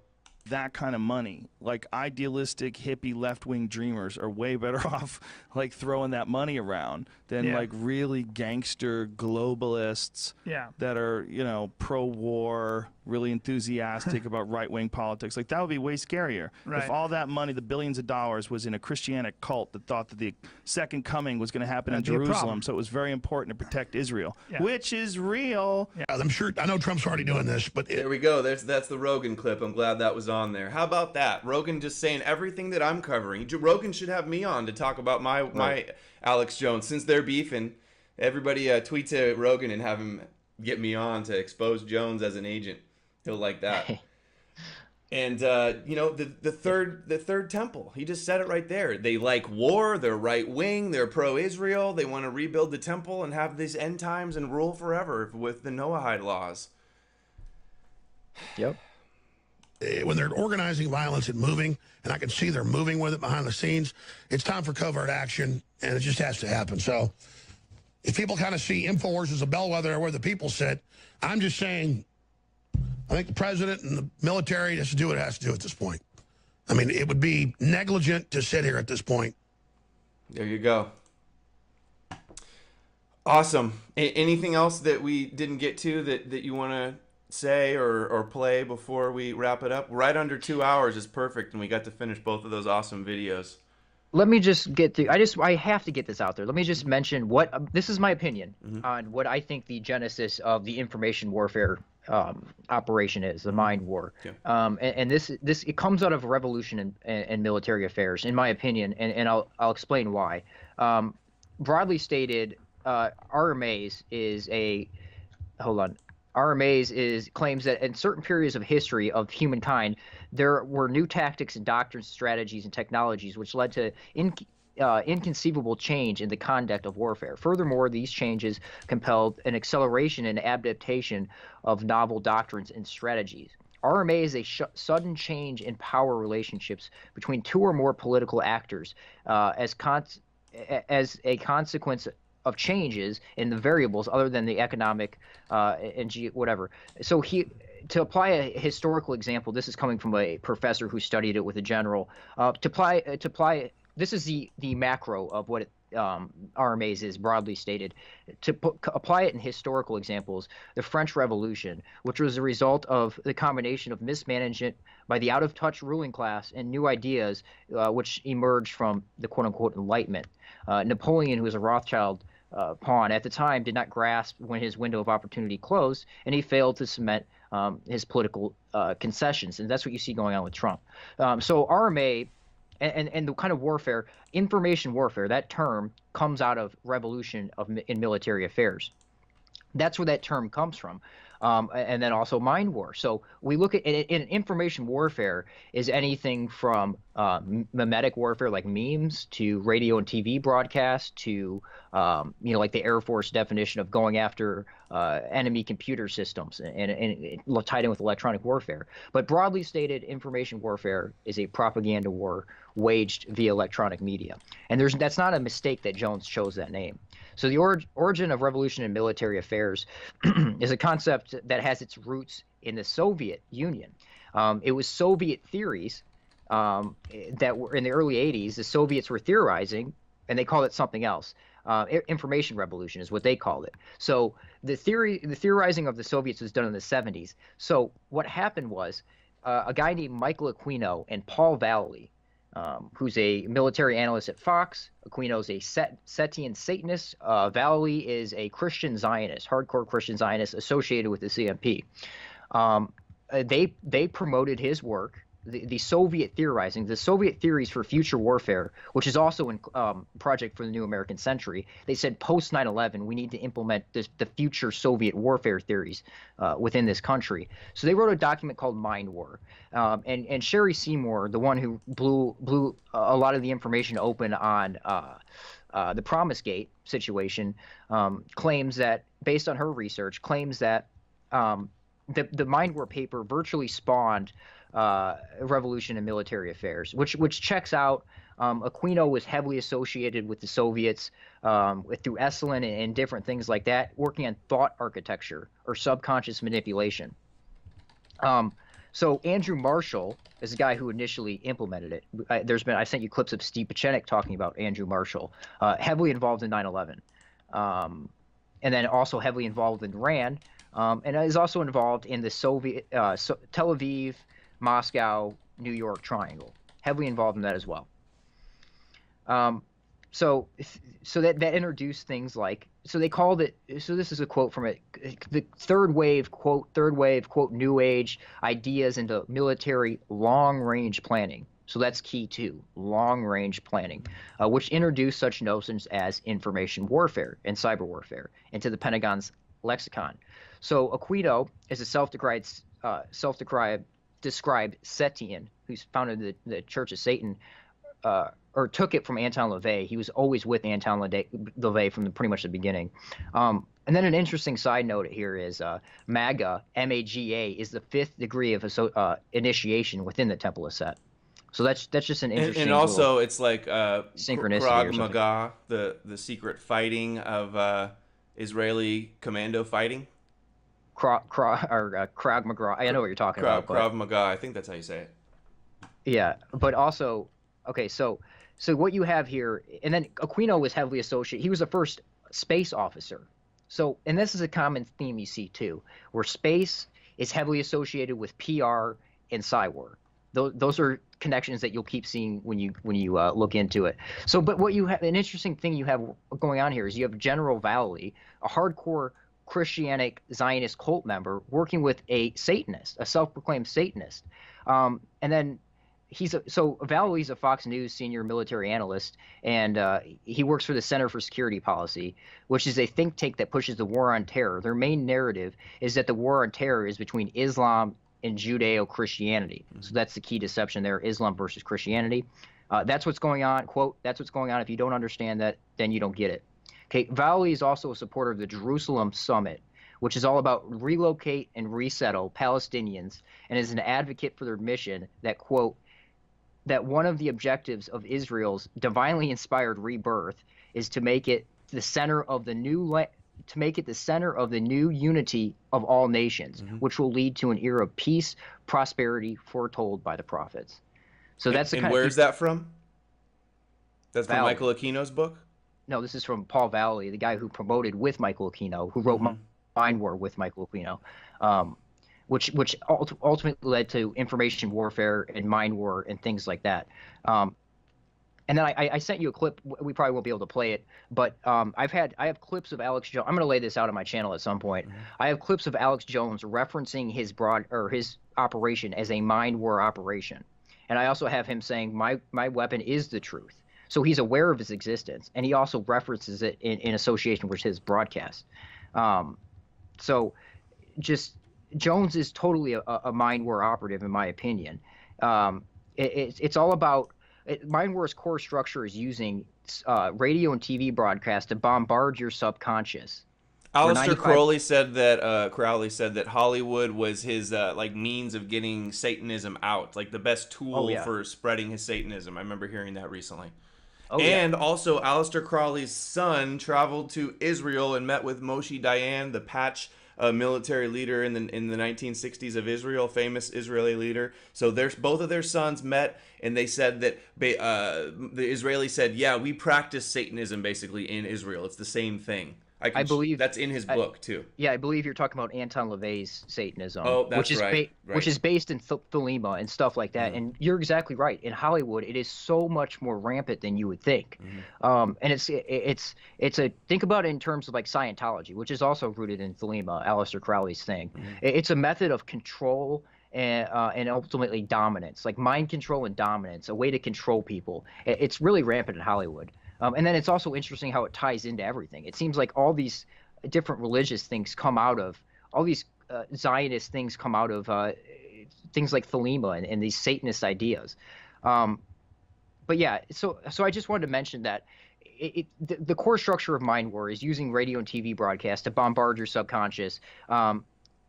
That kind of money, like idealistic hippie left-wing dreamers, are way better off like throwing that money around than like really gangster globalists that are pro-war, really enthusiastic about right-wing politics. Like, that would be way scarier if all that money, the billions of dollars, was in a Christianic cult that thought that the second coming was going to happen in Jerusalem, so it was very important to protect Israel, which is real. I'm sure, I know Trump's already doing this, but there we go. That's the Rogan clip. I'm glad that was on there. How about that? Rogan just saying everything that I'm covering. Rogan should have me on to talk about my Alex Jones. Since they're beefing, everybody tweet to Rogan and have him get me on to expose Jones as an agent. He'll like that. And the third temple, he just said it right there. They like war, they're right wing, they're pro-Israel, they want to rebuild the temple and have these end times and rule forever with the Noahide laws. Yep. When they're organizing violence and moving, and I can see they're moving with it behind the scenes, it's time for covert action, and it just has to happen. So if people kind of see Infowars as a bellwether where the people sit, I'm just saying, I think the president and the military has to do what it has to do at this point. I mean, it would be negligent to sit here at this point. There you go. Awesome. Anything else that we didn't get to that you want to say or play before we wrap it up? Right under 2 hours is perfect, and we got to finish both of those awesome videos. Let me just get through. I have to get this out there. Let me just mention what this is my opinion on what I think the genesis of the information warfare operation is, the mind war. And this it comes out of a revolution in military affairs, in my opinion, and I'll explain why. Broadly stated, RMAs is a RMAs claims that in certain periods of history of humankind, there were new tactics and doctrines, strategies, and technologies which led to inconceivable change in the conduct of warfare. Furthermore, these changes compelled an acceleration and adaptation of novel doctrines and strategies. RMA is a sudden change in power relationships between two or more political actors as a consequence of changes in the variables other than the economic and whatever. So to apply a historical example, this is coming from a professor who studied it with a general. To apply this is the macro of what RMAs is, broadly stated. To apply it in historical examples, the French Revolution, which was a result of the combination of mismanagement by the out-of-touch ruling class and new ideas which emerged from the quote-unquote Enlightenment. Napoleon, who was a Rothschild pawn at the time, did not grasp when his window of opportunity closed, and he failed to cement his political concessions. And that's what you see going on with Trump. So RMA and the kind of warfare, information warfare, that term comes out of revolution in military affairs. That's where that term comes from. And then also mind war. So we look at in information warfare is anything from mimetic warfare like memes to radio and TV broadcasts to like the Air Force definition of going after enemy computer systems and tied in with electronic warfare. But broadly stated, information warfare is a propaganda war waged via electronic media. And that's not a mistake that Jones chose that name. So the origin of revolution in military affairs is a concept that has its roots in the Soviet Union. It was Soviet theories that were in the early 80s. The Soviets were theorizing, and they called it something else. Information revolution is what they called it. So the theorizing of the Soviets was done in the 70s. So what happened was a guy named Michael Aquino and Paul Vallely, who's a military analyst at Fox. Aquino's a Setian Satanist. Vallely is a Christian Zionist, hardcore Christian Zionist associated with the CMP. They promoted his work, the Soviet theorizing, the Soviet theories for future warfare, which is also in Project for the New American Century. They said post 9/11, we need to implement the future Soviet warfare theories within this country. So they wrote a document called Mind War. And Sherry Seymour, the one who blew a lot of the information open on the Promise Gate situation, claims that, based on her research, the Mind War paper virtually spawned revolution in military affairs, which checks out. Aquino was heavily associated with the Soviets through Esalen and different things like that, working on thought architecture or subconscious manipulation. So Andrew Marshall is the guy who initially implemented it. I sent you clips of Steve Pachenik talking about Andrew Marshall, heavily involved in 9/11, and then also heavily involved in RAND, and is also involved in the Soviet Tel Aviv, Moscow, New York triangle, heavily involved in that as well. So that introduced things like, so they called it, so this is a quote from it, the third wave, quote, new age ideas into military long-range planning. So that's key too, long-range planning, which introduced such notions as information warfare and cyber warfare into the Pentagon's lexicon. So Aquino is a self-described Setian who's founded the Church of Satan, or took it from Anton LaVey. He was always with Anton LaVey from pretty much the beginning. And then an interesting side note here is MAGA, M-A-G-A, is the 5th degree of initiation within the Temple of Set. So that's just an interesting. And also, it's like synchronicity. Krav Maga, the secret fighting of Israeli commando fighting. Krav Maga. I know what you're talking about. Krav Maga. I think that's how you say it. Yeah, but also, okay, so what you have here, and then Aquino was heavily associated. He was the first space officer. So, and this is a common theme you see too, where space is heavily associated with PR and Psywar. Those are connections that you'll keep seeing when you look into it. So, but what you have, an interesting thing you have going on here is you have General Vallely, a hardcore Christianic Zionist cult member, working with a Satanist, a self-proclaimed Satanist, and then Vallely's a Fox News senior military analyst, and he works for the Center for Security Policy, which is a think tank that pushes the war on terror. Their main narrative is that the war on terror is between Islam and Judeo-Christianity. So that's the key deception there, Islam versus Christianity. That's what's going on. Quote, that's what's going on. If you don't understand that, then you don't get it. Okay, Vallely is also a supporter of the Jerusalem Summit, which is all about relocate and resettle Palestinians, and is an advocate for their mission that, quote, that one of the objectives of Israel's divinely inspired rebirth is to make it the center of the new unity of all nations, which will lead to an era of peace, prosperity foretold by the prophets. So that's the kind. And where's that from? That's from Vallely. Michael Aquino's book? No, this is from Paul Vallely, the guy who promoted with Michael Aquino, who wrote Mind War with Michael Aquino, which ultimately led to information warfare and mind war and things like that. And then I sent you a clip. We probably won't be able to play it, but I have clips of Alex Jones. I'm going to lay this out on my channel at some point. I have clips of Alex Jones referencing his operation as a mind war operation, And I also have him saying my weapon is the truth. So he's aware of its existence, and he also references it in association with his broadcast. So just Jones is totally a mind war operative, in my opinion. It's all about mind war's core structure is using radio and TV broadcasts to bombard your subconscious. Aleister Crowley said that Hollywood was his like means of getting Satanism out, like the best tool for spreading his Satanism. I remember hearing that recently. Also, Aleister Crowley's son traveled to Israel and met with Moshe Dayan, the patch military leader in the 1960s of Israel, famous Israeli leader. So both of their sons met, and they said that the Israelis said, yeah, we practice Satanism basically in Israel. It's the same thing. I believe that's in his book too. Yeah, I believe you're talking about Anton LaVey's Satanism, which is based in Thelema and stuff like that. And you're exactly right. In Hollywood, it is so much more rampant than you would think. And it's think about it in terms of like Scientology, which is also rooted in Thelema, Aleister Crowley's thing. It's a method of control and ultimately dominance, like mind control and dominance, a way to control people. It's really rampant in Hollywood. And then it's also interesting how it ties into everything. It seems like all these different religious things come out of, all these Zionist things come out of things like Thelema and these Satanist ideas. But yeah, so I just wanted to mention that the core structure of mind war is using radio and TV broadcasts to bombard your subconscious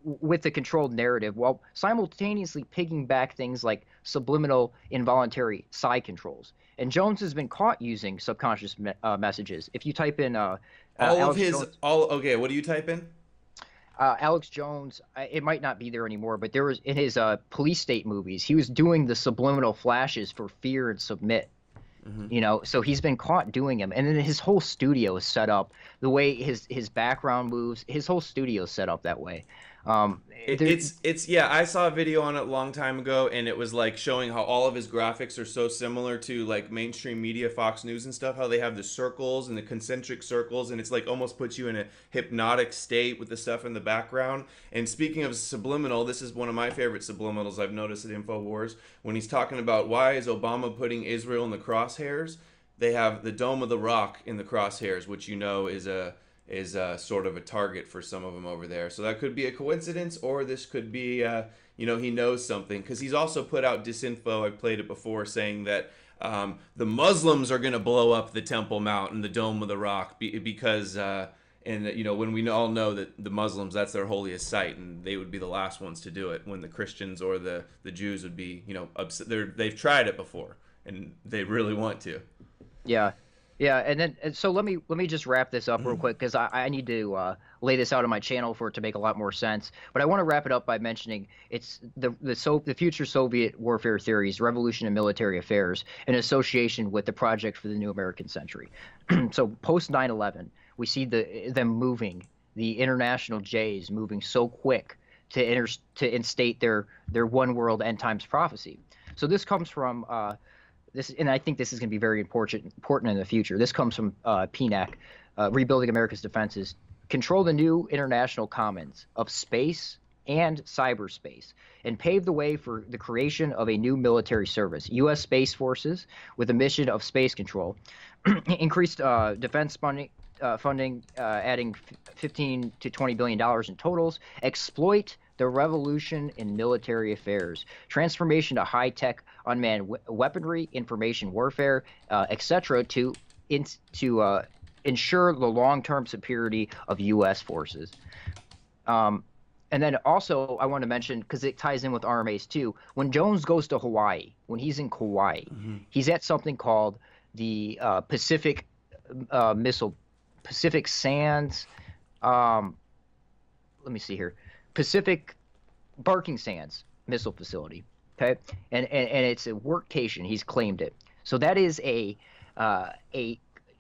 with the controlled narrative, while simultaneously picking back things like subliminal involuntary psi controls. And Jones has been caught using subconscious messages. If you type in what do you type in? Alex Jones, it might not be there anymore, but there was in his police state movies, he was doing the subliminal flashes for fear and submit. You know, so he's been caught doing them, and then his whole studio is set up the way his background moves. His whole studio is set up that way. I saw a video on it a long time ago, and it was like showing how all of his graphics are so similar to like mainstream media, Fox News and stuff, how they have the circles and the concentric circles, and it's like almost puts you in a hypnotic state with the stuff in the background. And speaking of subliminal, this is one of my favorite subliminals I've noticed at Infowars, when he's talking about why is Obama putting Israel in the crosshairs. They have the Dome of the Rock in the crosshairs, which you know is sort of a target for some of them over there. So that could be a coincidence, or this could be, he knows something. Because he's also put out disinfo, I've played it before, saying that the Muslims are going to blow up the Temple Mount and the Dome of the Rock because, when we all know that the Muslims, that's their holiest site, and they would be the last ones to do it, when the Christians or the Jews would be, upset. They've tried it before, and they really want to. Yeah. Yeah, and so let me just wrap this up real quick, because I need to lay this out on my channel for it to make a lot more sense. But I want to wrap it up by mentioning it's the future Soviet warfare theories, revolution in military affairs, in association with the project for the new American century. So post 9/11, we see them moving, the international J's moving so quick to instate their one world end times prophecy. So this comes from this, and I think this is going to be very important in the future. This comes from PNAC, Rebuilding America's Defenses. Control the new international commons of space and cyberspace, and pave the way for the creation of a new military service, U.S. Space Forces, with a mission of space control. Increased defense funding, adding $15 to $20 billion in totals. Exploit the revolution in military affairs. Transformation to high-tech unmanned weaponry, information warfare, etc. to ensure the long-term superiority of U.S. forces. And then also I want to mention, because it ties in with RMAs too, when Jones goes to Hawaii, when he's in Kauai, he's at something called the Pacific Sands, let me see here, Pacific Barking Sands Missile Facility, okay? And it's a workcation, he's claimed it. So that is a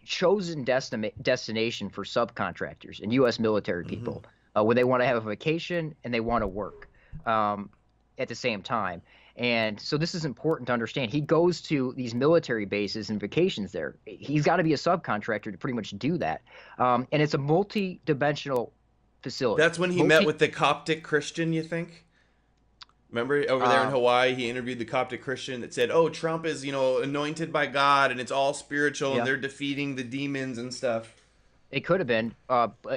chosen destination for subcontractors and U.S. military people, where they want to have a vacation and they want to work at the same time. And so this is important to understand. He goes to these military bases and vacations there. He's got to be a subcontractor to pretty much do that. And it's a multi-dimensional facility. That's when he met with the Coptic Christian, you think? Remember over there in Hawaii, he interviewed the Coptic Christian that said, "Oh, Trump is, you know, anointed by God, and it's all spiritual, and they're defeating the demons and stuff." It could have been.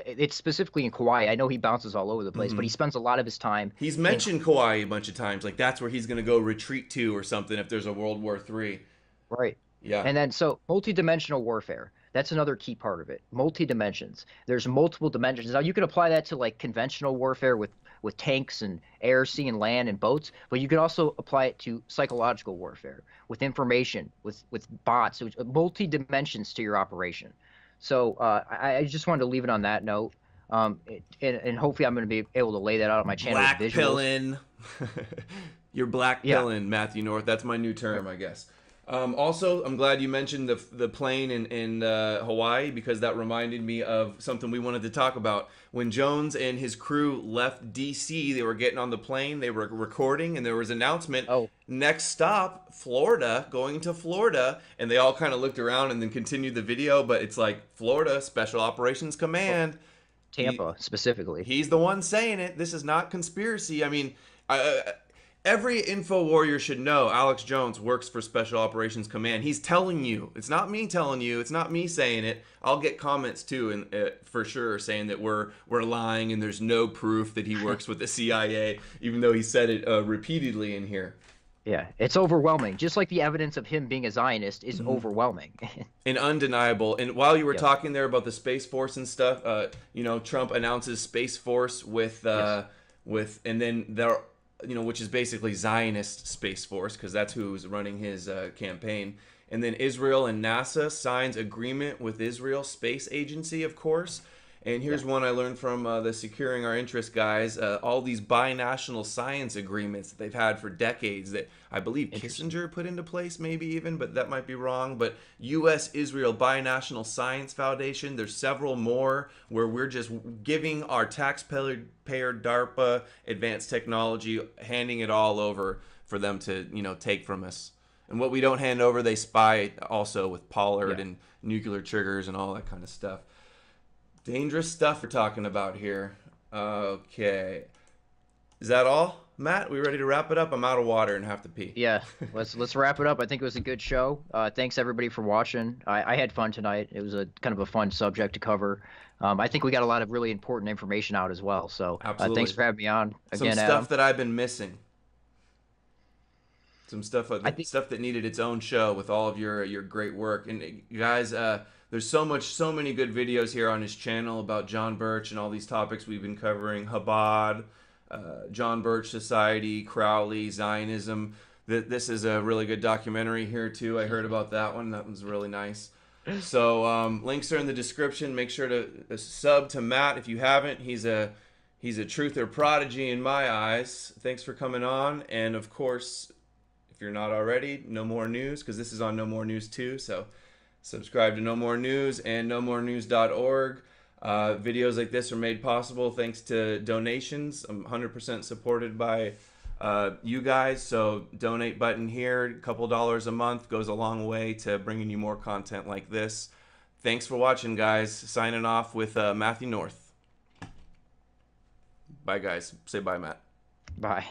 It's specifically in Kauai. I know he bounces all over the place, but he spends a lot of his time. He's mentioned Kauai a bunch of times. Like, that's where he's going to go retreat to or something if there's a World War III. Right. Yeah. And then, so, multidimensional warfare. That's another key part of it. Multi-dimensions. There's multiple dimensions. Now, you could apply that to, like, conventional warfare with tanks and air, sea, and land and boats, but you could also apply it to psychological warfare, with information, with bots. So multi-dimensions to your operation. So I just wanted to leave it on that note, and hopefully I'm going to be able to lay that out on my channel. Black with visuals. pillin'. You're black pillin', Matthew North. That's my new term, I guess. Also, I'm glad you mentioned the plane in Hawaii, because that reminded me of something we wanted to talk about. When Jones and his crew left D.C., they were getting on the plane, they were recording, and there was an announcement, next stop, Florida, going to Florida, and they all kind of looked around and then continued the video, but it's like, Florida, Special Operations Command. Tampa, specifically. He's the one saying it. This is not conspiracy. I mean, every info warrior should know Alex Jones works for Special Operations Command. He's telling you. It's not me telling you. It's not me saying it. I'll get comments too, and for sure, saying that we're lying and there's no proof that he works with the CIA, even though he said it repeatedly in here. Yeah, it's overwhelming. Just like the evidence of him being a Zionist is overwhelming. And undeniable. And while you were talking there about the Space Force and stuff, you know, Trump announces Space Force with and then there. You know, which is basically Zionist Space Force, because that's who's running his campaign. And then Israel and NASA signs agreement with Israel Space Agency, of course. And here's one I learned from the Securing Our Interest guys. All these binational science agreements that they've had for decades that I believe Kissinger put into place, maybe even, but that might be wrong. But U.S.-Israel Binational Science Foundation, there's several more where we're just giving our taxpayer DARPA advanced technology, handing it all over for them to, you know, take from us. And what we don't hand over, they spy also with Pollard and nuclear triggers and all that kind of stuff. Dangerous stuff we're talking about here. Okay. Is that all, Matt? We ready to wrap it up? I'm out of water and have to pee. Yeah, let's wrap it up. I think it was a good show. Thanks everybody for watching. I had fun tonight. It was a kind of a fun subject to cover. I think we got a lot of really important information out as well. So thanks for having me on again, Some Adam. stuff that I've been missing. Some stuff stuff that needed its own show with all of your great work. And you guys, there's so many good videos here on his channel about John Birch and all these topics we've been covering. Chabad, John Birch Society, Crowley, Zionism. This is a really good documentary here too. I heard about that one. That was really nice. So links are in the description. Make sure to sub to Matt if you haven't. He's a truther prodigy in my eyes. Thanks for coming on. And of course, if you're not already, No More News, because this is on No More News too. So subscribe to No More News and nomorenews.org. Videos like this are made possible thanks to donations. I'm 100% supported by you guys. So donate button here, a couple dollars a month goes a long way to bringing you more content like this. Thanks for watching, guys. Signing off with Matthew North. Bye, guys. Say bye, Matt. Bye.